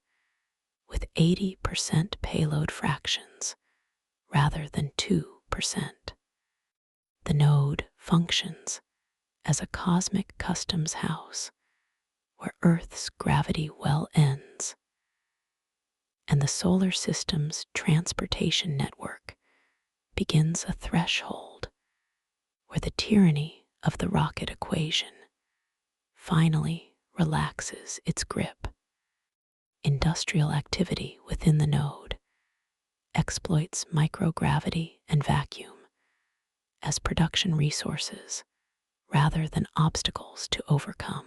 with 80% payload fractions rather than 2%. The node functions as a cosmic customs house where Earth's gravity well ends, and the solar system's transportation network begins a threshold where the tyranny of the rocket equation finally relaxes its grip. Industrial activity within the node exploits microgravity and vacuum as production resources rather than obstacles to overcome.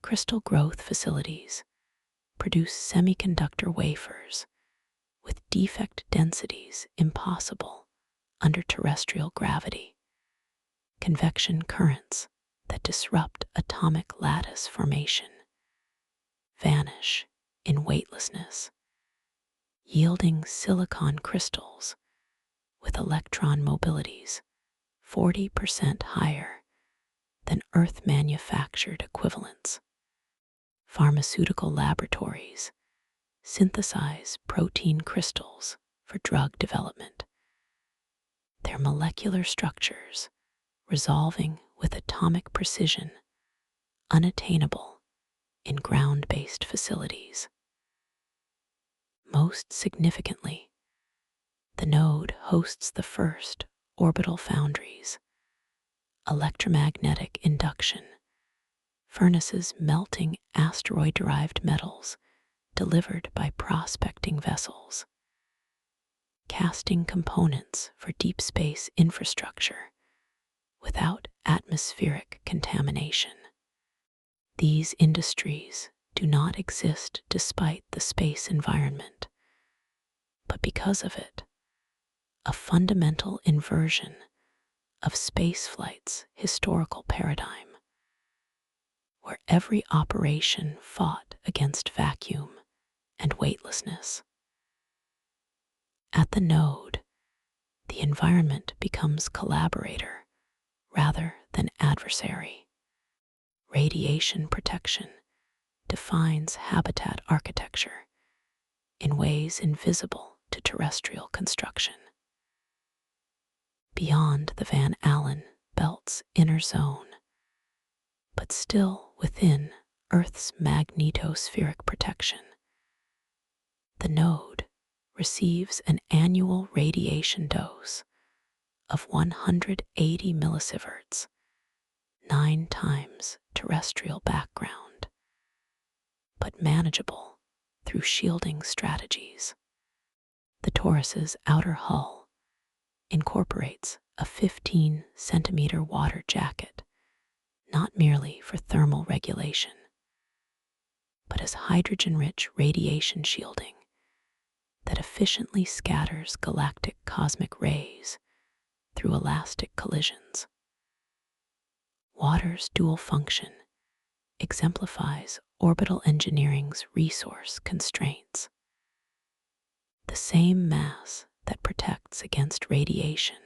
Crystal growth facilities produce semiconductor wafers with defect densities impossible under terrestrial gravity. Convection currents that disrupt atomic lattice formation vanish in weightlessness, yielding silicon crystals with electron mobilities 40% higher than Earth-manufactured equivalents. Pharmaceutical laboratories synthesize protein crystals for drug development, their molecular structures resolving with atomic precision unattainable in ground-based facilities. Most significantly, the node hosts the first orbital foundries, electromagnetic induction, furnaces melting asteroid-derived metals delivered by prospecting vessels, casting components for deep space infrastructure without atmospheric contamination. These industries do not exist despite the space environment, but because of it, a fundamental inversion of spaceflight's historical paradigm, where every operation fought against vacuum and weightlessness. At the node, the environment becomes collaborator rather than adversary. Radiation protection defines habitat architecture in ways invisible to terrestrial construction. Beyond the Van Allen belt's inner zone, but still within Earth's magnetospheric protection, the node receives an annual radiation dose of 180 millisieverts, 9 times terrestrial background, but manageable through shielding strategies. The torus's outer hull incorporates a 15-centimeter water jacket, not merely for thermal regulation, but as hydrogen-rich radiation shielding that efficiently scatters galactic cosmic rays through elastic collisions. Water's dual function exemplifies orbital engineering's resource constraints. The same mass that protects against radiation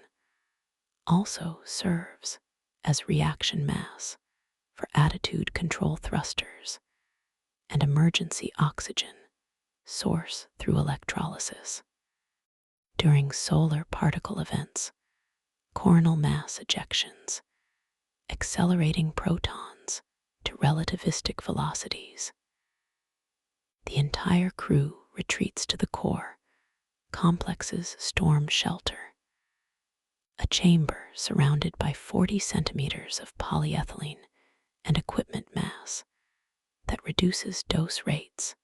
also serves as reaction mass for attitude control thrusters, and emergency oxygen source through electrolysis. During solar particle events, coronal mass ejections, accelerating protons to relativistic velocities, the entire crew retreats to the core complex's storm shelter, a chamber surrounded by 40 centimeters of polyethylene and equipment mass that reduces dose rates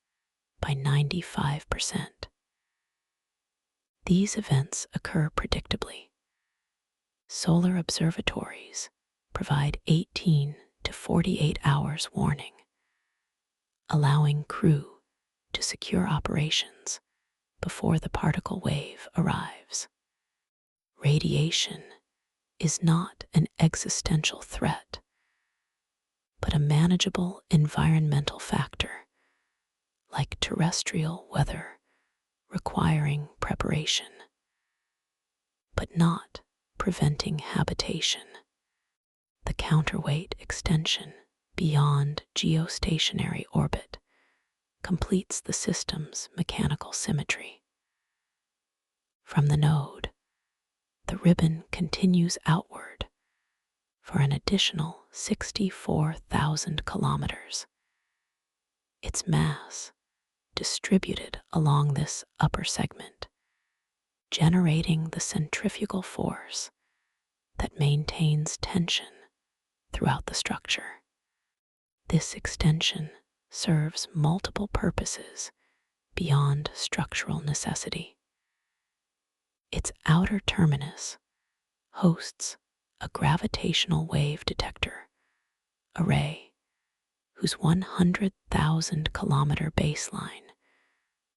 by 95%. These events occur predictably. Solar observatories provide 18 to 48 hours warning, allowing crew to secure operations before the particle wave arrives. Radiation is not an existential threat, but a manageable environmental factor, like terrestrial weather requiring preparation, but not preventing habitation. The counterweight extension beyond geostationary orbit completes the system's mechanical symmetry. From the node, the ribbon continues outward for an additional 64,000 kilometers. Its mass distributed along this upper segment, generating the centrifugal force that maintains tension throughout the structure. This extension serves multiple purposes beyond structural necessity. Its outer terminus hosts a gravitational wave detector array whose 100,000 kilometer baseline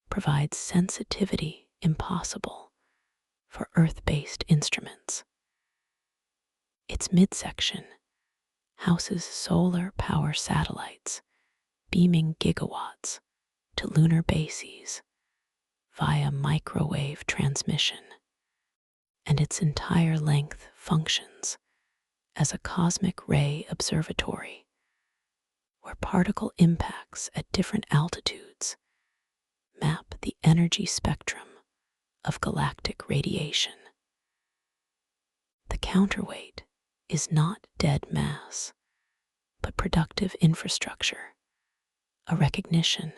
provides sensitivity impossible for Earth-based instruments. Its midsection houses solar power satellites beaming gigawatts to lunar bases via microwave transmission, and its entire length functions as a cosmic ray observatory where particle impacts at different altitudes map the energy spectrum of galactic radiation. The counterweight is not dead mass, but productive infrastructure, a recognition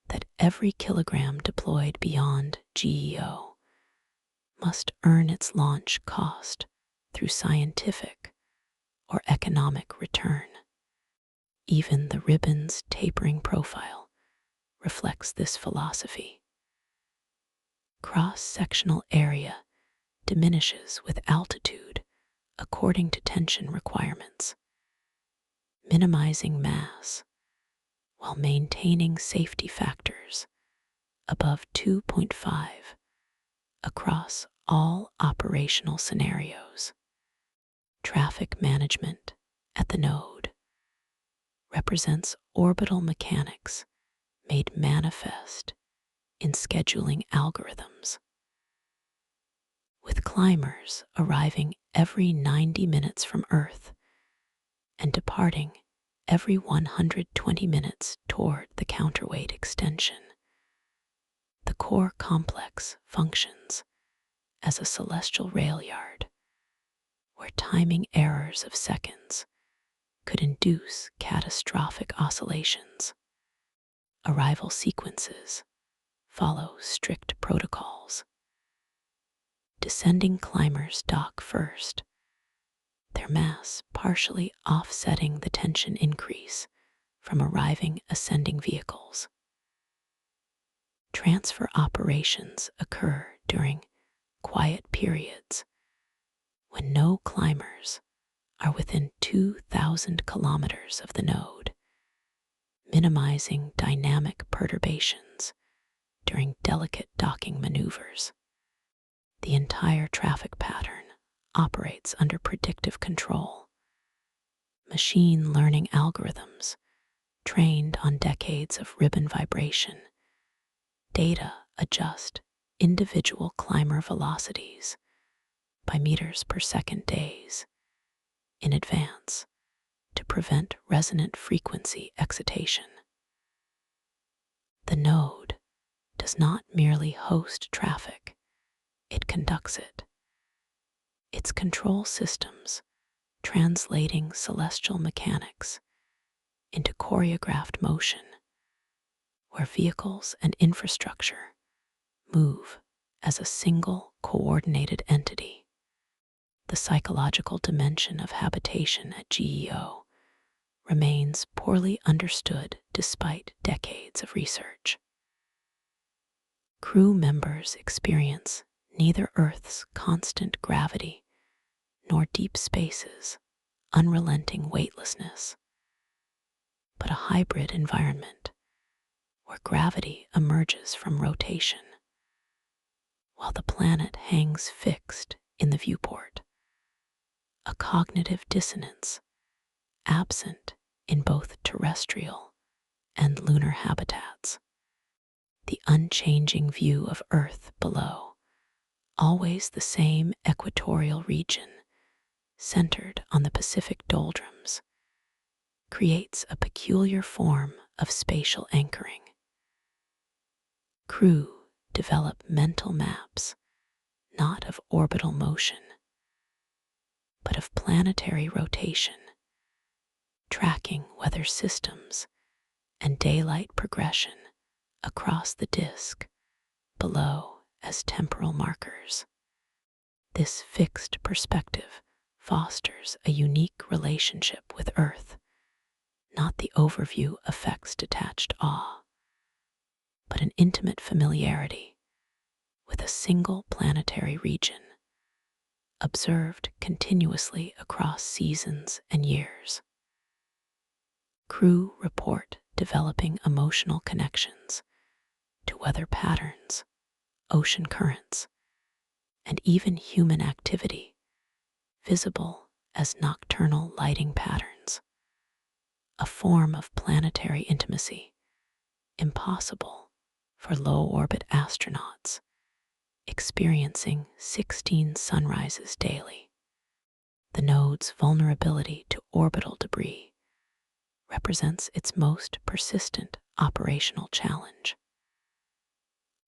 that every kilogram deployed beyond GEO must earn its launch cost through scientific or economic return. Even the ribbon's tapering profile reflects this philosophy. Cross-sectional area diminishes with altitude according to tension requirements, minimizing mass while maintaining safety factors above 2.5 across all operational scenarios. Traffic management at the node represents orbital mechanics made manifest in scheduling algorithms. With climbers arriving every 90 minutes from Earth and departing every 120 minutes toward the counterweight extension, the core complex functions as a celestial rail yard where timing errors of seconds could induce catastrophic oscillations. Arrival sequences follow strict protocols. Descending climbers dock first, their mass partially offsetting the tension increase from arriving ascending vehicles. Transfer operations occur during quiet periods when no climbers are within 2,000 kilometers of the node, minimizing dynamic perturbations during delicate docking maneuvers. The entire traffic pattern operates under predictive control. Machine learning algorithms trained on decades of ribbon vibration data adjust individual climber velocities by meters per second days in advance to prevent resonant frequency excitation. The node does not merely host traffic, it conducts it. Its control systems translating celestial mechanics into choreographed motion, where vehicles and infrastructure move as a single coordinated entity. The psychological dimension of habitation at GEO remains poorly understood despite decades of research. Crew members experience neither Earth's constant gravity nor deep space's unrelenting weightlessness, but a hybrid environment where gravity emerges from rotation, while the planet hangs fixed in the viewport, a cognitive dissonance absent in both terrestrial and lunar habitats. The unchanging view of Earth below, always the same equatorial region centered on the Pacific doldrums, creates a peculiar form of spatial anchoring. Crew develop mental maps, not of orbital motion, but of planetary rotation, tracking weather systems and daylight progression across the disk below as temporal markers. This fixed perspective fosters a unique relationship with Earth, not the overview effect's detached awe, but an intimate familiarity with a single planetary region, observed continuously across seasons and years. Crew report developing emotional connections to weather patterns, ocean currents, and even human activity, visible as nocturnal lighting patterns, a form of planetary intimacy impossible for low-orbit astronauts experiencing 16 sunrises daily. The node's vulnerability to orbital debris represents its most persistent operational challenge.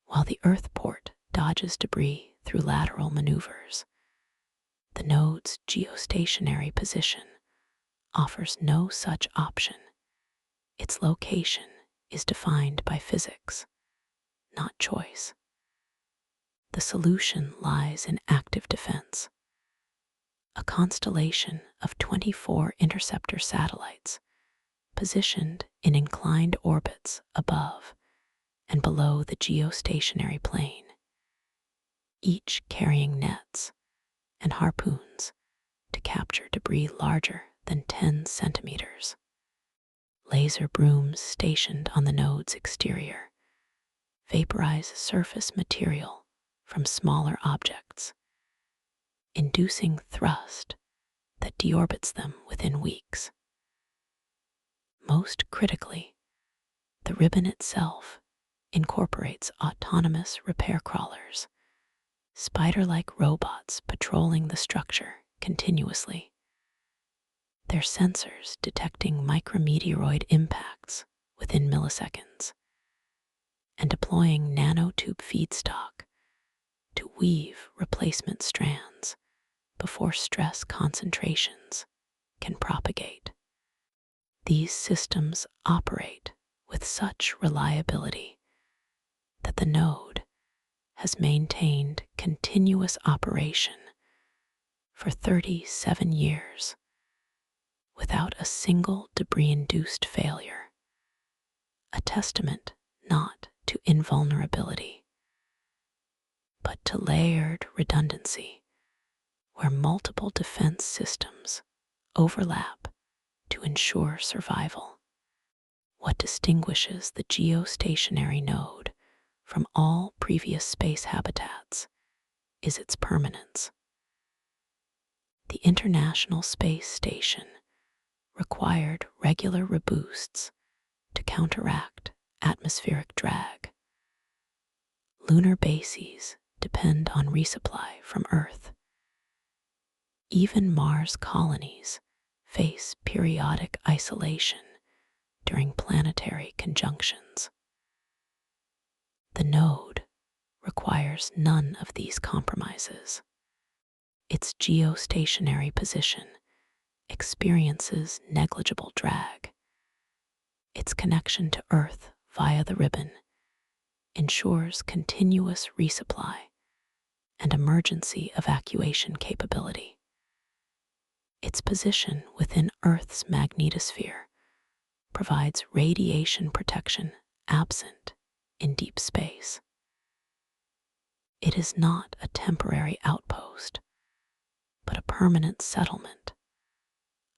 While the Earth port dodges debris through lateral maneuvers, the node's geostationary position offers no such option. Its location is defined by physics, not choice. The solution lies in active defense, a constellation of 24 interceptor satellites positioned in inclined orbits above and below the geostationary plane, each carrying nets and harpoons to capture debris larger than 10 centimeters. Laser brooms stationed on the node's exterior vaporize surface material from smaller objects, inducing thrust that deorbits them within weeks. Most critically, the ribbon itself incorporates autonomous repair crawlers, spider-like robots patrolling the structure continuously, their sensors detecting micrometeoroid impacts within milliseconds and deploying nanotube feedstock to weave replacement strands before stress concentrations can propagate. These systems operate with such reliability that the node has maintained continuous operation for 37 years without a single debris-induced failure, a testament not to invulnerability, but to layered redundancy, where multiple defense systems overlap to ensure survival. What distinguishes the geostationary node from all previous space habitats is its permanence. The International Space Station required regular reboosts to counteract atmospheric drag. Lunar bases depend on resupply from Earth. Even Mars colonies face periodic isolation during planetary conjunctions. The node requires none of these compromises. Its geostationary position experiences negligible drag. Its connection to Earth via the ribbon ensures continuous resupply and emergency evacuation capability. Its position within Earth's magnetosphere provides radiation protection absent in deep space. It is not a temporary outpost, but a permanent settlement,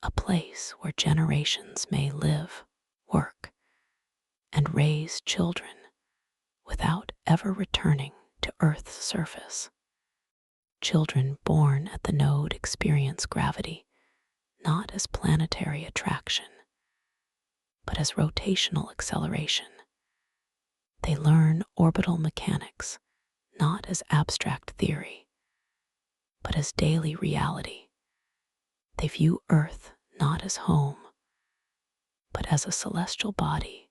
a place where generations may live, work, and raise children without ever returning to Earth's surface. Children born at the node experience gravity not as planetary attraction, but as rotational acceleration. They learn orbital mechanics not as abstract theory, but as daily reality. They view Earth not as home, but as a celestial body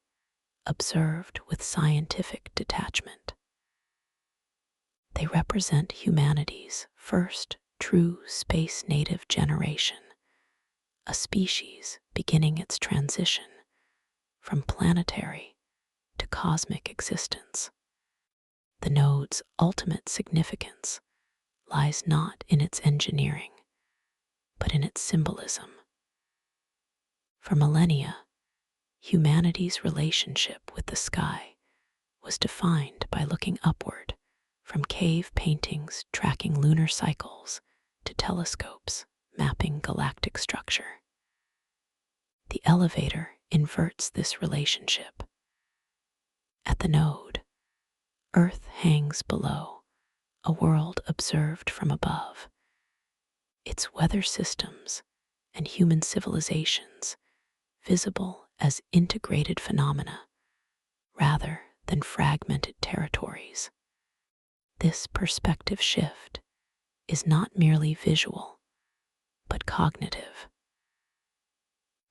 observed with scientific detachment. They represent humanity's first true space-native generation, a species beginning its transition from planetary to cosmic existence. The node's ultimate significance lies not in its engineering, but in its symbolism. For millennia, humanity's relationship with the sky was defined by looking upward, from cave paintings tracking lunar cycles to telescopes mapping galactic structure. The elevator inverts this relationship. At the node, Earth hangs below, a world observed from above. Its weather systems and human civilizations visible as integrated phenomena rather than fragmented territories. This perspective shift is not merely visual, but cognitive.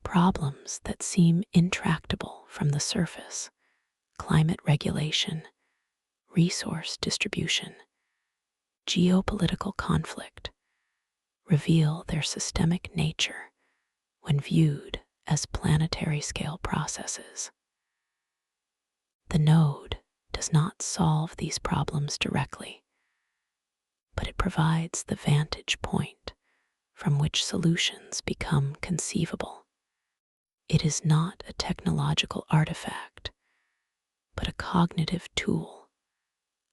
Problems that seem intractable from the surface, climate regulation, resource distribution, geopolitical conflict, reveal their systemic nature when viewed as planetary scale processes. The node does not solve these problems directly, but it provides the vantage point from which solutions become conceivable. It is not a technological artifact, but a cognitive tool,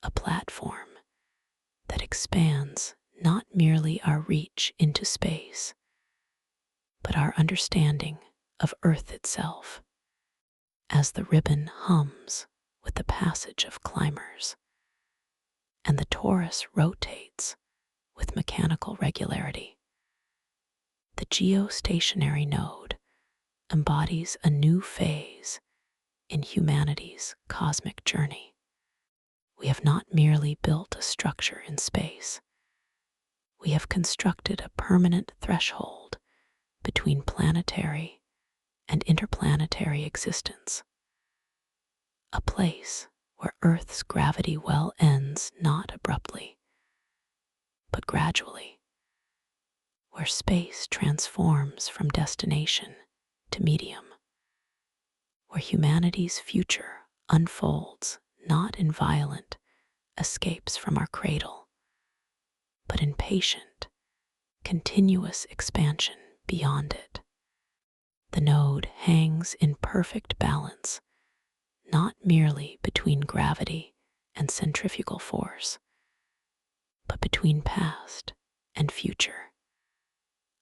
a platform that expands not merely our reach into space, but our understanding of Earth itself. As the ribbon hums with the passage of climbers, and the torus rotates with mechanical regularity, the geostationary node embodies a new phase in humanity's cosmic journey. We have not merely built a structure in space. We have constructed a permanent threshold between planetary and interplanetary existence, a place where Earth's gravity well ends not abruptly, but gradually, where space transforms from destination to medium, where humanity's future unfolds not in violent escapes from our cradle, but in patient, continuous expansion beyond it. The node hangs in perfect balance, not merely between gravity and centrifugal force, but between past and future,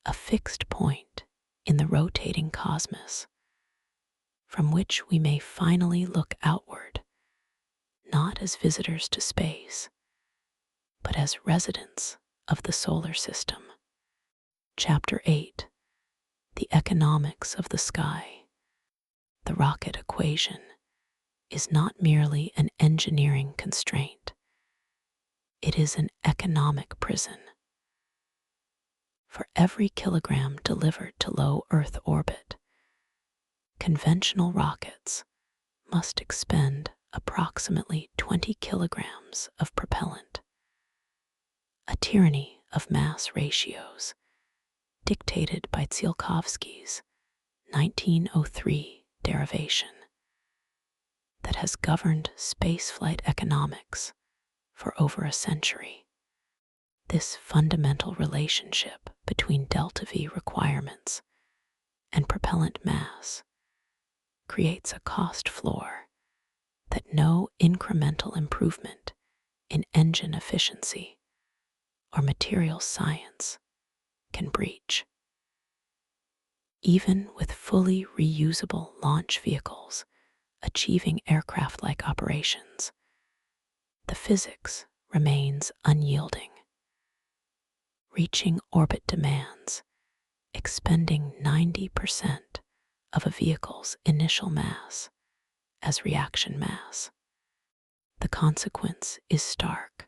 a fixed point in the rotating cosmos, from which we may finally look outward, not as visitors to space, but as residents of the solar system. Chapter 8: The Economics of the Sky. The rocket equation is not merely an engineering constraint. It is an economic prison. For every kilogram delivered to low Earth orbit, conventional rockets must expend approximately 20 kilograms of propellant, a tyranny of mass ratios dictated by Tsiolkovsky's 1903 derivation that has governed spaceflight economics for over a century. This fundamental relationship between delta V requirements and propellant mass creates a cost floor that no incremental improvement in engine efficiency or materials science can breach. Even with fully reusable launch vehicles achieving aircraft-like operations, the physics remains unyielding. Reaching orbit demands expending 90% of a vehicle's initial mass as reaction mass. The consequence is stark.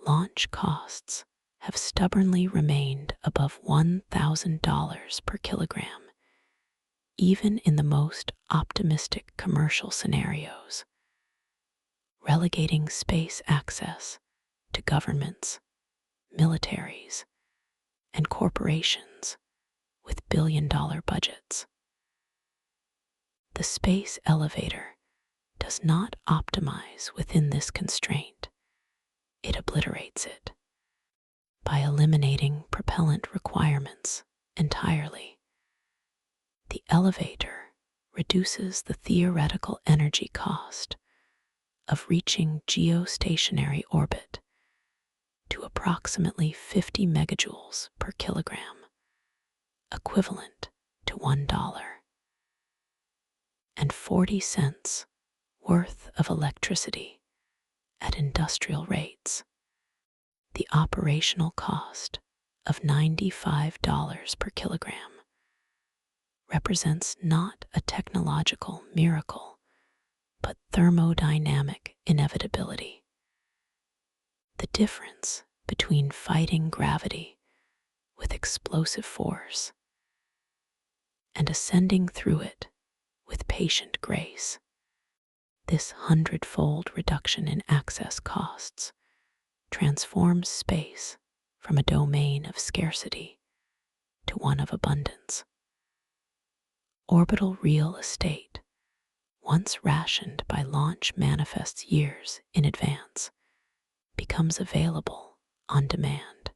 Launch costs have stubbornly remained above $1,000 per kilogram, even in the most optimistic commercial scenarios, relegating space access to governments, militaries, and corporations with billion-dollar budgets. The space elevator does not optimize within this constraint. It obliterates it by eliminating propellant requirements entirely. The elevator reduces the theoretical energy cost of reaching geostationary orbit to approximately 50 megajoules per kilogram, equivalent to $1, and 40 cents worth of electricity at industrial rates. The operational cost of $95 per kilogram represents not a technological miracle, but thermodynamic inevitability. The difference between fighting gravity with explosive force and ascending through it with patient grace. This 100-fold reduction in access costs transforms space from a domain of scarcity to one of abundance. Orbital real estate, once rationed by launch manifests years in advance, becomes available on demand.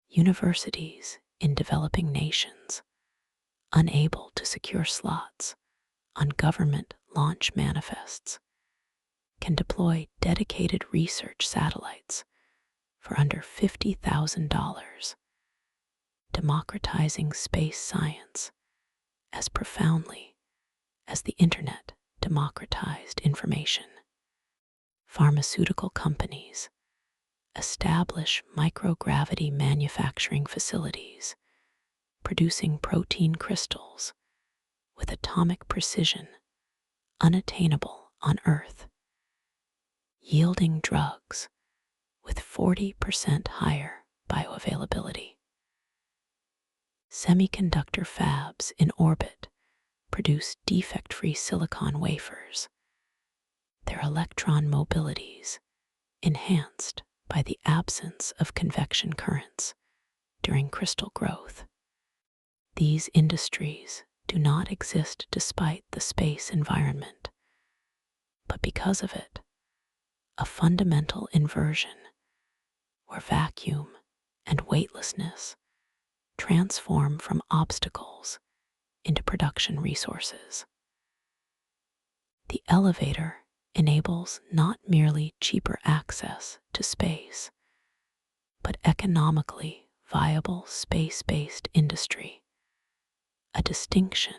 Universities in developing nations, unable to secure slots on government launch manifests, can deploy dedicated research satellites for under $50,000, democratizing space science as profoundly as the internet democratized information. Pharmaceutical companies establish microgravity manufacturing facilities, producing protein crystals with atomic precision unattainable on Earth, yielding drugs with 40% higher bioavailability. Semiconductor fabs in orbit produce defect-free silicon wafers, their electron mobilities enhanced by the absence of convection currents during crystal growth. These industries do not exist despite the space environment, but because of it, a fundamental inversion where vacuum and weightlessness transform from obstacles into production resources. The elevator enables not merely cheaper access to space, but economically viable space-based industry, a distinction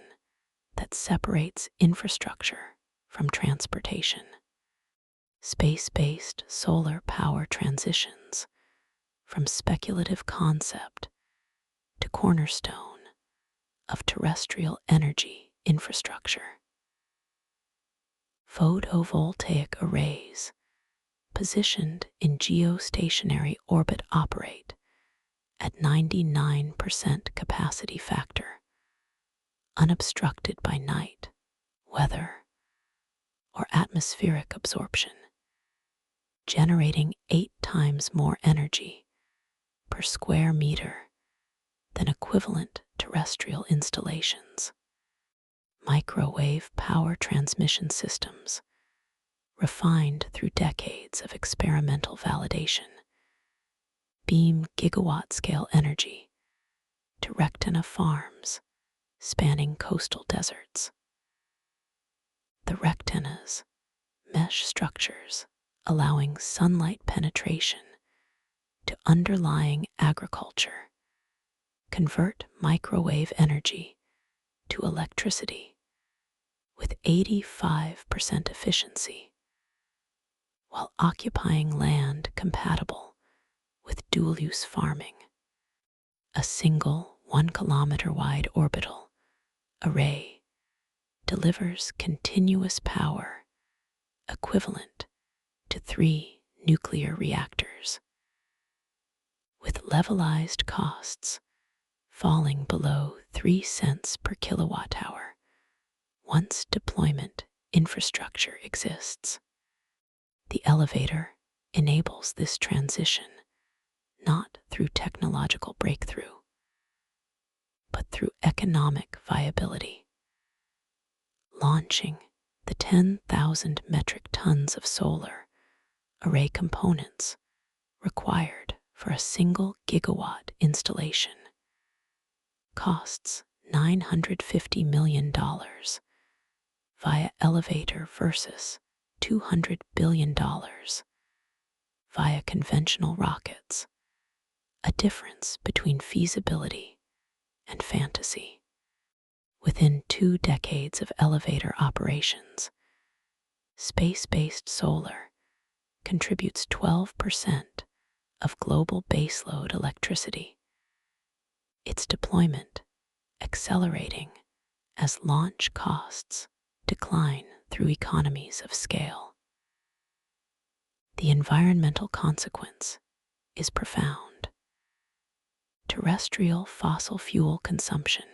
that separates infrastructure from transportation. Space-based solar power transitions from speculative concept to cornerstone of terrestrial energy infrastructure. Photovoltaic arrays positioned in geostationary orbit operate at 99% capacity factor, unobstructed by night, weather, or atmospheric absorption, generating 8 times more energy per square meter than equivalent terrestrial installations. Microwave power transmission systems, refined through decades of experimental validation, beam gigawatt-scale energy to rectina farms spanning coastal deserts. The rectinas, mesh structures allowing sunlight penetration to underlying agriculture, convert microwave energy to electricity with 85% efficiency, while occupying land compatible with dual-use farming. A single 1-kilometer wide orbital array delivers continuous power equivalent to 3 nuclear reactors, with levelized costs falling below 3 cents per kilowatt hour once deployment infrastructure exists. The elevator enables this transition not through technological breakthrough, but through economic viability. Launching the 10,000 metric tons of solar array components required for a single gigawatt installation costs $950 million via elevator versus $200 billion via conventional rockets, a difference between feasibility and fantasy. Within 2 decades of elevator operations, space-based solar contributes 12% of global baseload electricity, its deployment accelerating as launch costs decline through economies of scale. The environmental consequence is profound. Terrestrial fossil fuel consumption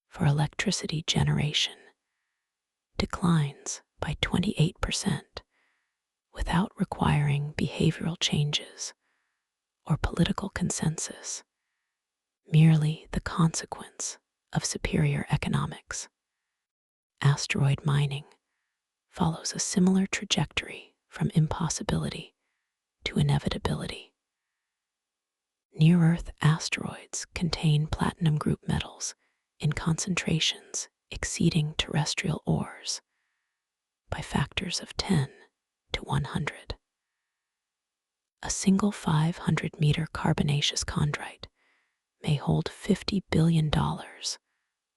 for electricity generation declines by 28% without requiring behavioral changes or political consensus, merely the consequence of superior economics. Asteroid mining follows a similar trajectory from impossibility to inevitability. Near-Earth asteroids contain platinum group metals in concentrations exceeding terrestrial ores by factors of 10 to 100. A single 500-meter carbonaceous chondrite may hold $50 billion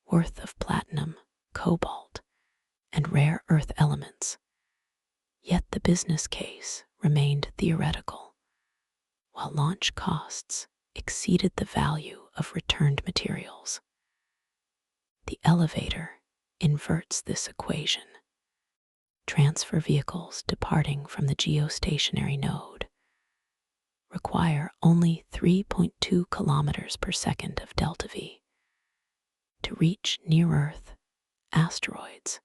worth of platinum, cobalt, and rare earth elements, yet the business case remained theoretical, while launch costs exceeded the value of returned materials. The elevator inverts this equation. Transfer vehicles departing from the geostationary node require only 3.2 kilometers per second of delta V to reach near-Earth asteroids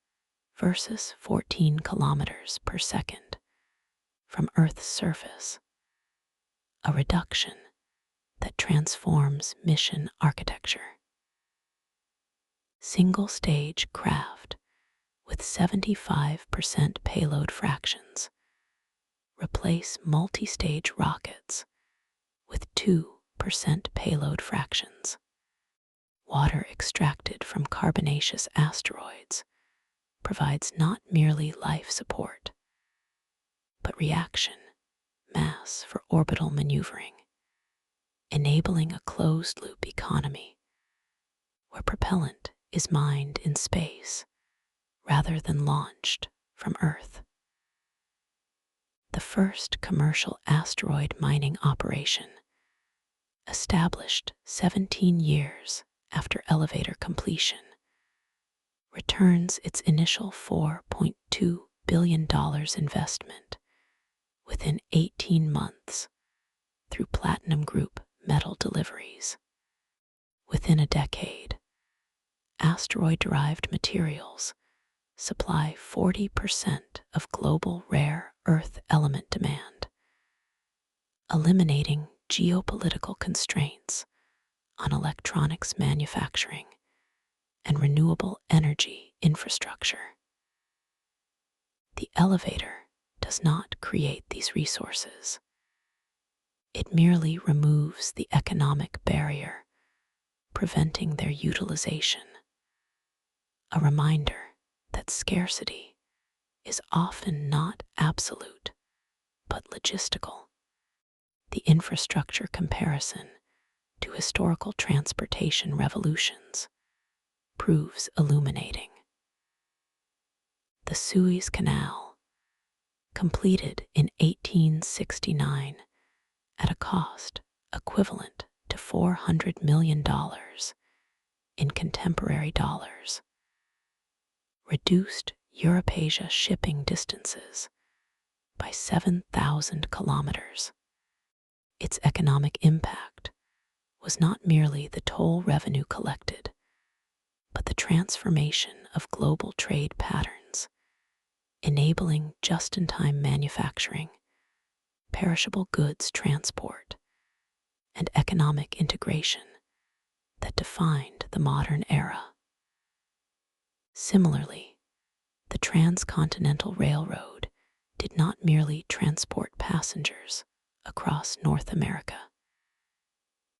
versus 14 kilometers per second from Earth's surface, a reduction that transforms mission architecture. Single-stage craft with 75% payload fractions replace multi-stage rockets with 2% payload fractions. Water extracted from carbonaceous asteroids provides not merely life support, but reaction mass for orbital maneuvering, enabling a closed-loop economy where propellant is mined in space rather than launched from Earth. The first commercial asteroid mining operation, established 17 years after elevator completion, returns its initial $4.2 billion investment within 18 months through platinum group metal deliveries. Within a decade, asteroid-derived materials supply 40% of global rare earth element demand, eliminating geopolitical constraints on electronics manufacturing and renewable energy infrastructure. The elevator does not create these resources. It merely removes the economic barrier, preventing their utilization. A reminder that scarcity is often not absolute, but logistical. The infrastructure comparison to historical transportation revolutions proves illuminating. The Suez Canal, completed in 1869 at a cost equivalent to $400 million in contemporary dollars, reduced Europe-Asia shipping distances by 7,000 kilometers. Its economic impact was not merely the toll revenue collected, but the transformation of global trade patterns, enabling just-in-time manufacturing, perishable goods transport, and economic integration that defined the modern era. Similarly, the Transcontinental Railroad did not merely transport passengers across North America.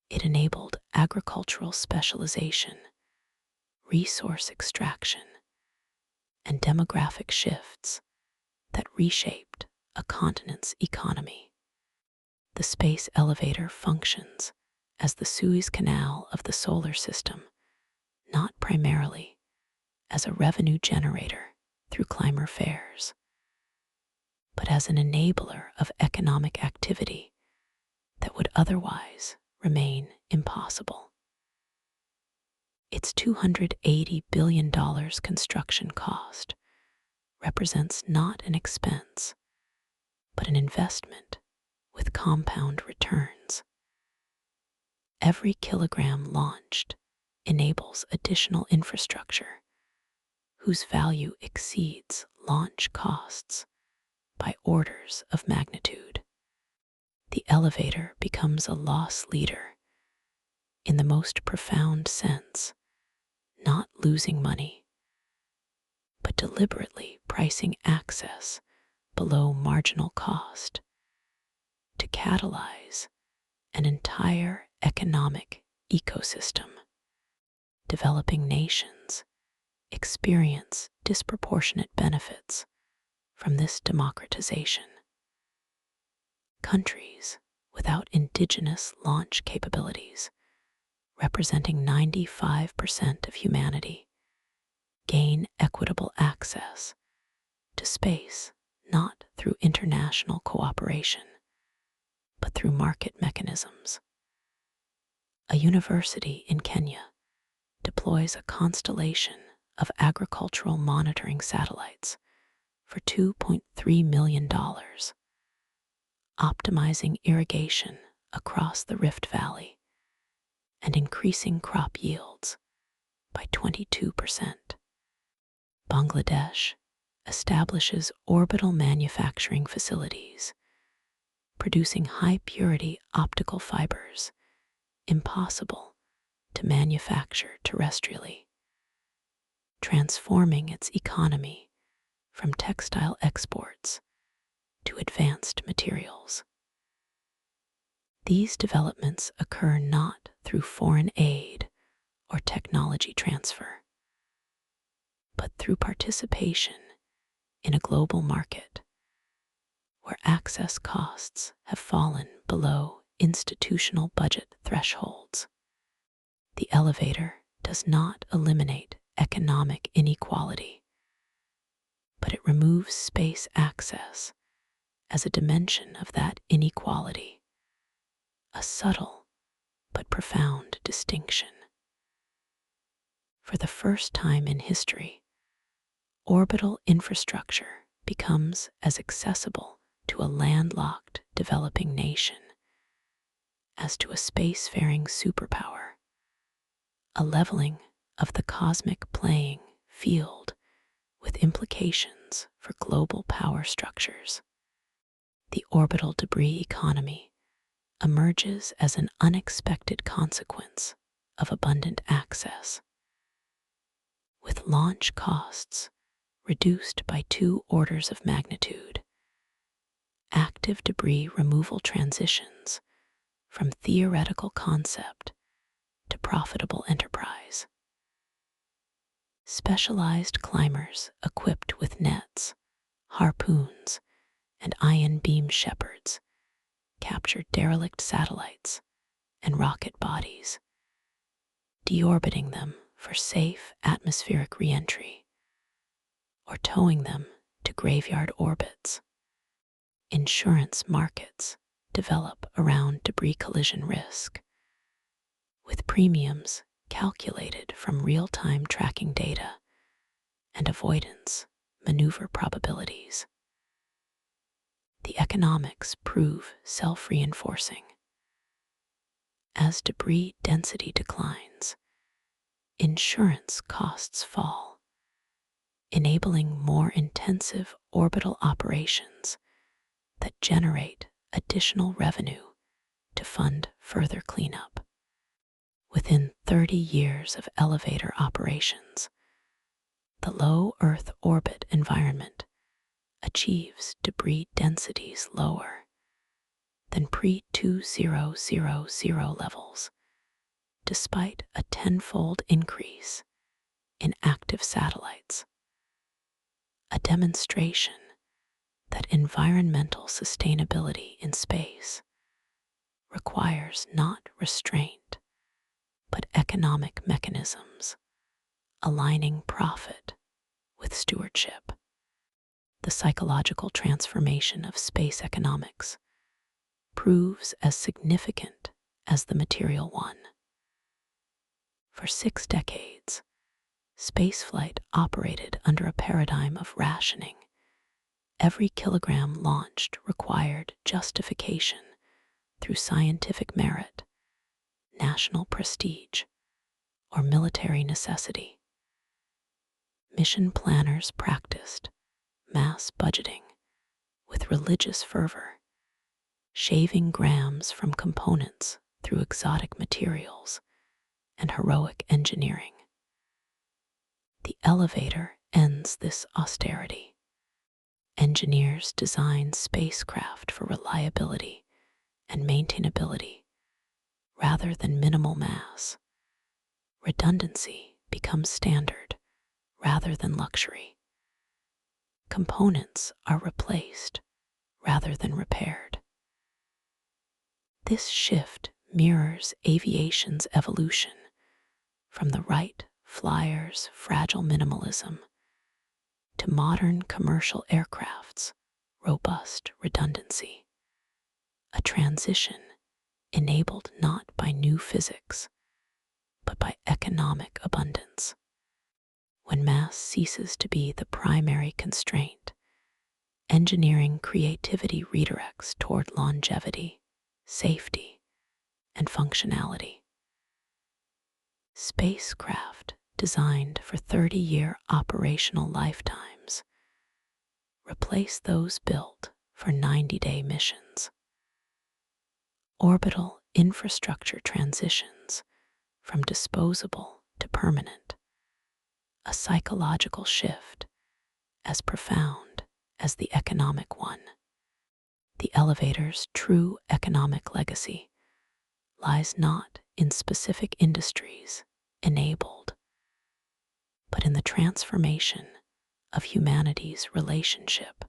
It enabled agricultural specialization, resource extraction, and demographic shifts that reshaped a continent's economy. The space elevator functions as the Suez Canal of the solar system, not primarily as a revenue generator through climber fares, but as an enabler of economic activity that would otherwise remain impossible. Its $280 billion construction cost represents not an expense, but an investment with compound returns. Every kilogram launched enables additional infrastructure whose value exceeds launch costs by orders of magnitude. The elevator becomes a loss leader in the most profound sense, not losing money, but deliberately pricing access below marginal cost to catalyze an entire economic ecosystem. Developing nations experience disproportionate benefits from this democratization. Countries without indigenous launch capabilities, representing 95% of humanity, gain equitable access to space not through international cooperation, but through market mechanisms. A university in Kenya deploys a constellation of agricultural monitoring satellites for $2.3 million, optimizing irrigation across the Rift Valley and increasing crop yields by 22%. Bangladesh establishes orbital manufacturing facilities, producing high-purity optical fibers impossible to manufacture terrestrially, transforming its economy from textile exports to advanced materials. These developments occur not through foreign aid or technology transfer, but through participation in a global market where access costs have fallen below institutional budget thresholds. The elevator does not eliminate economic inequality, but it removes space access as a dimension of that inequality, a subtle but profound distinction. For the first time in history, orbital infrastructure becomes as accessible to a landlocked developing nation as to a spacefaring superpower, a leveling of the cosmic playing field with implications for global power structures. The orbital debris economy emerges as an unexpected consequence of abundant access, with launch costs reduced by 2 orders of magnitude. Active debris removal transitions from theoretical concept to profitable enterprise. Specialized climbers equipped with nets, harpoons, and ion beam shepherds capture derelict satellites and rocket bodies, deorbiting them for safe atmospheric re-entry or towing them to graveyard orbits. Insurance markets develop around debris collision risk, with premiums calculated from real-time tracking data and avoidance maneuver probabilities. The economics prove self-reinforcing. As debris density declines, insurance costs fall, enabling more intensive orbital operations that generate additional revenue to fund further cleanup. Within 30 years of elevator operations, the low Earth orbit environment achieves debris densities lower than pre-2000 levels, despite a tenfold increase in active satellites, a demonstration that environmental sustainability in space requires not restraint, but economic mechanisms aligning profit with stewardship. The psychological transformation of space economics proves as significant as the material one. For 6 decades, spaceflight operated under a paradigm of rationing. Every kilogram launched required justification through scientific merit, national prestige, or military necessity. Mission planners practiced mass budgeting with religious fervor, shaving grams from components through exotic materials and heroic engineering. The elevator ends this austerity. Engineers design spacecraft for reliability and maintainability rather than minimal mass. Redundancy becomes standard rather than luxury. Components are replaced rather than repaired. This shift mirrors aviation's evolution from the Wright flyer's fragile minimalism to modern commercial aircraft's robust redundancy, a transition enabled not by new physics, but by economic abundance. When mass ceases to be the primary constraint, engineering creativity redirects toward longevity, safety, and functionality. Spacecraft designed for 30-year operational lifetimes replace those built for 90-day missions. Orbital infrastructure transitions from disposable to permanent, a psychological shift as profound as the economic one. The elevator's true economic legacy lies not in specific industries enabled, but in the transformation of humanity's relationship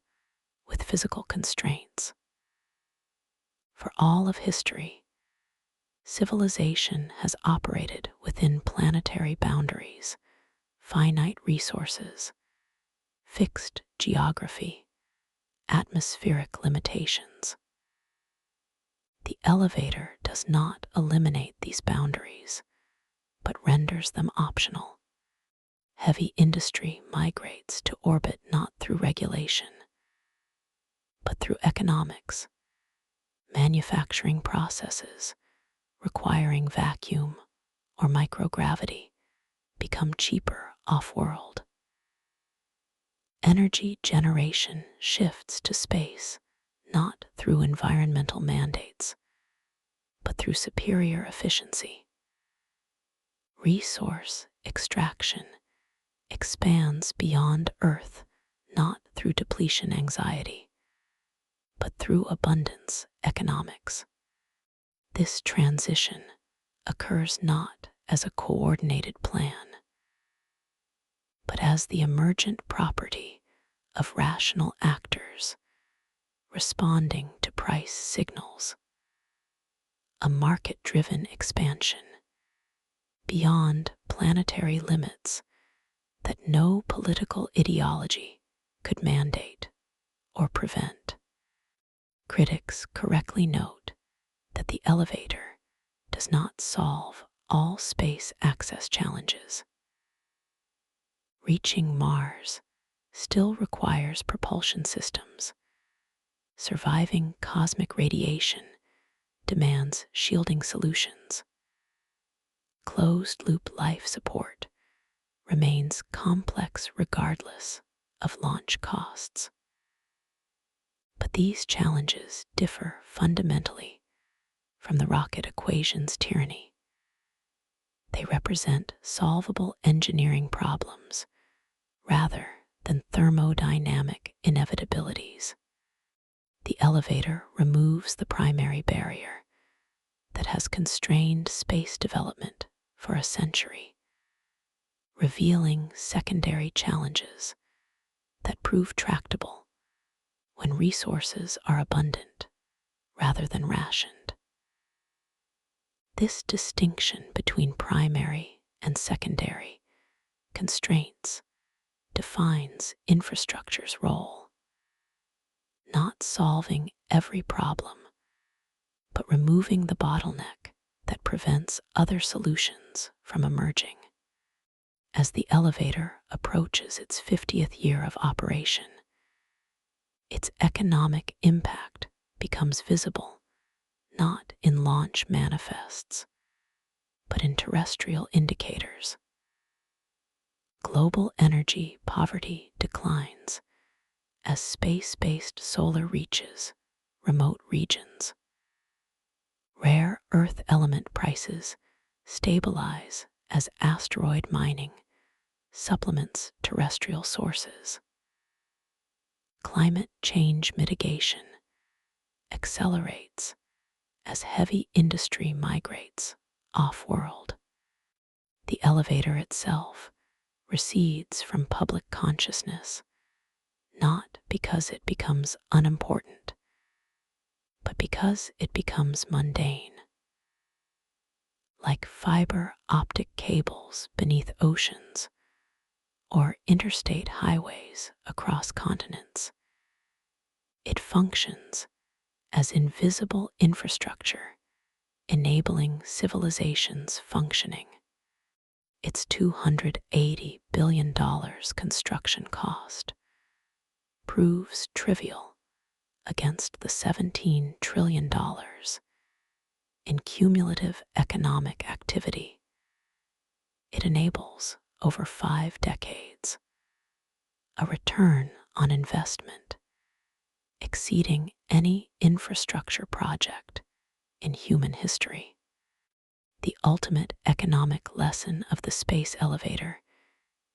with physical constraints. For all of history, civilization has operated within planetary boundaries, finite resources, fixed geography, atmospheric limitations. The elevator does not eliminate these boundaries, but renders them optional. Heavy industry migrates to orbit not through regulation, but through economics. Manufacturing processes requiring vacuum or microgravity become cheaper off-world. Energy generation shifts to space not through environmental mandates, but through superior efficiency. Resource extraction expands beyond Earth not through depletion anxiety, but through abundance economics. This transition occurs not as a coordinated plan, but as the emergent property of rational actors responding to price signals, a market-driven expansion beyond planetary limits that no political ideology could mandate or prevent. Critics correctly note that the elevator does not solve all space access challenges. Reaching Mars still requires propulsion systems. Surviving cosmic radiation demands shielding solutions. Closed-loop life support remains complex regardless of launch costs. But these challenges differ fundamentally from the rocket equation's tyranny. They represent solvable engineering problems rather than thermodynamic inevitabilities. The elevator removes the primary barrier that has constrained space development for a century, revealing secondary challenges that prove tractable when resources are abundant rather than rationed. This distinction between primary and secondary constraints defines infrastructure's role, not solving every problem, but removing the bottleneck that prevents other solutions from emerging. As the elevator approaches its 50th year of operation, its economic impact becomes visible not in launch manifests, but in terrestrial indicators. Global energy poverty declines as space-based solar reaches remote regions. Rare earth element prices stabilize as asteroid mining supplements terrestrial sources. Climate change mitigation accelerates as heavy industry migrates off-world. The elevator itself recedes from public consciousness, not because it becomes unimportant, but because it becomes mundane. Like fiber optic cables beneath oceans or interstate highways across continents, it functions as invisible infrastructure enabling civilization's functioning. Its $280 billion construction cost proves trivial against the $17 trillion in cumulative economic activity it enables over 5 decades, a return on investment exceeding any infrastructure project in human history. The ultimate economic lesson of the space elevator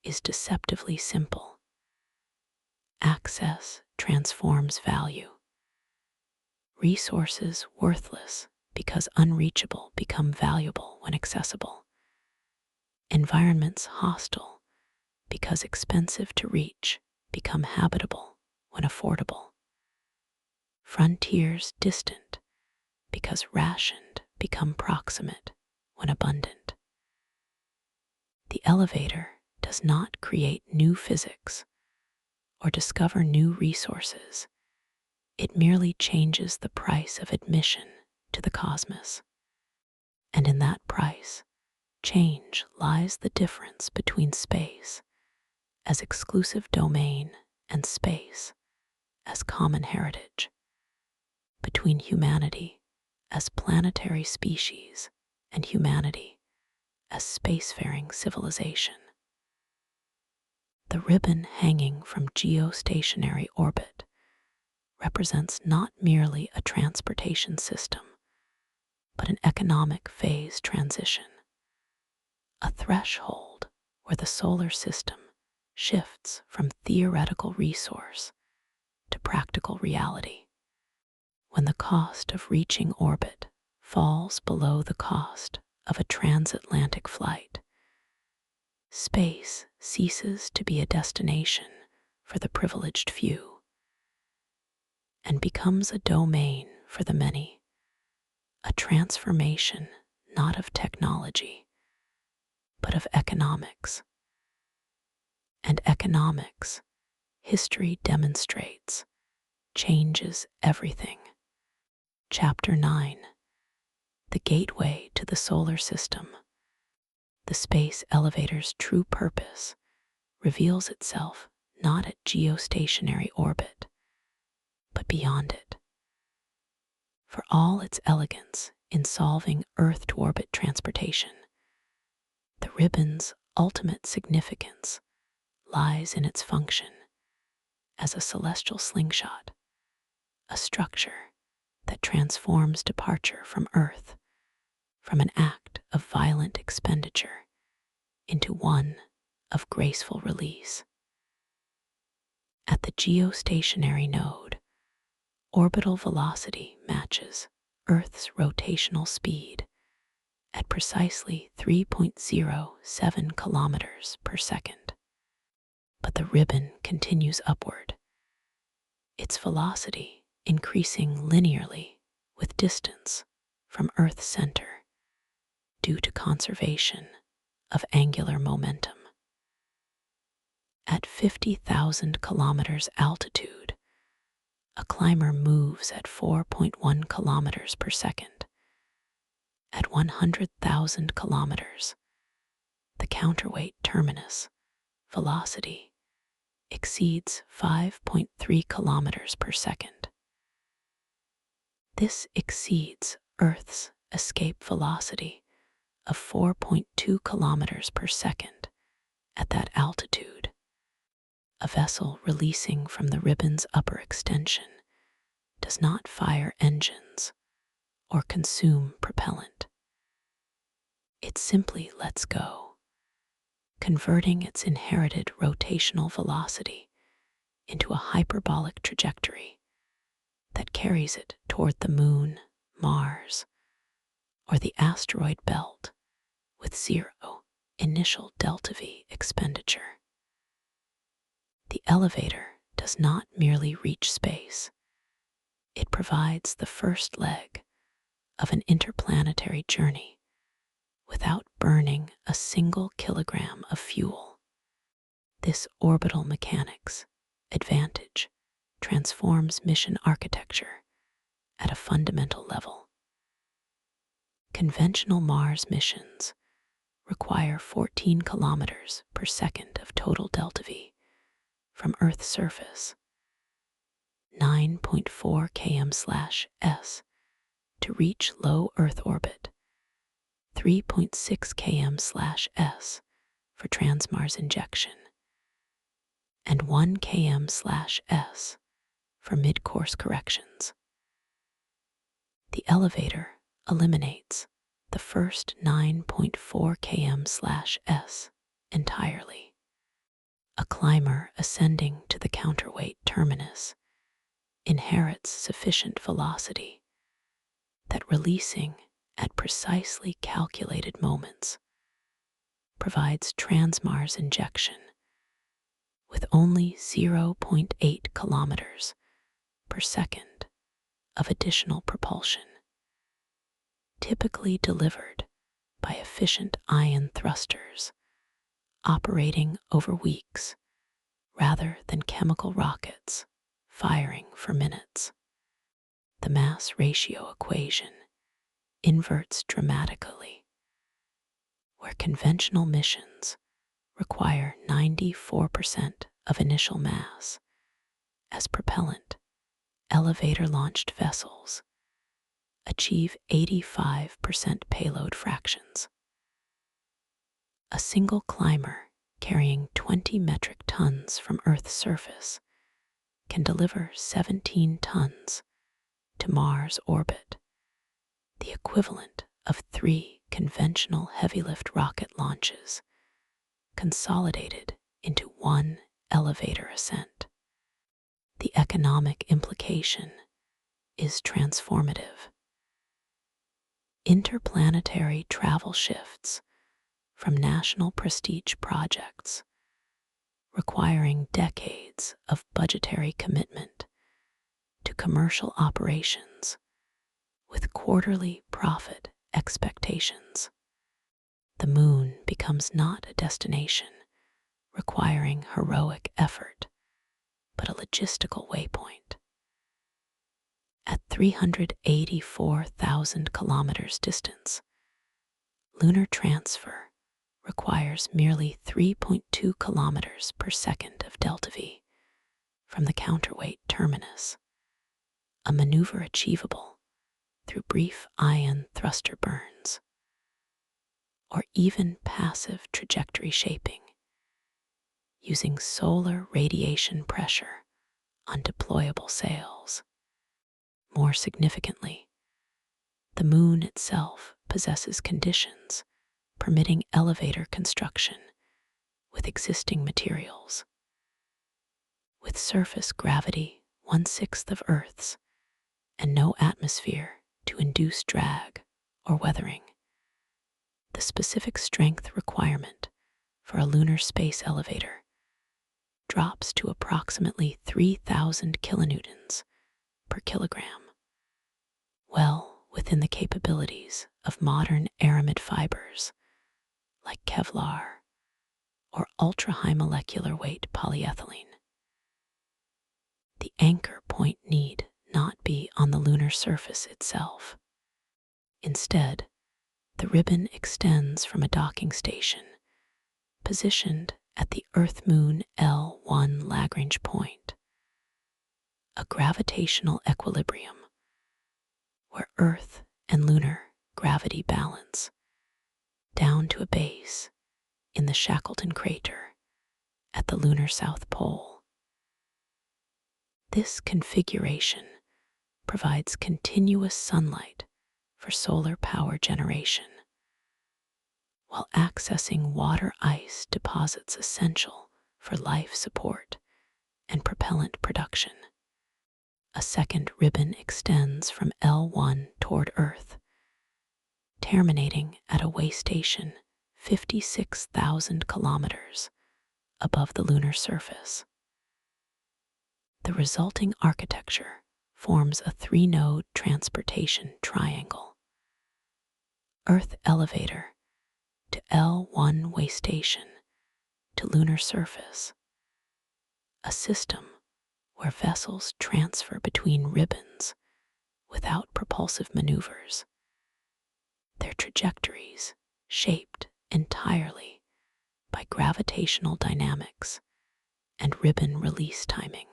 is deceptively simple. Access transforms value. Resources worthless because unreachable become valuable when accessible. Environments hostile because expensive to reach become habitable when affordable. Frontiers distant because rationed become proximate when abundant. The elevator does not create new physics or discover new resources. It merely changes the price of admission to the cosmos. And in that price, change lies the difference between space as exclusive domain and space as common heritage, between humanity as planetary species and humanity as spacefaring civilization. The ribbon hanging from geostationary orbit represents not merely a transportation system, but an economic phase transition, a threshold where the solar system shifts from theoretical resource to practical reality. When the cost of reaching orbit falls below the cost of a transatlantic flight, space ceases to be a destination for the privileged few and becomes a domain for the many, a transformation not of technology, but of economics. And economics, history demonstrates, changes everything. Chapter 9: The Gateway to the Solar System. The space elevator's true purpose reveals itself not at geostationary orbit, but beyond it. For all its elegance in solving Earth-to-orbit transportation, the ribbon's ultimate significance lies in its function as a celestial slingshot, a structure that transforms departure from Earth from an act of violent expenditure into one of graceful release. At the geostationary node, orbital velocity matches Earth's rotational speed at precisely 3.07 kilometers per second. But the ribbon continues upward, its velocity increasing linearly with distance from Earth's center due to conservation of angular momentum. At 50,000 kilometers altitude, a climber moves at 4.1 kilometers per second. At 100,000 kilometers, the counterweight terminus velocity exceeds 5.3 kilometers per second. This exceeds Earth's escape velocity of 4.2 kilometers per second at that altitude. A vessel releasing from the ribbon's upper extension does not fire engines or consume propellant. It simply lets go, converting its inherited rotational velocity into a hyperbolic trajectory that carries it toward the Moon, Mars, or the asteroid belt with zero initial delta-v expenditure. The elevator does not merely reach space. It provides the first leg of an interplanetary journey without burning a single kilogram of fuel. This orbital mechanics advantage transforms mission architecture at a fundamental level. Conventional Mars missions require 14 kilometers per second of total delta-v from Earth's surface, 9.4 km/s to reach low Earth orbit, 3.6 km/s for transmars injection, and 1 km/s for mid-course corrections. The elevator eliminates the first 9.4 km/s entirely. A climber ascending to the counterweight terminus inherits sufficient velocity that, releasing at precisely calculated moments, provides transmars injection with only 0.8 kilometers per second of additional propulsion, typically delivered by efficient ion thrusters operating over weeks rather than chemical rockets firing for minutes. The mass ratio equation inverts dramatically, where conventional missions require 94% of initial mass as propellant. Elevator-launched vessels achieve 85% payload fractions. A single climber carrying 20 metric tons from Earth's surface can deliver 17 tons to Mars' orbit, the equivalent of 3 conventional heavy-lift rocket launches, consolidated into one elevator ascent. The economic implication is transformative. Interplanetary travel shifts from national prestige projects requiring decades of budgetary commitment to commercial operations with quarterly profit expectations. The moon becomes not a destination requiring heroic effort, but a logistical waypoint. At 384,000 kilometers distance, lunar transfer requires merely 3.2 kilometers per second of delta V from the counterweight terminus, a maneuver achievable through brief ion thruster burns, or even passive trajectory shaping using solar radiation pressure on deployable sails. More significantly, the moon itself possesses conditions permitting elevator construction with existing materials. With surface gravity 1/6 of Earth's and no atmosphere to induce drag or weathering, the specific strength requirement for a lunar space elevator drops to approximately 3,000 kilonewtons per kilogram, well within the capabilities of modern aramid fibers like Kevlar or ultra-high molecular weight polyethylene. The anchor point need not be on the lunar surface itself. Instead, the ribbon extends from a docking station positioned at the Earth-Moon L1 Lagrange point, a gravitational equilibrium where Earth and lunar gravity balance down to a base in the Shackleton crater at the lunar South Pole. This configuration provides continuous sunlight for solar power generation, while accessing water ice deposits essential for life support and propellant production. A second ribbon extends from L1 toward Earth, terminating at a way station 56,000 kilometers above the lunar surface. The resulting architecture forms a 3-node transportation triangle: Earth elevator to L1 way station to lunar surface, a system where vessels transfer between ribbons without propulsive maneuvers, their trajectories shaped entirely by gravitational dynamics and ribbon release timing.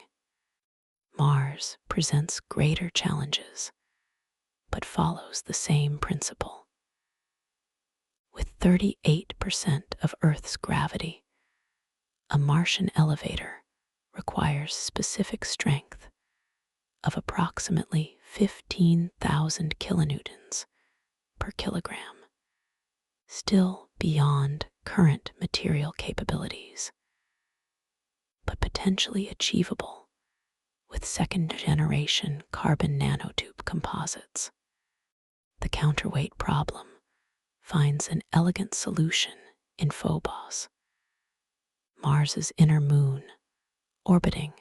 Mars presents greater challenges, but follows the same principle. With 38% of Earth's gravity, a Martian elevator requires specific strength of approximately 15,000 kilonewtons per kilogram, still beyond current material capabilities, but potentially achievable with second-generation carbon nanotube composites. The counterweight problem finds an elegant solution in Phobos, Mars's inner moon, orbiting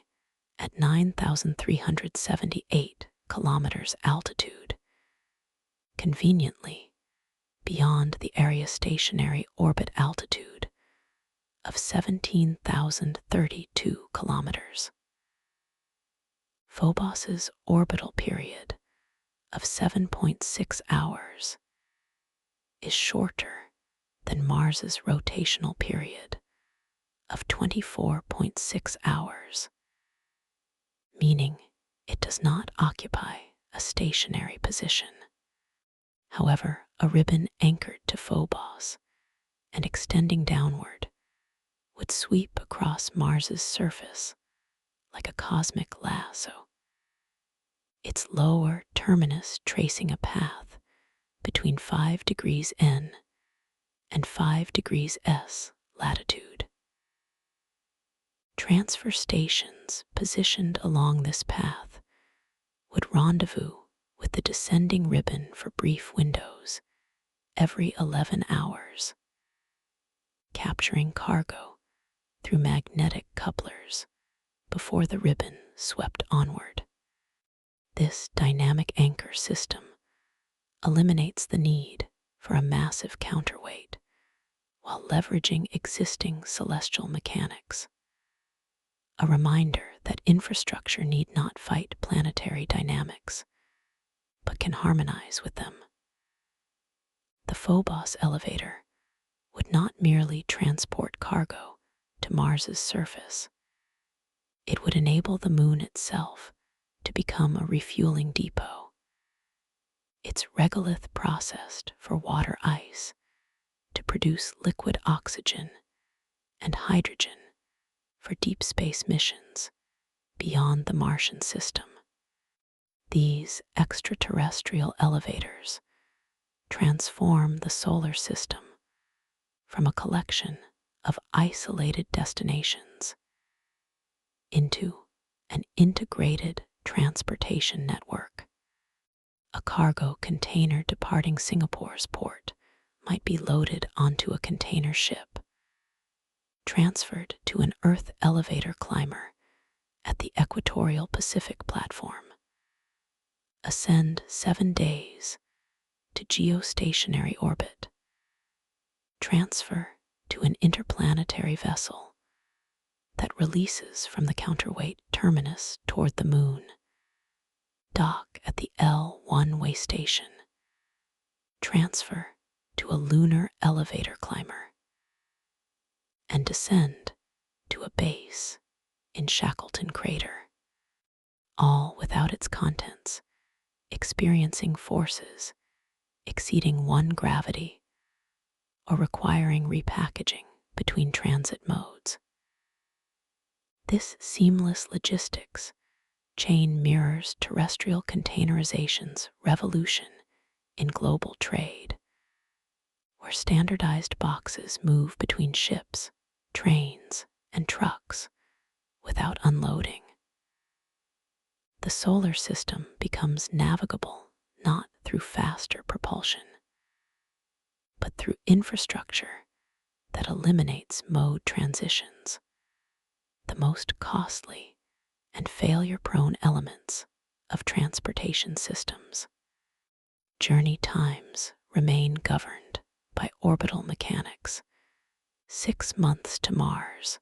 at 9,378 kilometers altitude, conveniently beyond the area stationary orbit altitude of 17,032 kilometers. Phobos's orbital period of 7.6 hours is shorter than Mars's rotational period of 24.6 hours, meaning it does not occupy a stationary position. However, a ribbon anchored to Phobos and extending downward would sweep across Mars's surface like a cosmic lasso, its lower terminus tracing a path between 5 degrees N and 5 degrees S latitude. Transfer stations positioned along this path would rendezvous with the descending ribbon for brief windows every 11 hours, capturing cargo through magnetic couplers before the ribbon swept onward. This dynamic anchor system eliminates the need for a massive counterweight while leveraging existing celestial mechanics. A reminder that infrastructure need not fight planetary dynamics, but can harmonize with them. The Phobos elevator would not merely transport cargo to Mars's surface. It would enable the moon itself to become a refueling depot. Its regolith processed for water ice to produce liquid oxygen and hydrogen for deep space missions beyond the Martian system. These extraterrestrial elevators transform the solar system from a collection of isolated destinations into an integrated transportation network. A cargo container departing Singapore's port might be loaded onto a container ship, transferred to an Earth elevator climber at the equatorial Pacific platform, ascend 7 days to geostationary orbit, transfer to an interplanetary vessel that releases from the counterweight terminus toward the moon, dock at the L1 station, transfer to a lunar elevator climber, and descend to a base in Shackleton Crater, all without its contents experiencing forces exceeding 1 gravity or requiring repackaging between transit modes. This seamless logistics chain mirrors terrestrial containerization's revolution in global trade, where standardized boxes move between ships, trains, and trucks without unloading. The solar system becomes navigable not through faster propulsion, but through infrastructure that eliminates mode transitions, the most costly and failure-prone elements of transportation systems. Journey times remain governed by orbital mechanics: 6 months to Mars,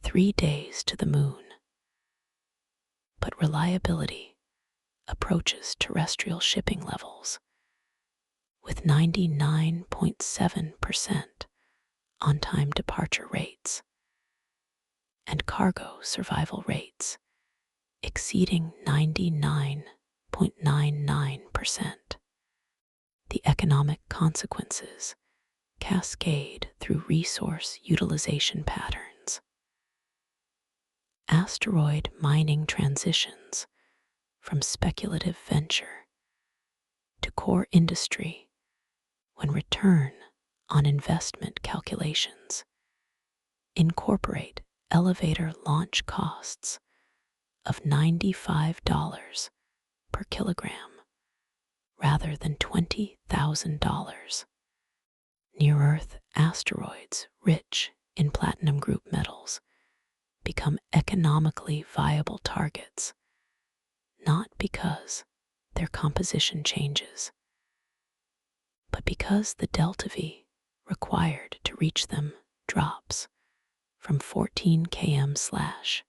3 days to the moon. But reliability approaches terrestrial shipping levels, with 99.7% on-time departure rates and cargo survival rates exceeding 99.99%. The economic consequences cascade through resource utilization patterns. Asteroid mining transitions from speculative venture to core industry when return on investment calculations incorporate elevator launch costs of $95 per kilogram rather than $20,000. Near-Earth asteroids rich in platinum group metals become economically viable targets, not because their composition changes, but because the delta V required to reach them drops from 14 km/s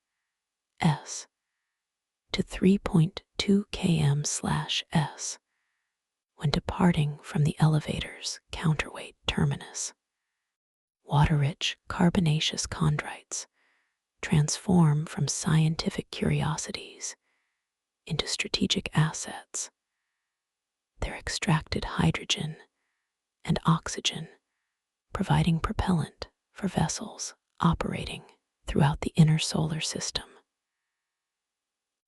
to 3.2 km/s when departing from the elevator's counterweight terminus. Water-rich carbonaceous chondrites transform from scientific curiosities into strategic assets, their extracted hydrogen and oxygen, providing propellant for vessels operating throughout the inner solar system.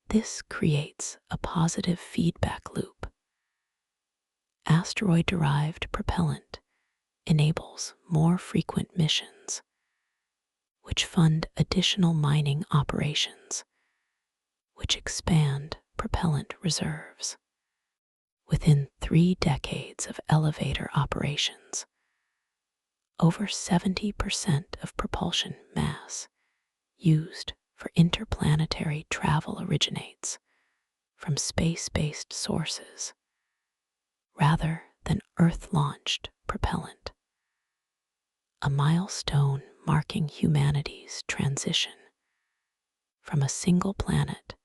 This creates a positive feedback loop. Asteroid-derived propellant enables more frequent missions, which fund additional mining operations, which expand propellant reserves. Within 3 decades of elevator operations, over 70% of propulsion mass used for interplanetary travel originates from space-based sources rather than Earth-launched propellant, a milestone marking humanity's transition from a single planet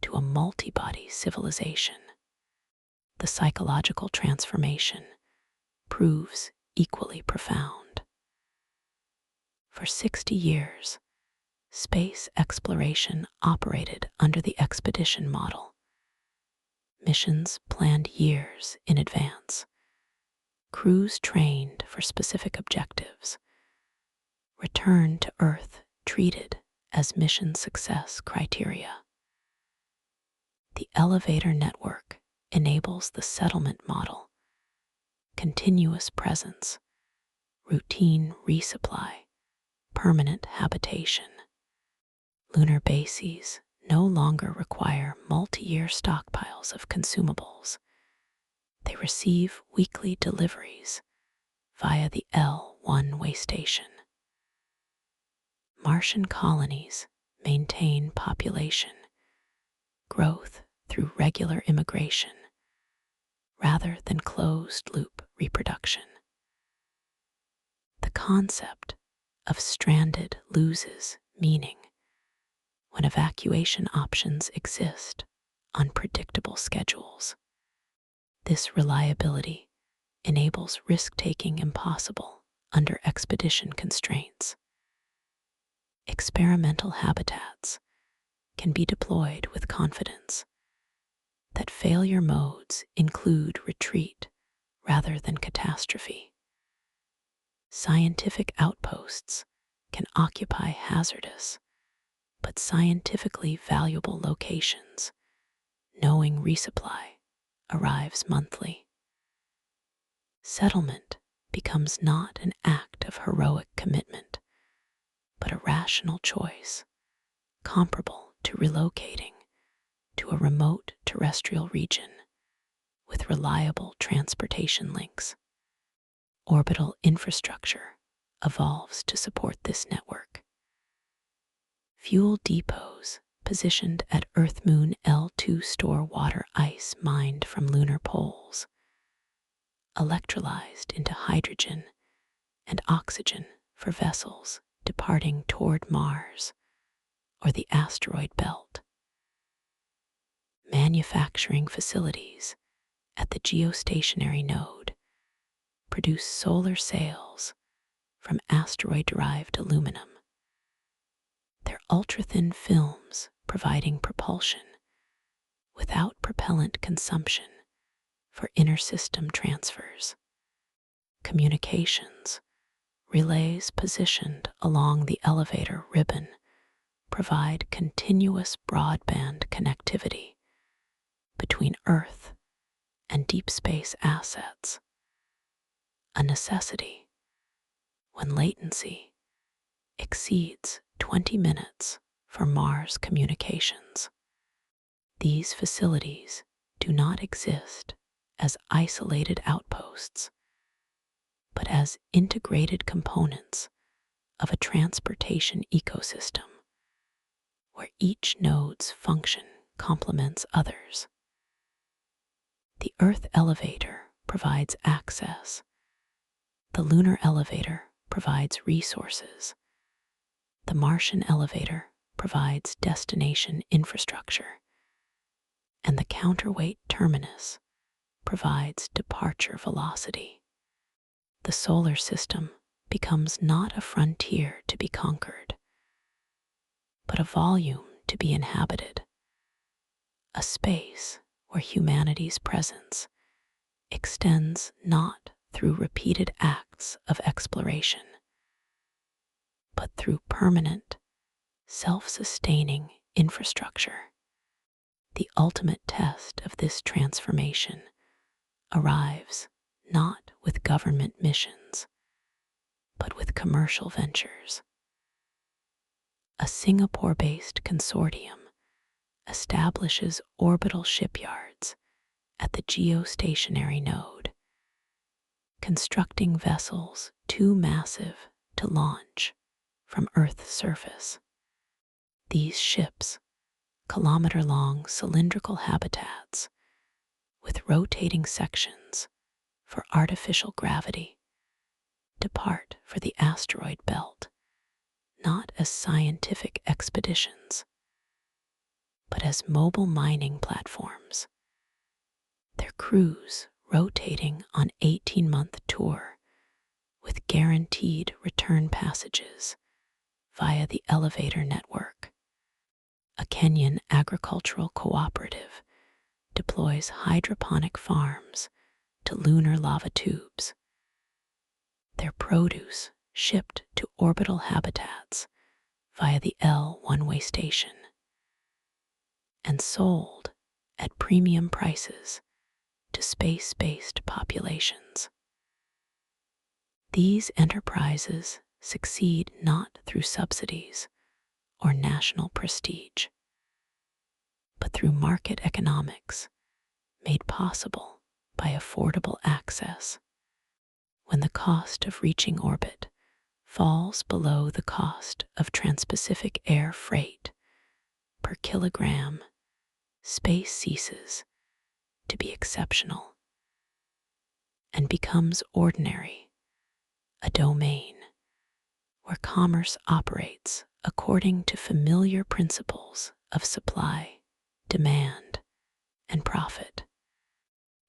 to a multi-body civilization. The psychological transformation proves equally profound. For 60 years, space exploration operated under the expedition model. Missions planned years in advance. Crews trained for specific objectives. Return to Earth treated as mission success criteria. The elevator network enables the settlement model, continuous presence, routine resupply, permanent habitation. Lunar bases no longer require multi-year stockpiles of consumables. They receive weekly deliveries via the L1 way station. Martian colonies maintain population growth through regular immigration rather than closed-loop reproduction. The concept of stranded loses meaning when evacuation options exist on predictable schedules. This reliability enables risk-taking impossible under expedition constraints. Experimental habitats can be deployed with confidence that failure modes include retreat rather than catastrophe. Scientific outposts can occupy hazardous but scientifically valuable locations, knowing resupply arrives monthly. Settlement becomes not an act of heroic commitment, but a rational choice, comparable to relocating to a remote terrestrial region with reliable transportation links. Orbital infrastructure evolves to support this network. Fuel depots positioned at Earth-Moon L2 store water ice mined from lunar poles, electrolyzed into hydrogen and oxygen for vessels departing toward Mars or the asteroid belt. Manufacturing facilities at the geostationary node produce solar sails from asteroid-derived aluminum, their ultra-thin films providing propulsion without propellant consumption for inter-system transfers. Communications relays positioned along the elevator ribbon provide continuous broadband connectivity between Earth and deep space assets, a necessity when latency exceeds 20 minutes for Mars communications. These facilities do not exist as isolated outposts, but as integrated components of a transportation ecosystem where each node's function complements others. The Earth elevator provides access. The lunar elevator provides resources. The Martian elevator provides destination infrastructure. And the counterweight terminus provides departure velocity. The solar system becomes not a frontier to be conquered, but a volume to be inhabited, a space where humanity's presence extends not through repeated acts of exploration, but through permanent, self-sustaining infrastructure. The ultimate test of this transformation arrives not with government missions, but with commercial ventures. A Singapore-based consortium establishes orbital shipyards at the geostationary node, constructing vessels too massive to launch from Earth's surface. These ships, kilometer-long cylindrical habitats with rotating sections for artificial gravity, depart for the asteroid belt not as scientific expeditions, but as mobile mining platforms, their crews rotating on 18-month tour with guaranteed return passages via the elevator network. A Kenyan agricultural cooperative deploys hydroponic farms to lunar lava tubes, their produce shipped to orbital habitats via the L one-way station, and sold at premium prices to space-based populations. These enterprises succeed not through subsidies or national prestige, but through market economics made possible by affordable access. When the cost of reaching orbit falls below the cost of transpacific air freight per kilogram, space ceases to be exceptional and becomes ordinary, a domain where commerce operates according to familiar principles of supply, demand, and profit.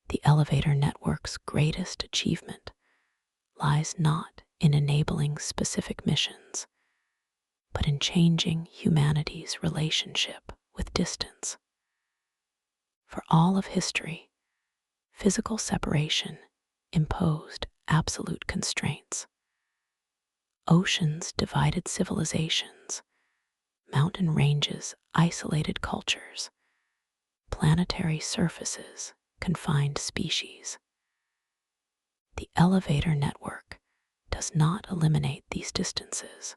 The elevator network's greatest achievement lies not in enabling specific missions, but in changing humanity's relationship with distance. For all of history, physical separation imposed absolute constraints. Oceans divided civilizations, mountain ranges isolated cultures, planetary surfaces confined species. The elevator network does not eliminate these distances.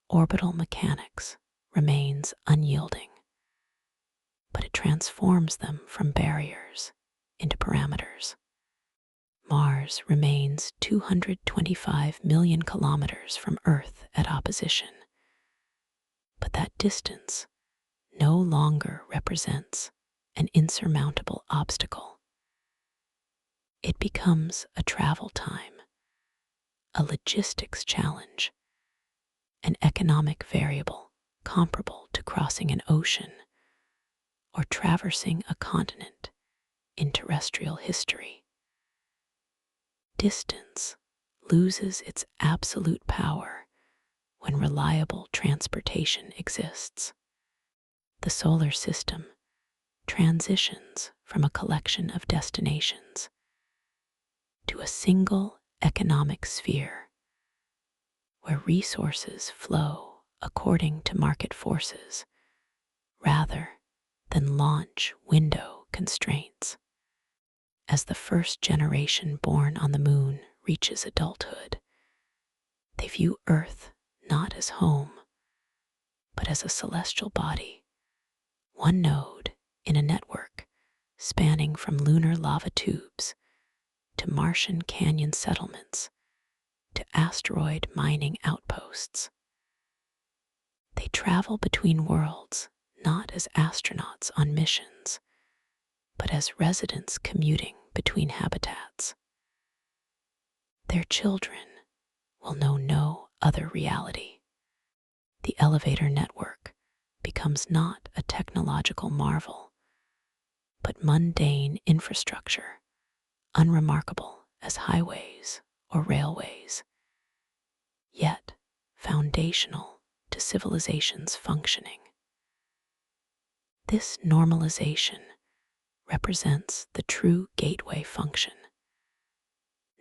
Orbital mechanics remains unyielding, but it transforms them from barriers into parameters. Mars remains 225 million kilometers from Earth at opposition, but that distance no longer represents an insurmountable obstacle. It becomes a travel time, a logistics challenge, an economic variable comparable to crossing an ocean or traversing a continent in terrestrial history. Distance loses its absolute power when reliable transportation exists. The solar system transitions from a collection of destinations to a single economic sphere where resources flow according to market forces rather than launch window constraints. As the first generation born on the moon reaches adulthood, they view Earth not as home, but as a celestial body, one node in a network spanning from lunar lava tubes to Martian canyon settlements to asteroid mining outposts. They travel between worlds not as astronauts on missions, but as residents commuting between habitats. Their children will know no other reality. The elevator network becomes not a technological marvel, but mundane infrastructure, unremarkable as highways or railways, yet foundational to civilization's functioning. This normalization represents the true gateway function,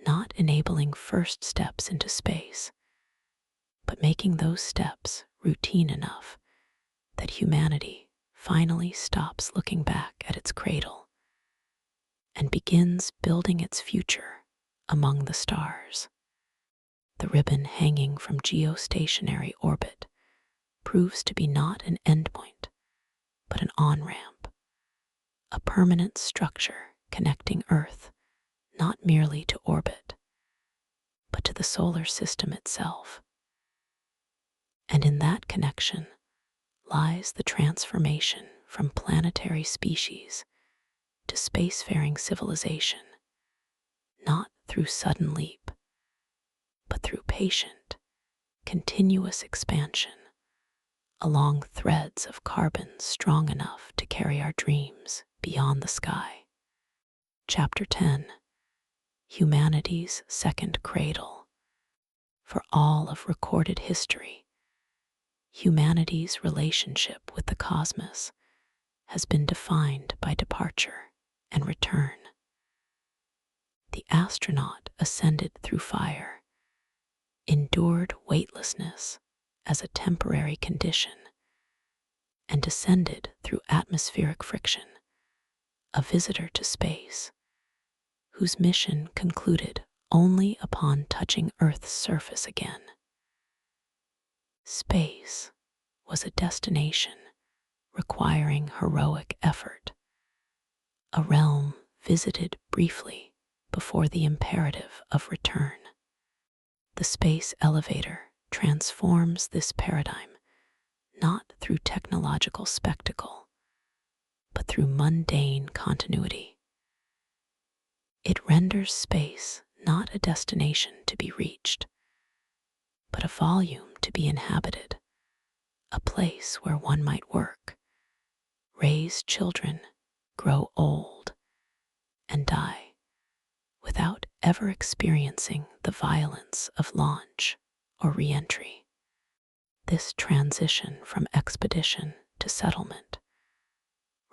not enabling first steps into space, but making those steps routine enough that humanity finally stops looking back at its cradle and begins building its future among the stars. The ribbon hanging from geostationary orbit proves to be not an endpoint, but an on-ramp, a permanent structure connecting Earth not merely to orbit, but to the solar system itself. And in that connection lies the transformation from planetary species to spacefaring civilization, not through sudden leap, but through patient, continuous expansion along threads of carbon strong enough to carry our dreams beyond the sky. Chapter 10: Humanity's Second Cradle. For all of recorded history, humanity's relationship with the cosmos has been defined by departure and return. The astronaut ascended through fire, endured weightlessness as a temporary condition, and descended through atmospheric friction, a visitor to space, whose mission concluded only upon touching Earth's surface again. Space was a destination requiring heroic effort, a realm visited briefly before the imperative of return. The space elevator transforms this paradigm not through technological spectacle, but through mundane continuity. It renders space not a destination to be reached, but a volume to be inhabited, a place where one might work, raise children, grow old, and die without ever experiencing the violence of launch or re-entry. This transition from expedition to settlement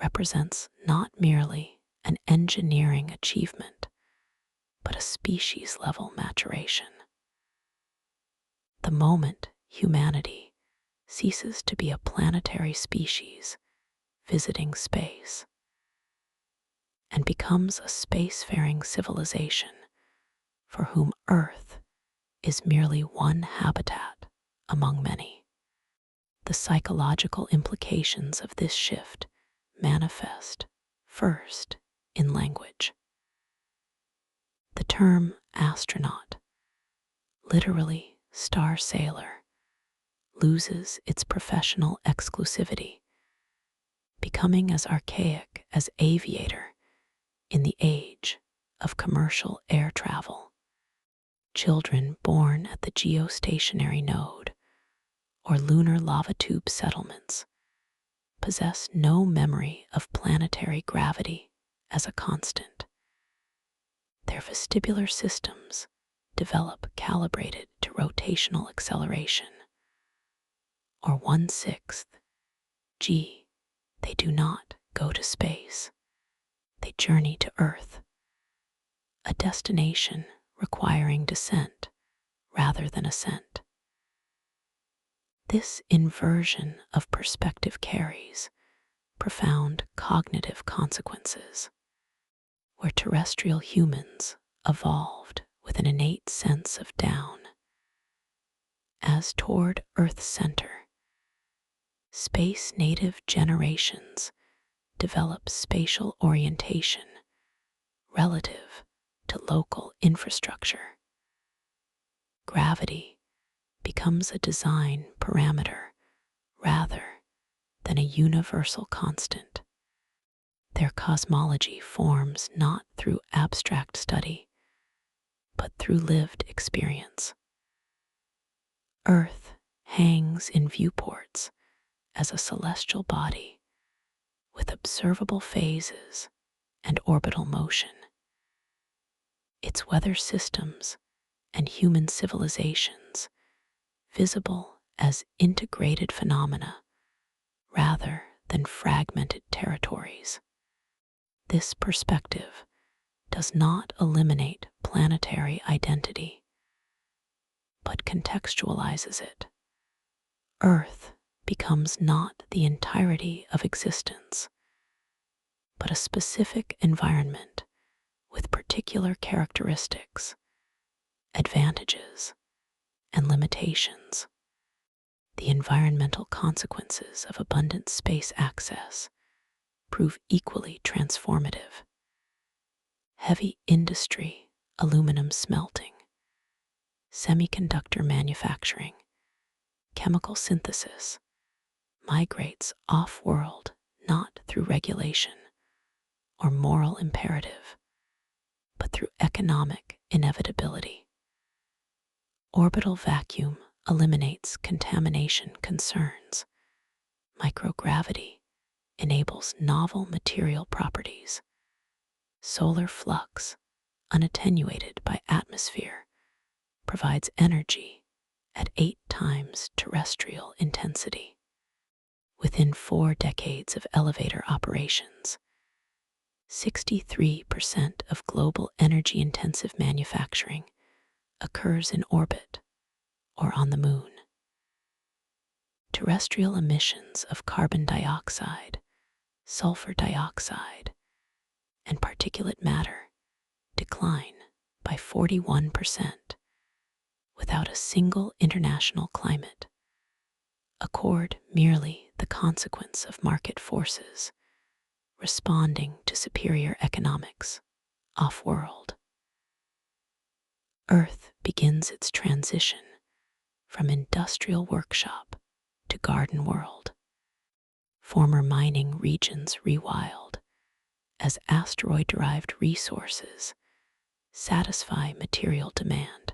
represents not merely an engineering achievement, but a species-level maturation. The moment humanity ceases to be a planetary species visiting space and becomes a spacefaring civilization for whom Earth is merely one habitat among many. The psychological implications of this shift manifest first in language. The term astronaut, literally star sailor, loses its professional exclusivity, becoming as archaic as aviator in the age of commercial air travel. Children born at the geostationary node or lunar lava tube settlements possess no memory of planetary gravity as a constant. Their vestibular systems develop calibrated to rotational acceleration, or 1/6 g. They do not go to space. They journey to Earth, a destination requiring descent rather than ascent. This inversion of perspective carries profound cognitive consequences. Where terrestrial humans evolved with an innate sense of down, as toward Earth's center, space-native generations develop spatial orientation relative to local infrastructure. Gravity becomes a design parameter rather than a universal constant. Their cosmology forms not through abstract study, but through lived experience. Earth hangs in viewports as a celestial body with observable phases and orbital motion. Its weather systems and human civilizations visible as integrated phenomena rather than fragmented territories. This perspective does not eliminate planetary identity, but contextualizes it. Earth becomes not the entirety of existence, but a specific environment with particular characteristics, advantages, and limitations. The environmental consequences of abundant space access prove equally transformative. Heavy industry, aluminum smelting, semiconductor manufacturing, chemical synthesis migrates off-world not through regulation or moral imperative, but through economic inevitability. Orbital vacuum eliminates contamination concerns. Microgravity enables novel material properties. Solar flux, unattenuated by atmosphere, provides energy at 8 times terrestrial intensity. Within 4 decades of elevator operations, 63% of global energy-intensive manufacturing occurs in orbit or on the moon. Terrestrial emissions of carbon dioxide, sulfur dioxide, and particulate matter decline by 41% without a single international climate accord merely the consequence of market forces responding to superior economics off-world. Earth begins its transition from industrial workshop to garden world. Former mining regions rewild as asteroid-derived resources satisfy material demand.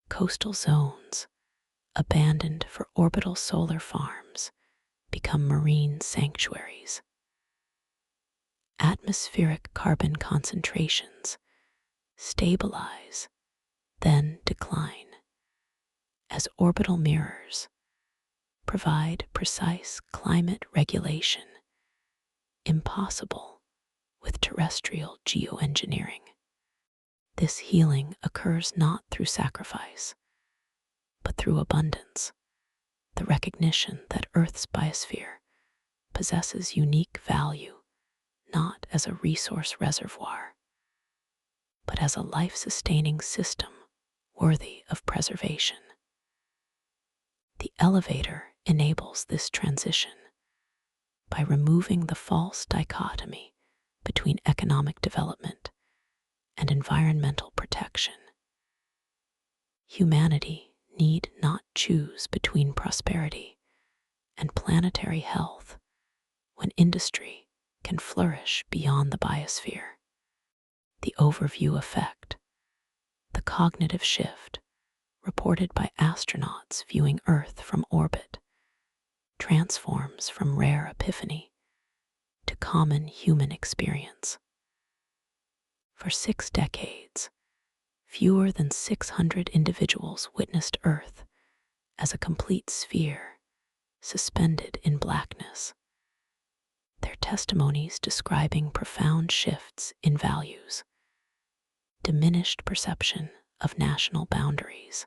Coastal zones, abandoned for orbital solar farms, become marine sanctuaries. Atmospheric carbon concentrations stabilize, then decline, as orbital mirrors provide precise climate regulation impossible with terrestrial geoengineering. This healing occurs not through sacrifice, but through abundance, the recognition that Earth's biosphere possesses unique value not as a resource reservoir, but as a life-sustaining system worthy of preservation. The elevator enables this transition by removing the false dichotomy between economic development and environmental protection. Humanity need not choose between prosperity and planetary health when industry can flourish beyond the biosphere. The overview effect, the cognitive shift reported by astronauts viewing Earth from orbit, transforms from rare epiphany to common human experience. For 6 decades, fewer than 600 individuals witnessed Earth as a complete sphere suspended in blackness, their testimonies describing profound shifts in values, diminished perception of national boundaries,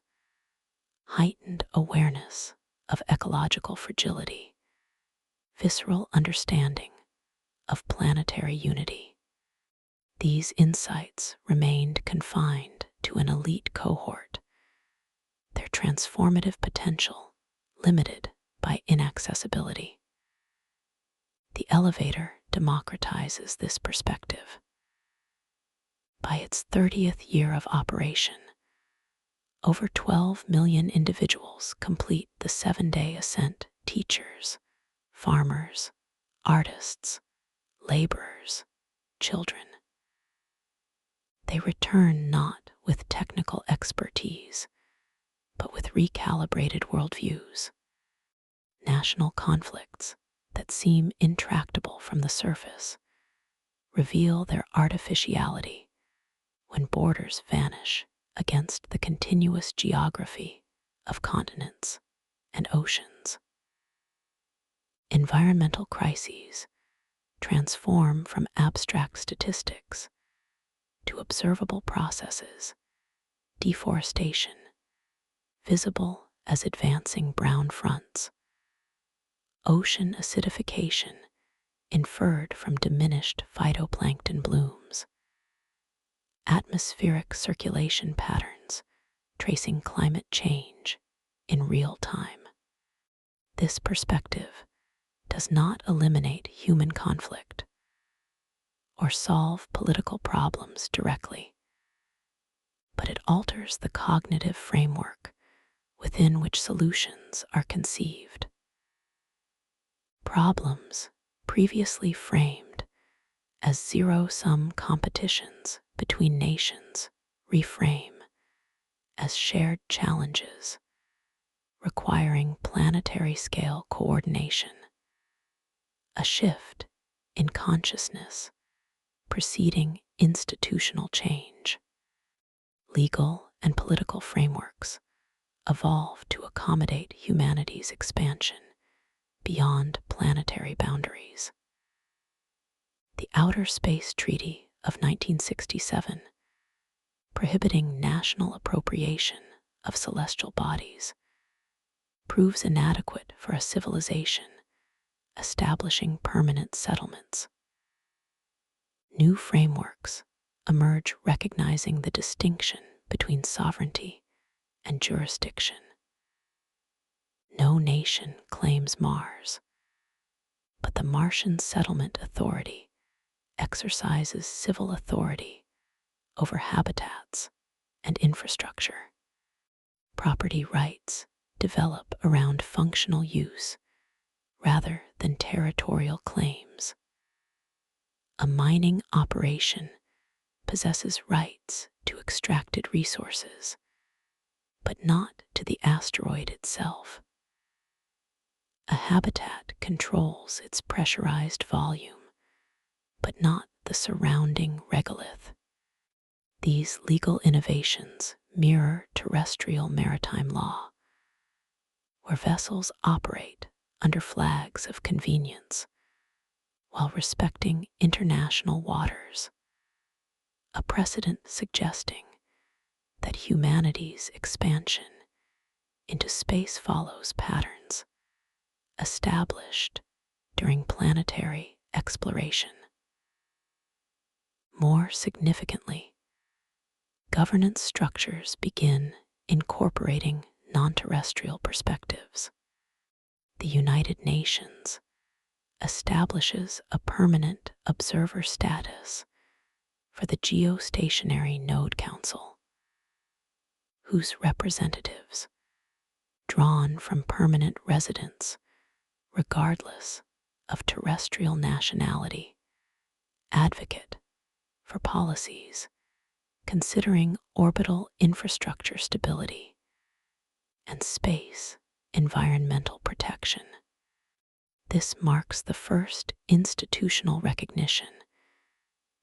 heightened awareness of ecological fragility, visceral understanding of planetary unity. These insights remained confined to an elite cohort, their transformative potential limited by inaccessibility. The elevator democratizes this perspective. By its 30th year of operation, over 12 million individuals complete the 7-day ascent. Teachers, farmers, artists, laborers, children. They return not with technical expertise, but with recalibrated worldviews. National conflicts that seem intractable from the surface reveal their artificiality when borders vanish against the continuous geography of continents and oceans. Environmental crises transform from abstract statistics to observable processes, deforestation, visible as advancing brown fronts, ocean acidification inferred from diminished phytoplankton blooms, atmospheric circulation patterns tracing climate change in real time. This perspective does not eliminate human conflict or solve political problems directly, but it alters the cognitive framework within which solutions are conceived. Problems previously framed as zero-sum competitions between nations reframe as shared challenges requiring planetary-scale coordination, a shift in consciousness preceding institutional change. Legal and political frameworks evolve to accommodate humanity's expansion beyond planetary boundaries. The Outer Space Treaty of 1967, prohibiting national appropriation of celestial bodies, proves inadequate for a civilization establishing permanent settlements. New frameworks emerge recognizing the distinction between sovereignty and jurisdiction. No nation claims Mars, but the Martian Settlement Authority exercises civil authority over habitats and infrastructure. Property rights develop around functional use rather than territorial claims. A mining operation possesses rights to extracted resources, but not to the asteroid itself. A habitat controls its pressurized volume, but not the surrounding regolith. These legal innovations mirror terrestrial maritime law, where vessels operate under flags of convenience while respecting international waters, a precedent suggesting that humanity's expansion into space follows patterns established during planetary exploration. More significantly, governance structures begin incorporating non-terrestrial perspectives. The United Nations establishes a permanent observer status for the Geostationary Node Council, whose representatives, drawn from permanent residents regardless of terrestrial nationality, advocate for policies considering orbital infrastructure stability and space environmental protection. This marks the first institutional recognition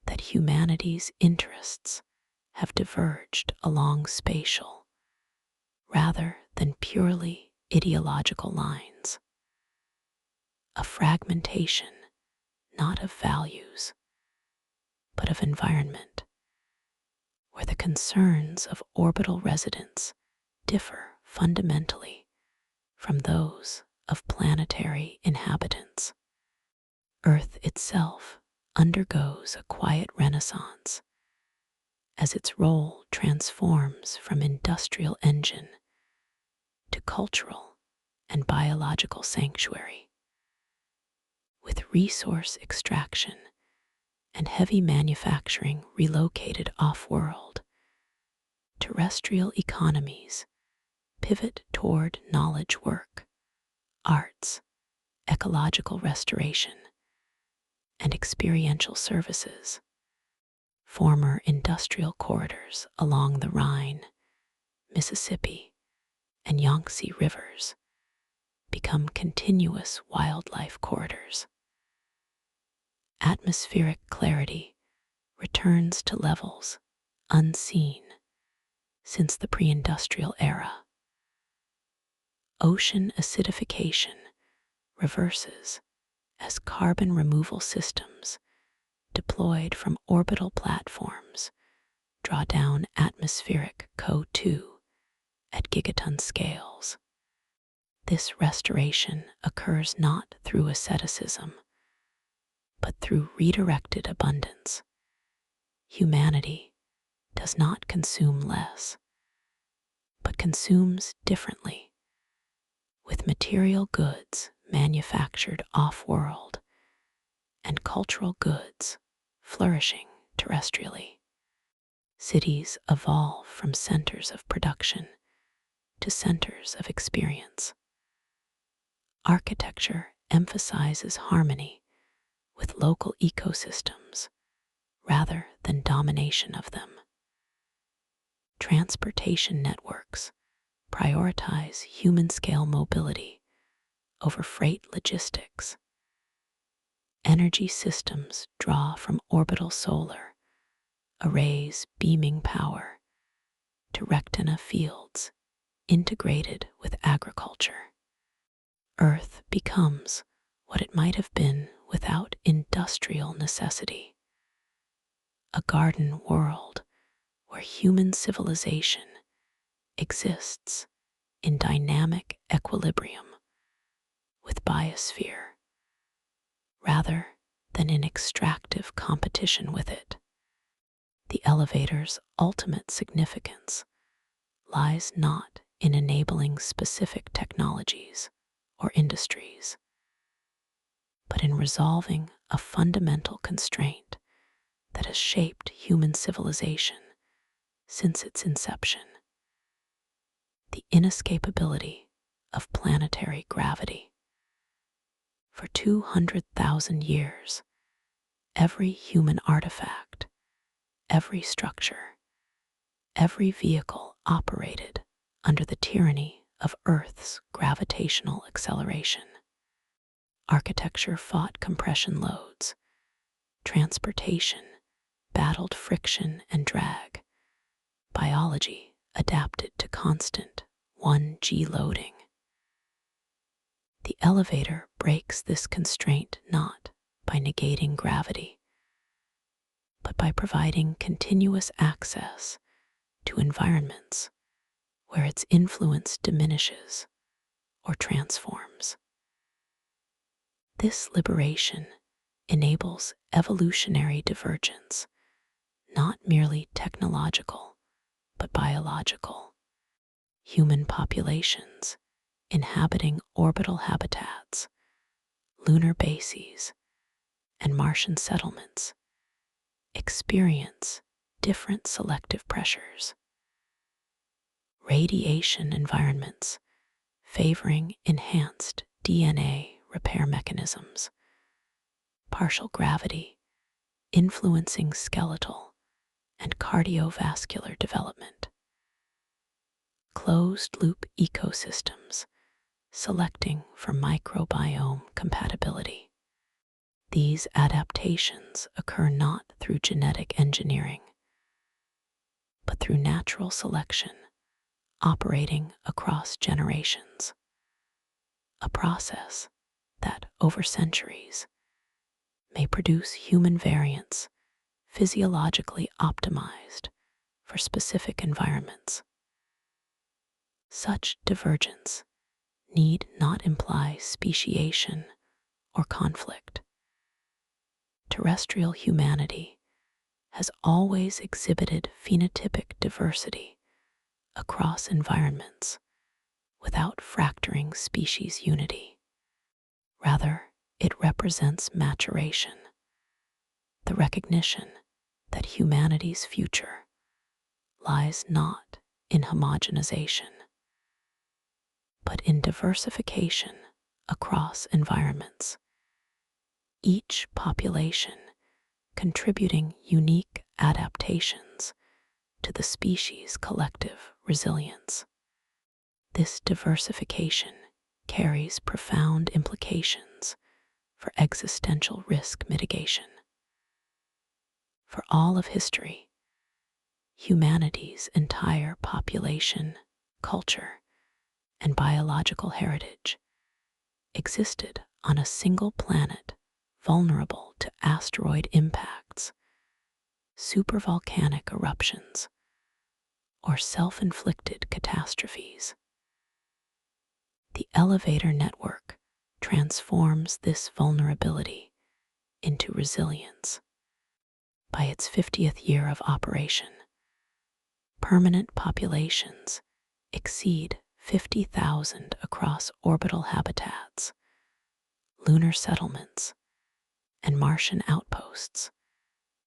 that humanity's interests have diverged along spatial rather than purely ideological lines. A fragmentation not of values, but of environment, where the concerns of orbital residents differ fundamentally from those of planetary inhabitants. Earth itself undergoes a quiet renaissance as its role transforms from industrial engine to cultural and biological sanctuary. With resource extraction and heavy manufacturing relocated off-world, terrestrial economies pivot toward knowledge work, arts, ecological restoration, and experiential services. Former industrial corridors along the Rhine, Mississippi, and Yangtze rivers become continuous wildlife corridors. Atmospheric clarity returns to levels unseen since the pre-industrial era. Ocean acidification reverses as carbon removal systems deployed from orbital platforms draw down atmospheric CO2 at gigaton scales. This restoration occurs not through asceticism, but through redirected abundance. Humanity does not consume less, but consumes differently, with material goods manufactured off-world and cultural goods flourishing terrestrially. Cities evolve from centers of production to centers of experience. Architecture emphasizes harmony with local ecosystems rather than domination of them. Transportation networks prioritize human-scale mobility over freight logistics. Energy systems draw from orbital solar arrays beaming power to retina fields integrated with agriculture. Earth becomes what it might have been without industrial necessity, a garden world where human civilization exists in dynamic equilibrium with biosphere rather than in extractive competition with it. The elevator's ultimate significance lies not in enabling specific technologies or industries, but in resolving a fundamental constraint that has shaped human civilization since its inception: the inescapability of planetary gravity. For 200,000 years, every human artifact, every structure, every vehicle operated under the tyranny of Earth's gravitational acceleration. Architecture fought compression loads, transportation battled friction and drag, biology adapted to constant 1G loading. The elevator breaks this constraint not by negating gravity, but by providing continuous access to environments where its influence diminishes or transforms. This liberation enables evolutionary divergence, not merely technological, but biological. Human populations inhabiting orbital habitats, lunar bases, and Martian settlements experience different selective pressures. Radiation environments favoring enhanced DNA repair mechanisms, partial gravity influencing skeletal and cardiovascular development, closed-loop ecosystems selecting for microbiome compatibility. These adaptations occur not through genetic engineering, but through natural selection operating across generations, a process that, over centuries, may produce human variants physiologically optimized for specific environments. Such divergence need not imply speciation or conflict. Terrestrial humanity has always exhibited phenotypic diversity across environments without fracturing species unity. Rather, it represents maturation, the recognition that humanity's future lies not in homogenization, but in diversification across environments, each population contributing unique adaptations to the species' collective resilience. This diversification carries profound implications for existential risk mitigation. For all of history, humanity's entire population, culture, and biological heritage existed on a single planet vulnerable to asteroid impacts, supervolcanic eruptions, or self-inflicted catastrophes. The elevator network transforms this vulnerability into resilience. By its 50th year of operation, permanent populations exceed 50,000 across orbital habitats, lunar settlements, and Martian outposts,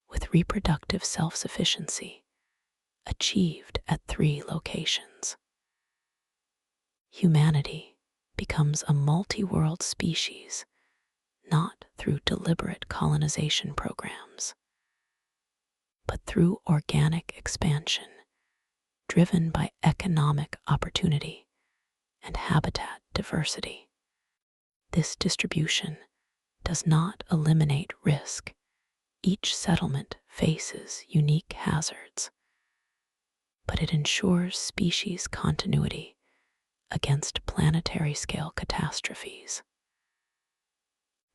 with reproductive self-sufficiency achieved at 3 locations. Humanity becomes a multi-world species, not through deliberate colonization programs, but through organic expansion driven by economic opportunity and habitat diversity. This distribution does not eliminate risk. Each settlement faces unique hazards, but it ensures species continuity against planetary-scale catastrophes.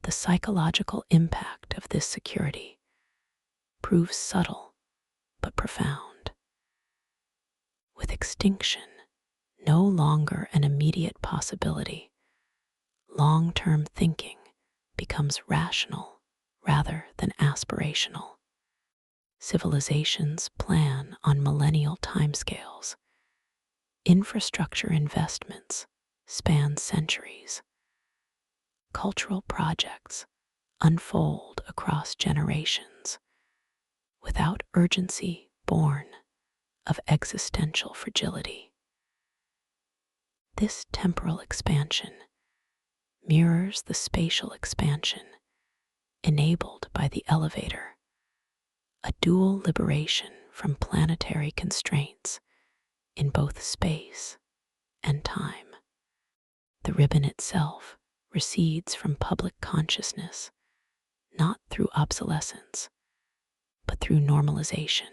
The psychological impact of this security proves subtle but profound. With extinction no longer an immediate possibility, long-term thinking becomes rational rather than aspirational. Civilizations plan on millennial timescales. Infrastructure investments span centuries. Cultural projects unfold across generations without urgency born of existential fragility. This temporal expansion mirrors the spatial expansion enabled by the elevator, a dual liberation from planetary constraints in both space and time. The ribbon itself recedes from public consciousness, not through obsolescence, but through normalization.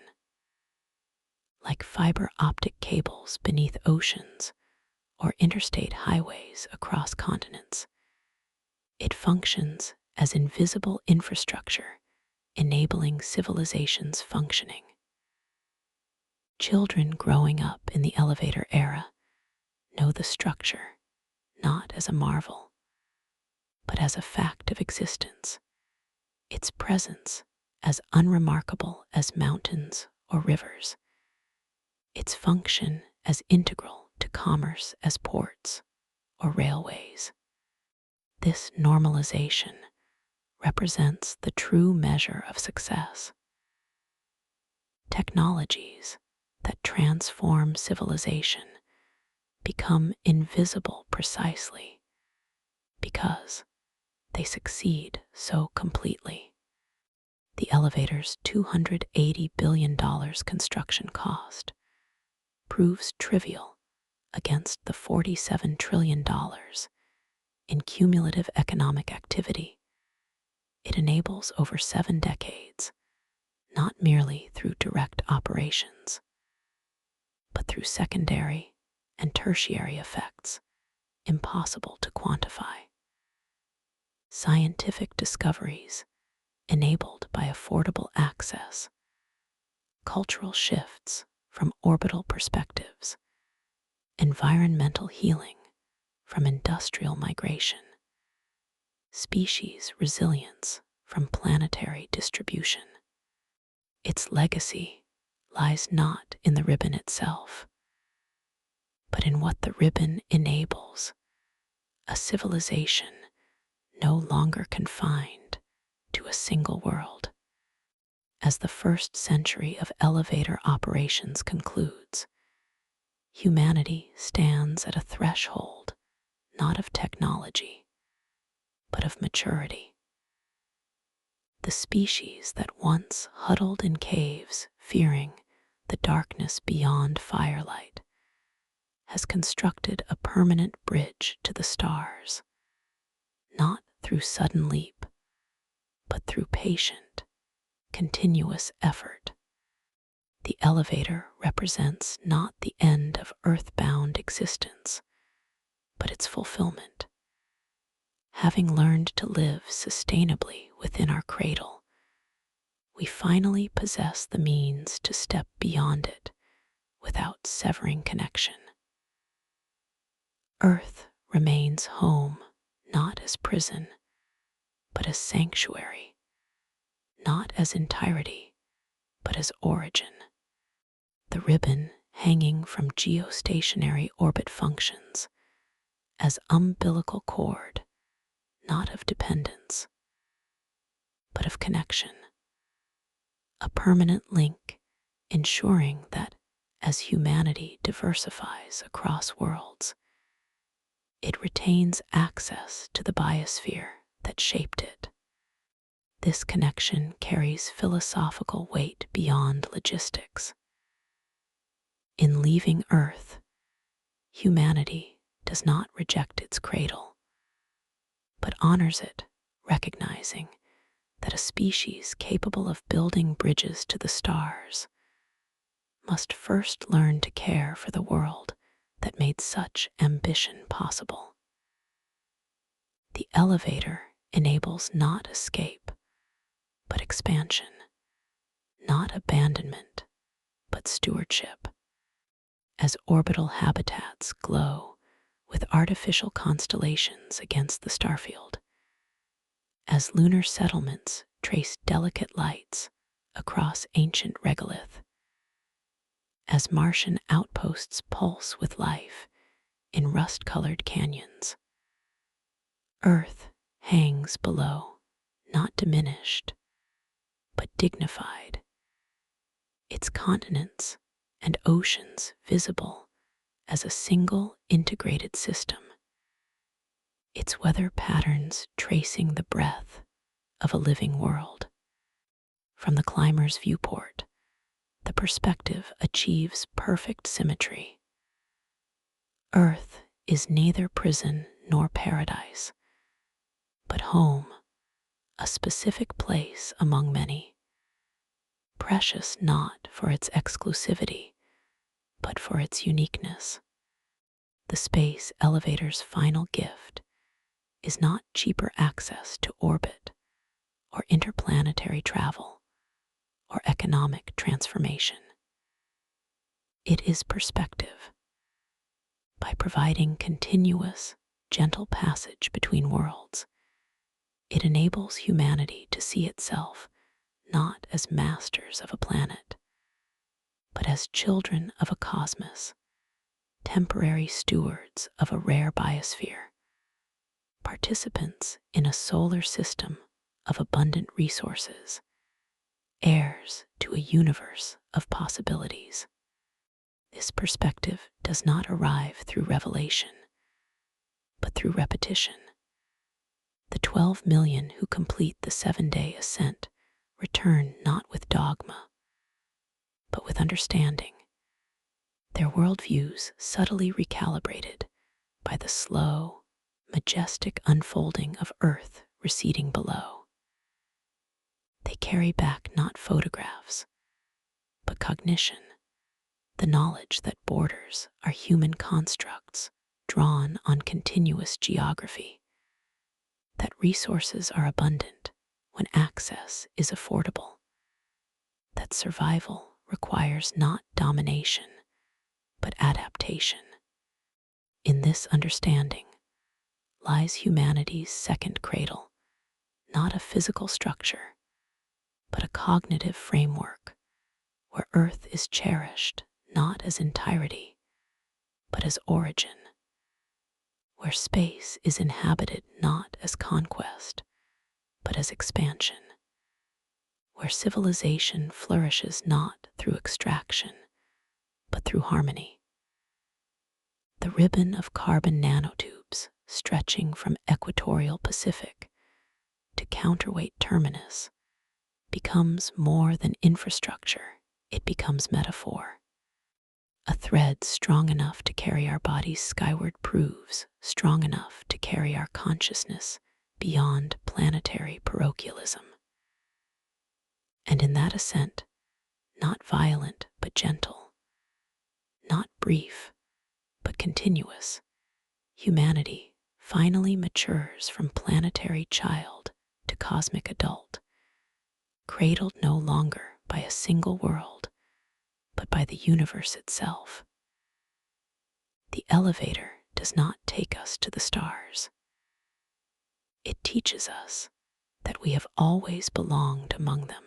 Like fiber optic cables beneath oceans or interstate highways across continents, it functions as invisible infrastructure, enabling civilization's functioning. Children growing up in the elevator era know the structure not as a marvel, but as a fact of existence, its presence as unremarkable as mountains or rivers, its function as integral to commerce as ports or railways. This normalization represents the true measure of success. Technologies that transform civilization become invisible precisely because they succeed so completely. The elevator's $280 billion construction cost proves trivial against the $47 trillion in cumulative economic activity it enables over 7 decades, not merely through direct operations, but through secondary and tertiary effects impossible to quantify. Scientific discoveries enabled by affordable access, cultural shifts from orbital perspectives, environmental healing from industrial migration, species resilience from planetary distribution. Its legacy lies not in the ribbon itself, but in what the ribbon enables, a civilization no longer confined to a single world. As the first century of elevator operations concludes, humanity stands at a threshold not of technology, but of maturity. The species that once huddled in caves, fearing the darkness beyond firelight, has constructed a permanent bridge to the stars, not through sudden leap, but through patient, continuous effort. The elevator represents not the end of earthbound existence, but its fulfillment. Having learned to live sustainably within our cradle, we finally possess the means to step beyond it without severing connection. Earth remains home not as prison, but as sanctuary, not as entirety, but as origin. The ribbon hanging from geostationary orbit functions as umbilical cord, not of dependence, but of connection, a permanent link ensuring that as humanity diversifies across worlds, it retains access to the biosphere that shaped it. This connection carries philosophical weight beyond logistics. In leaving Earth, humanity does not reject its cradle, but honors it, recognizing that a species capable of building bridges to the stars must first learn to care for the world that made such ambition possible. The elevator enables not escape, but expansion, not abandonment, but stewardship. As orbital habitats glow with artificial constellations against the starfield, as lunar settlements trace delicate lights across ancient regolith, as Martian outposts pulse with life in rust-colored canyons, Earth hangs below, not diminished, but dignified, its continents and oceans visible as a single integrated system, its weather patterns tracing the breath of a living world. From the climber's viewport, the perspective achieves perfect symmetry. Earth is neither prison nor paradise, but home, a specific place among many, precious not for its exclusivity, but for its uniqueness. The space elevator's final gift is not cheaper access to orbit or interplanetary travel or economic transformation. It is perspective. By providing continuous, gentle passage between worlds, it enables humanity to see itself not as masters of a planet, but as children of a cosmos, temporary stewards of a rare biosphere, participants in a solar system of abundant resources, heirs to a universe of possibilities. This perspective does not arrive through revelation, but through repetition. The 12 million who complete the 7-day ascent return not with dogma, but with understanding, their worldviews subtly recalibrated by the slow, majestic unfolding of Earth receding below. They carry back not photographs, but cognition, the knowledge that borders are human constructs drawn on continuous geography, that resources are abundant when access is affordable, that survival requires not domination, but adaptation. In this understanding lies humanity's second cradle, not a physical structure, but a cognitive framework where Earth is cherished not as entirety, but as origin, where space is inhabited not as conquest, but as expansion, where civilization flourishes not through extraction, but through harmony. The ribbon of carbon nanotubes stretching from equatorial Pacific to counterweight terminus becomes more than infrastructure, it becomes metaphor. A thread strong enough to carry our bodies skyward proves strong enough to carry our consciousness beyond planetary parochialism. And in that ascent, not violent but gentle, not brief but continuous, humanity finally matures from planetary child to cosmic adult, cradled no longer by a single world, but by the universe itself. The elevator does not take us to the stars. It teaches us that we have always belonged among them.